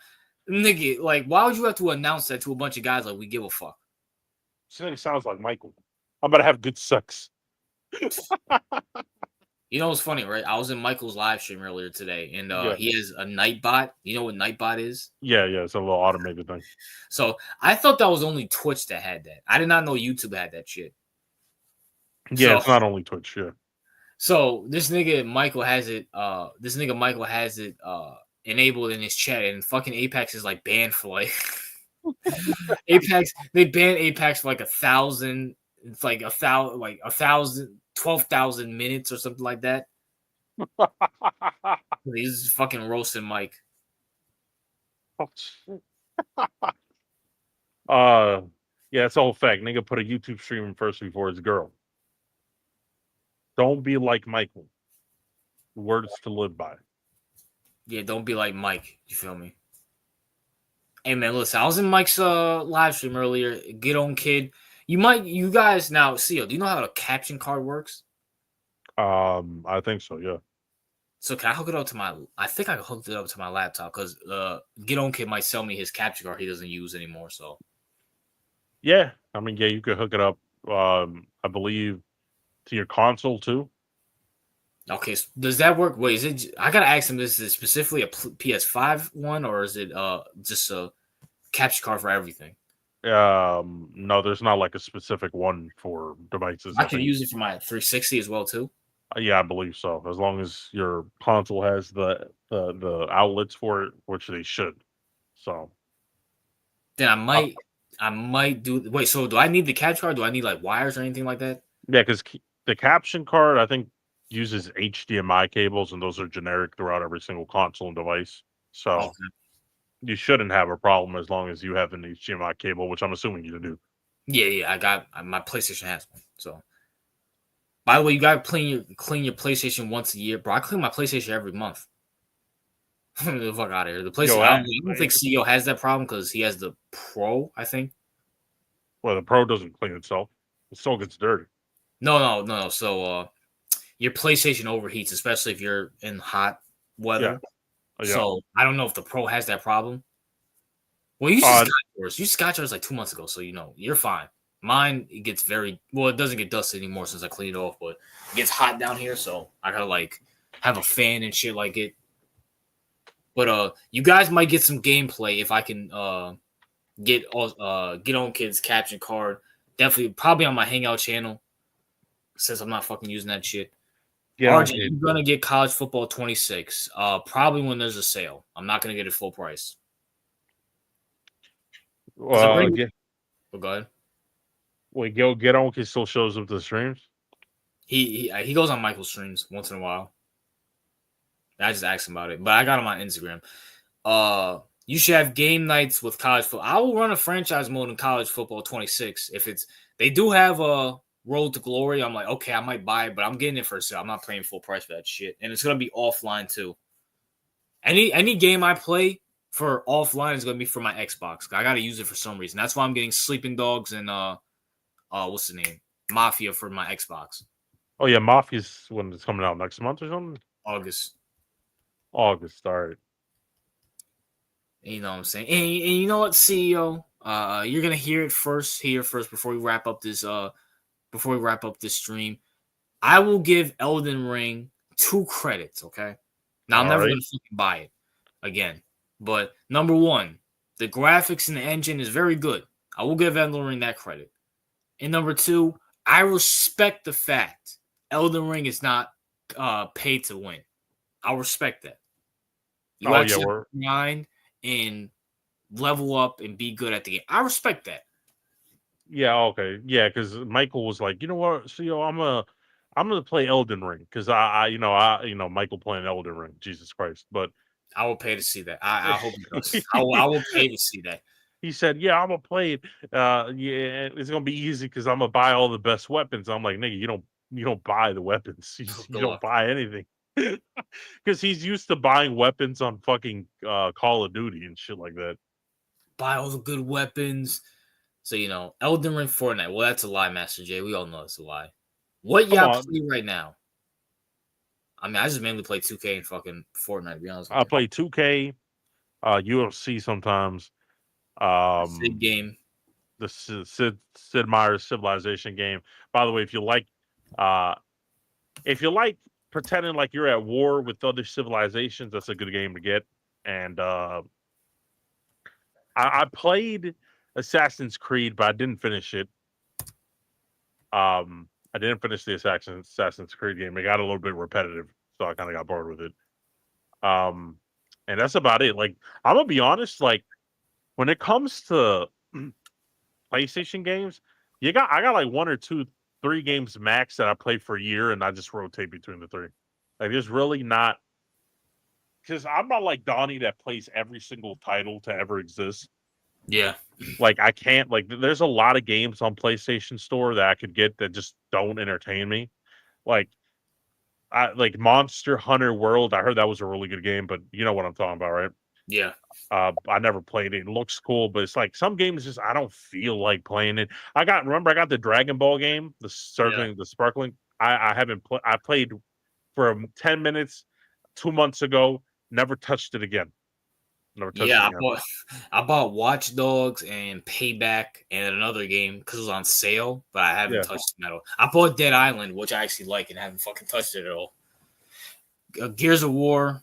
nigga, like, why would you have to announce that to a bunch of guys like we give a fuck? This thing sounds like Michael. I'm about to have good sex. You know what's funny, right? I was in Michael's live stream earlier today, and he has a Nightbot. You know what Nightbot is? Yeah, it's a little automated thing. So I thought that was only Twitch that had that. I did not know YouTube had that shit. Yeah, it's not only Twitch, yeah. So this nigga Michael has it. Enabled in his chat, and fucking Apex is like banned for like Apex. They banned Apex for like 1,000. It's like 1,000, 12,000 minutes or something like that. He's fucking roasting Mike. Yeah, it's all fact. Nigga put a YouTube stream first before his girl. Don't be like Michael. Words to live by. Yeah, don't be like Mike. You feel me? Hey man, listen, I was in Mike's live stream earlier. Get on, kid. You guys now, Seal, do you know how a caption card works? I think so, yeah. So can I hook it up to I think I hooked it up to my laptop because Get On Kid might sell me his capture card he doesn't use anymore. So yeah, I mean, yeah, you could hook it up. I believe to your console too. Okay, so does that work? Wait, is it? I gotta ask him. Is it specifically a PS5 one, or is it just a capture card for everything? No, there's not like a specific one for devices. I can use it for my 360 as well too. Yeah, I believe so. As long as your console has the outlets for it, which they should. So then I might do. Wait, so do I need the capture card? Do I need like wires or anything like that? Yeah, because the caption card I think uses HDMI cables, and those are generic throughout every single console and device. So you shouldn't have a problem as long as you have an HDMI cable, which I'm assuming you do. Yeah, I got my PlayStation has one. So. By the way, you gotta clean your PlayStation once a year, bro. I clean my PlayStation every month. The fuck out of here. The PlayStation. I don't think CEO has that problem because he has the Pro. I think. Well, the Pro doesn't clean itself. It still gets dirty. No. So, your PlayStation overheats, especially if you're in hot weather. Yeah. So I don't know if the Pro has that problem. Well, you just got yours. You just got yours like 2 months ago, so you know you're fine. Mine, it gets it doesn't get dusty anymore since I cleaned it off, but it gets hot down here, so I gotta like have a fan and shit like it. But you guys might get some gameplay if I can get on kids caption card. Definitely probably on my Hangout channel since I'm not fucking using that shit. Yeah, RJ, you're gonna get College Football 26. Probably when there's a sale. I'm not gonna get it full price. Yeah. Oh, go ahead. Wait, get on kid still shows up to the streams. He goes on Michael's streams once in a while. I just asked him about it, but I got him on Instagram. You should have game nights with college football. I will run a franchise mode in College Football 26 if they do have a Road to Glory. I'm like, okay, I might buy it, but I'm getting it for sale. I'm not paying full price for that shit, and it's gonna be offline too. Any game I play for offline is gonna be for my Xbox. I gotta use it for some reason. That's why I'm getting Sleeping Dogs and what's the name? Mafia for my Xbox. Oh yeah, Mafia's when it's coming out next month or something. August, all right. You know what I'm saying? And you know what, CEO? You're gonna hear it first before we wrap up this stream. I will give Elden Ring 2 credits, okay? Now I'm never gonna fucking buy it again. But number 1, the graphics and the engine is very good. I will give Elden Ring that credit. And number 2, I respect the fact Elden Ring is not paid to win. I'll respect that. You actually grind and level up and be good at the game. I respect that. Yeah, okay. Yeah, because Michael was like, you know what, CEO, I'm gonna play Elden Ring because I Michael playing Elden Ring. Jesus Christ. But I will pay to see that. I hope he does. I will pay to see that. He said, "Yeah, I'm gonna play it. Yeah, it's gonna be easy because I'm gonna buy all the best weapons." I'm like, "Nigga, you don't buy the weapons. You don't buy anything." Because he's used to buying weapons on fucking Call of Duty and shit like that. Buy all the good weapons. So Elden Ring, Fortnite. Well, that's a lie, Master J. We all know it's a lie. What y'all play right now? I mean, I just mainly play 2K and fucking Fortnite. To be honest with you. I play 2K, UFC sometimes. Sid game. The Sid Meier's Civilization game. By the way, if you like pretending like you're at war with other civilizations, that's a good game to get. And I played Assassin's Creed, but I didn't finish it. I didn't finish the Assassin's Creed game. It got a little bit repetitive, so I kind of got bored with it. And that's about it. Like, I'm gonna be honest, like when it comes to PlayStation games, I got like 1 or 2, 3 games max that I play for a year, and I just rotate between the 3. Like, there's really not, because I'm not like Donnie that plays every single title to ever exist. Yeah. Like, I can't, like, there's a lot of games on PlayStation Store that I could get that just don't entertain me. Like Monster Hunter World, I heard that was a really good game, but you know what I'm talking about, right? Yeah. I never played it. It looks cool, but it's like some games just I don't feel like playing it. I got the Dragon Ball game, the Sparkling. I haven't played. I played for 10 minutes 2 months ago. Never touched it again. I bought Watch Dogs and Payback and another game because it was on sale, but I haven't touched it at all. I bought Dead Island, which I actually like, and haven't fucking touched it at all. Gears of War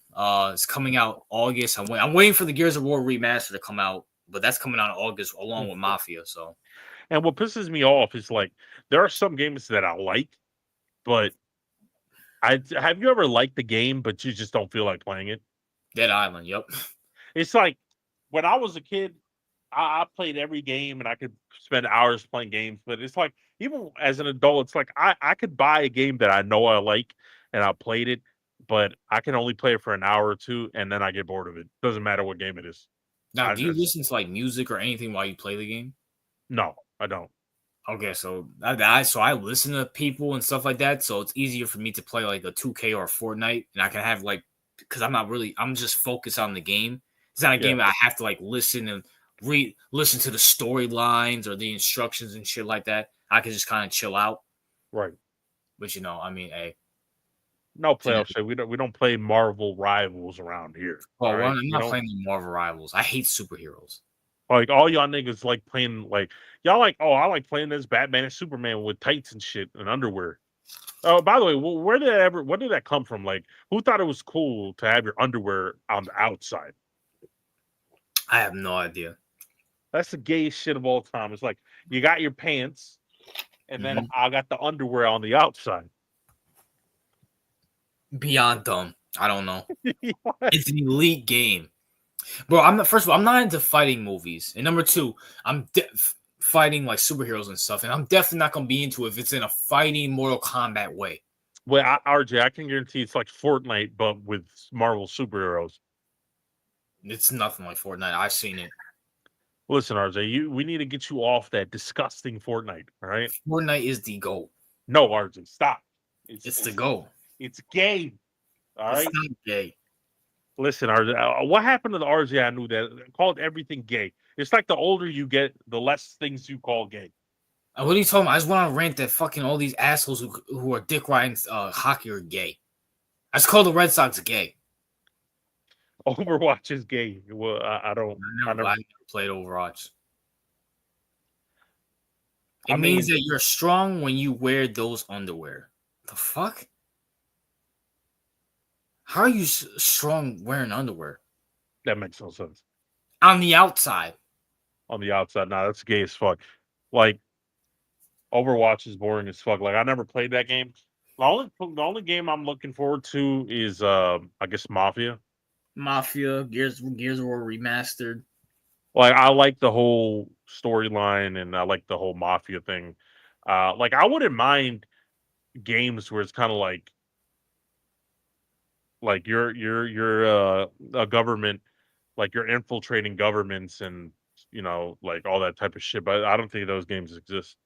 is coming out August. I'm waiting for the Gears of War remaster to come out, but that's coming out in August along with Mafia. So, and what pisses me off is like there are some games that I like, but have you ever liked the game but you just don't feel like playing it? Dead Island, yep. It's like when I was a kid, I played every game and I could spend hours playing games, but it's like even as an adult, it's like I could buy a game that I know I like and I played it, but I can only play it for an hour or 2 and then I get bored of it. Doesn't matter what game it is. Now, do you listen to like music or anything while you play the game? No, I don't. Okay, so I listen to people and stuff like that, so it's easier for me to play like a 2K or a Fortnite, and I can have like because I'm just focused on the game. It's not a game that I have to like listen and listen to the storylines or the instructions and shit like that. I can just kind of chill out. Right. But I mean, hey. No playoff shit. We don't play Marvel Rivals around here. Oh, right? I'm not playing the Marvel Rivals. I hate superheroes. Like all y'all niggas like playing like y'all like I like playing as Batman and Superman with tights and shit and underwear. Oh, by the way, where did that come from? Like, who thought it was cool to have your underwear on the outside? I have no idea. That's the gayest shit of all time. It's like you got your pants, and then I got the underwear on the outside. Beyond dumb. I don't know. It's an elite game, bro. First of all, I'm not into fighting movies, and number two, I'm fighting like superheroes and stuff, and I'm definitely not gonna be into it if it's in a fighting Mortal Kombat way. Well, RJ, I can guarantee it's like Fortnite, but with Marvel superheroes. It's nothing like Fortnite. I've seen it. Listen, RJ, we need to get you off that disgusting Fortnite. All right, Fortnite is the goal. No, RJ, stop. It's the goal. It's gay. All right, it's not gay. Listen, RJ, what happened to the RJ I knew that called everything gay? It's like the older you get, the less things you call gay. What are you talking about? I just want to rant that fucking all these assholes who are dick riding hockey are gay. I just call the Red Sox gay. Overwatch is gay. Well, I never played Overwatch. It means that you're strong when you wear those underwear. The fuck? How are you strong wearing underwear? That makes no sense. On the outside. On the outside, nah, that's gay as fuck. Like, Overwatch is boring as fuck. Like, I never played that game. The only game I'm looking forward to is, I guess, Mafia. Gears of War remastered. Like, I like the whole storyline, and I like the whole Mafia thing. Like, I wouldn't mind games where it's kind of like you're a government, like you're infiltrating governments and like all that type of shit. But I don't think those games exist.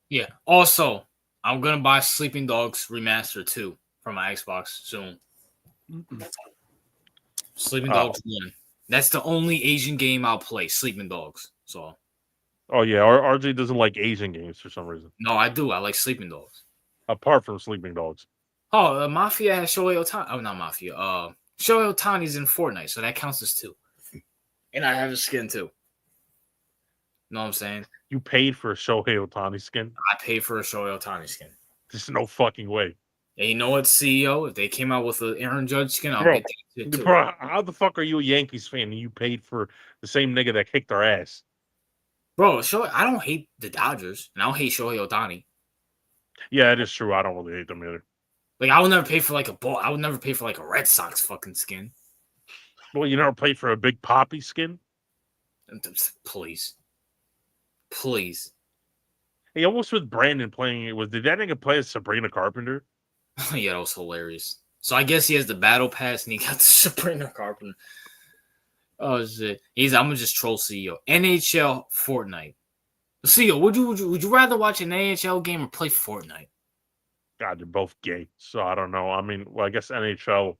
Yeah. Also, I'm gonna buy Sleeping Dogs Remaster 2 for my Xbox soon. Sleeping Dogs 1. That's the only Asian game I'll play. Sleeping Dogs. So. Oh yeah, RJ doesn't like Asian games for some reason. No, I do. I like Sleeping Dogs. Apart from Sleeping Dogs. Oh, Mafia has Shohei Ohtani. Oh, not Mafia. Shohei Ohtani's in Fortnite, so that counts as 2. And I have a skin too. Know what I'm saying? You paid for a Shohei Ohtani skin? I paid for a Shohei Ohtani skin. There's no fucking way. And you know what, CEO? If they came out with an Aaron Judge skin, I'll get that shit too. Bro, how the fuck are you a Yankees fan and you paid for the same nigga that kicked our ass? Bro, I don't hate the Dodgers, and I don't hate Shohei Ohtani. Yeah, it is true. I don't really hate them either. Like, I would never pay for like a ball. I would never pay for like a Red Sox fucking skin. Well, you never paid for a Big Papi skin? Please. Hey, almost with Brandon playing it, did that nigga play as Sabrina Carpenter? Yeah, that was hilarious. So I guess he has the battle pass and he got the Sabrina Carpenter. Oh shit! I'm gonna just troll CEO. NHL Fortnite. CEO, would you rather watch an NHL game or play Fortnite? God, they're both gay, so I don't know. I mean, well, I guess NHL.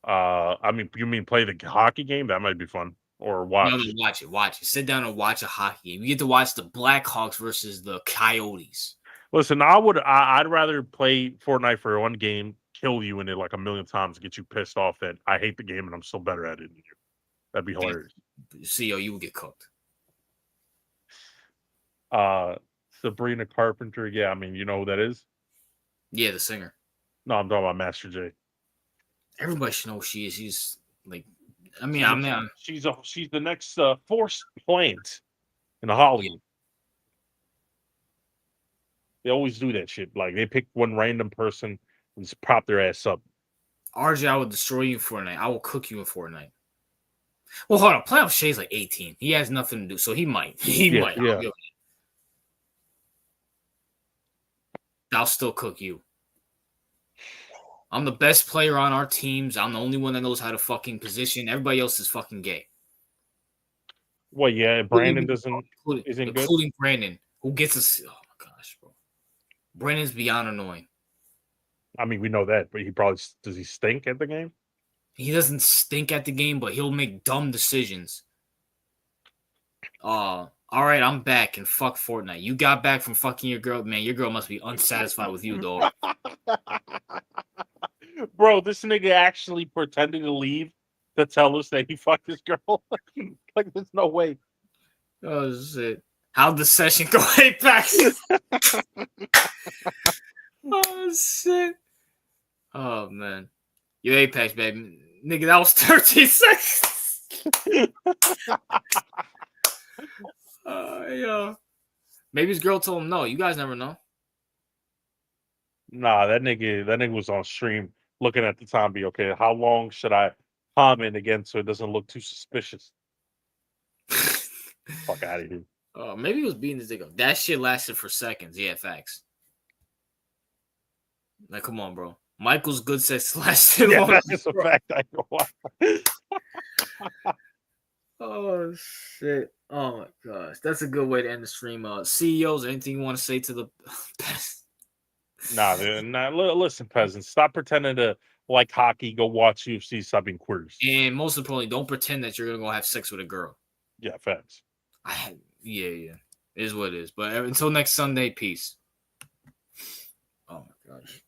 I mean, you mean play the hockey game? That might be fun. Or watch. No, watch it. Sit down and watch a hockey game. You get to watch the Blackhawks versus the Coyotes. Listen, I'd rather play Fortnite for one game, kill you in it like a million times, get you pissed off that I hate the game and I'm still better at it than you. That'd be hilarious. CEO, you would get cooked. Sabrina Carpenter, yeah, I mean, you know who that is? Yeah, the singer. No, I'm talking about Master J. Everybody should know who she is. She's like, she's the next forced plant in Hollywood. Yeah. They always do that shit. Like they pick one random person and just prop their ass up. RJ, I will destroy you in Fortnite. I will cook you in Fortnite. Well, hold on. Playoff Shay's like 18. He has nothing to do, so he might. He might. Yeah. I'll still cook you. I'm the best player on our teams. I'm the only one that knows how to fucking position. Everybody else is fucking gay. Well, yeah, Brandon isn't good. Including Brandon, who gets us. Oh my gosh, bro. Brandon's beyond annoying. I mean, we know that, but does he stink at the game? He doesn't stink at the game, but he'll make dumb decisions. All right, I'm back and fuck Fortnite. You got back from fucking your girl, man. Your girl must be unsatisfied with you, dog. Bro, this nigga actually pretended to leave to tell us that he fucked his girl. Like, there's no way. Oh shit! How'd the session go, Apex? Oh shit! Oh man, you Apex, baby, nigga. That was 13 seconds. Yo, maybe his girl told him no. You guys never know. Nah, that nigga was on stream looking at the time. Be okay. How long should I comment again so it doesn't look too suspicious? Fuck out of here. Maybe he was beating his dick up. That shit lasted for seconds. Yeah, facts. Like, come on, bro. Michael's good sex lasted Yeah, longer. that's a fact. I know. Oh shit! Oh my gosh, that's a good way to end the stream. CEOs, anything you want to say to the best? Nah, listen, peasants. Stop pretending to like hockey. Go watch UFC subbing queers. And most importantly, don't pretend that you're gonna go have sex with a girl. Yeah, facts. Yeah. It is what it is. But until next Sunday, peace. Oh my gosh.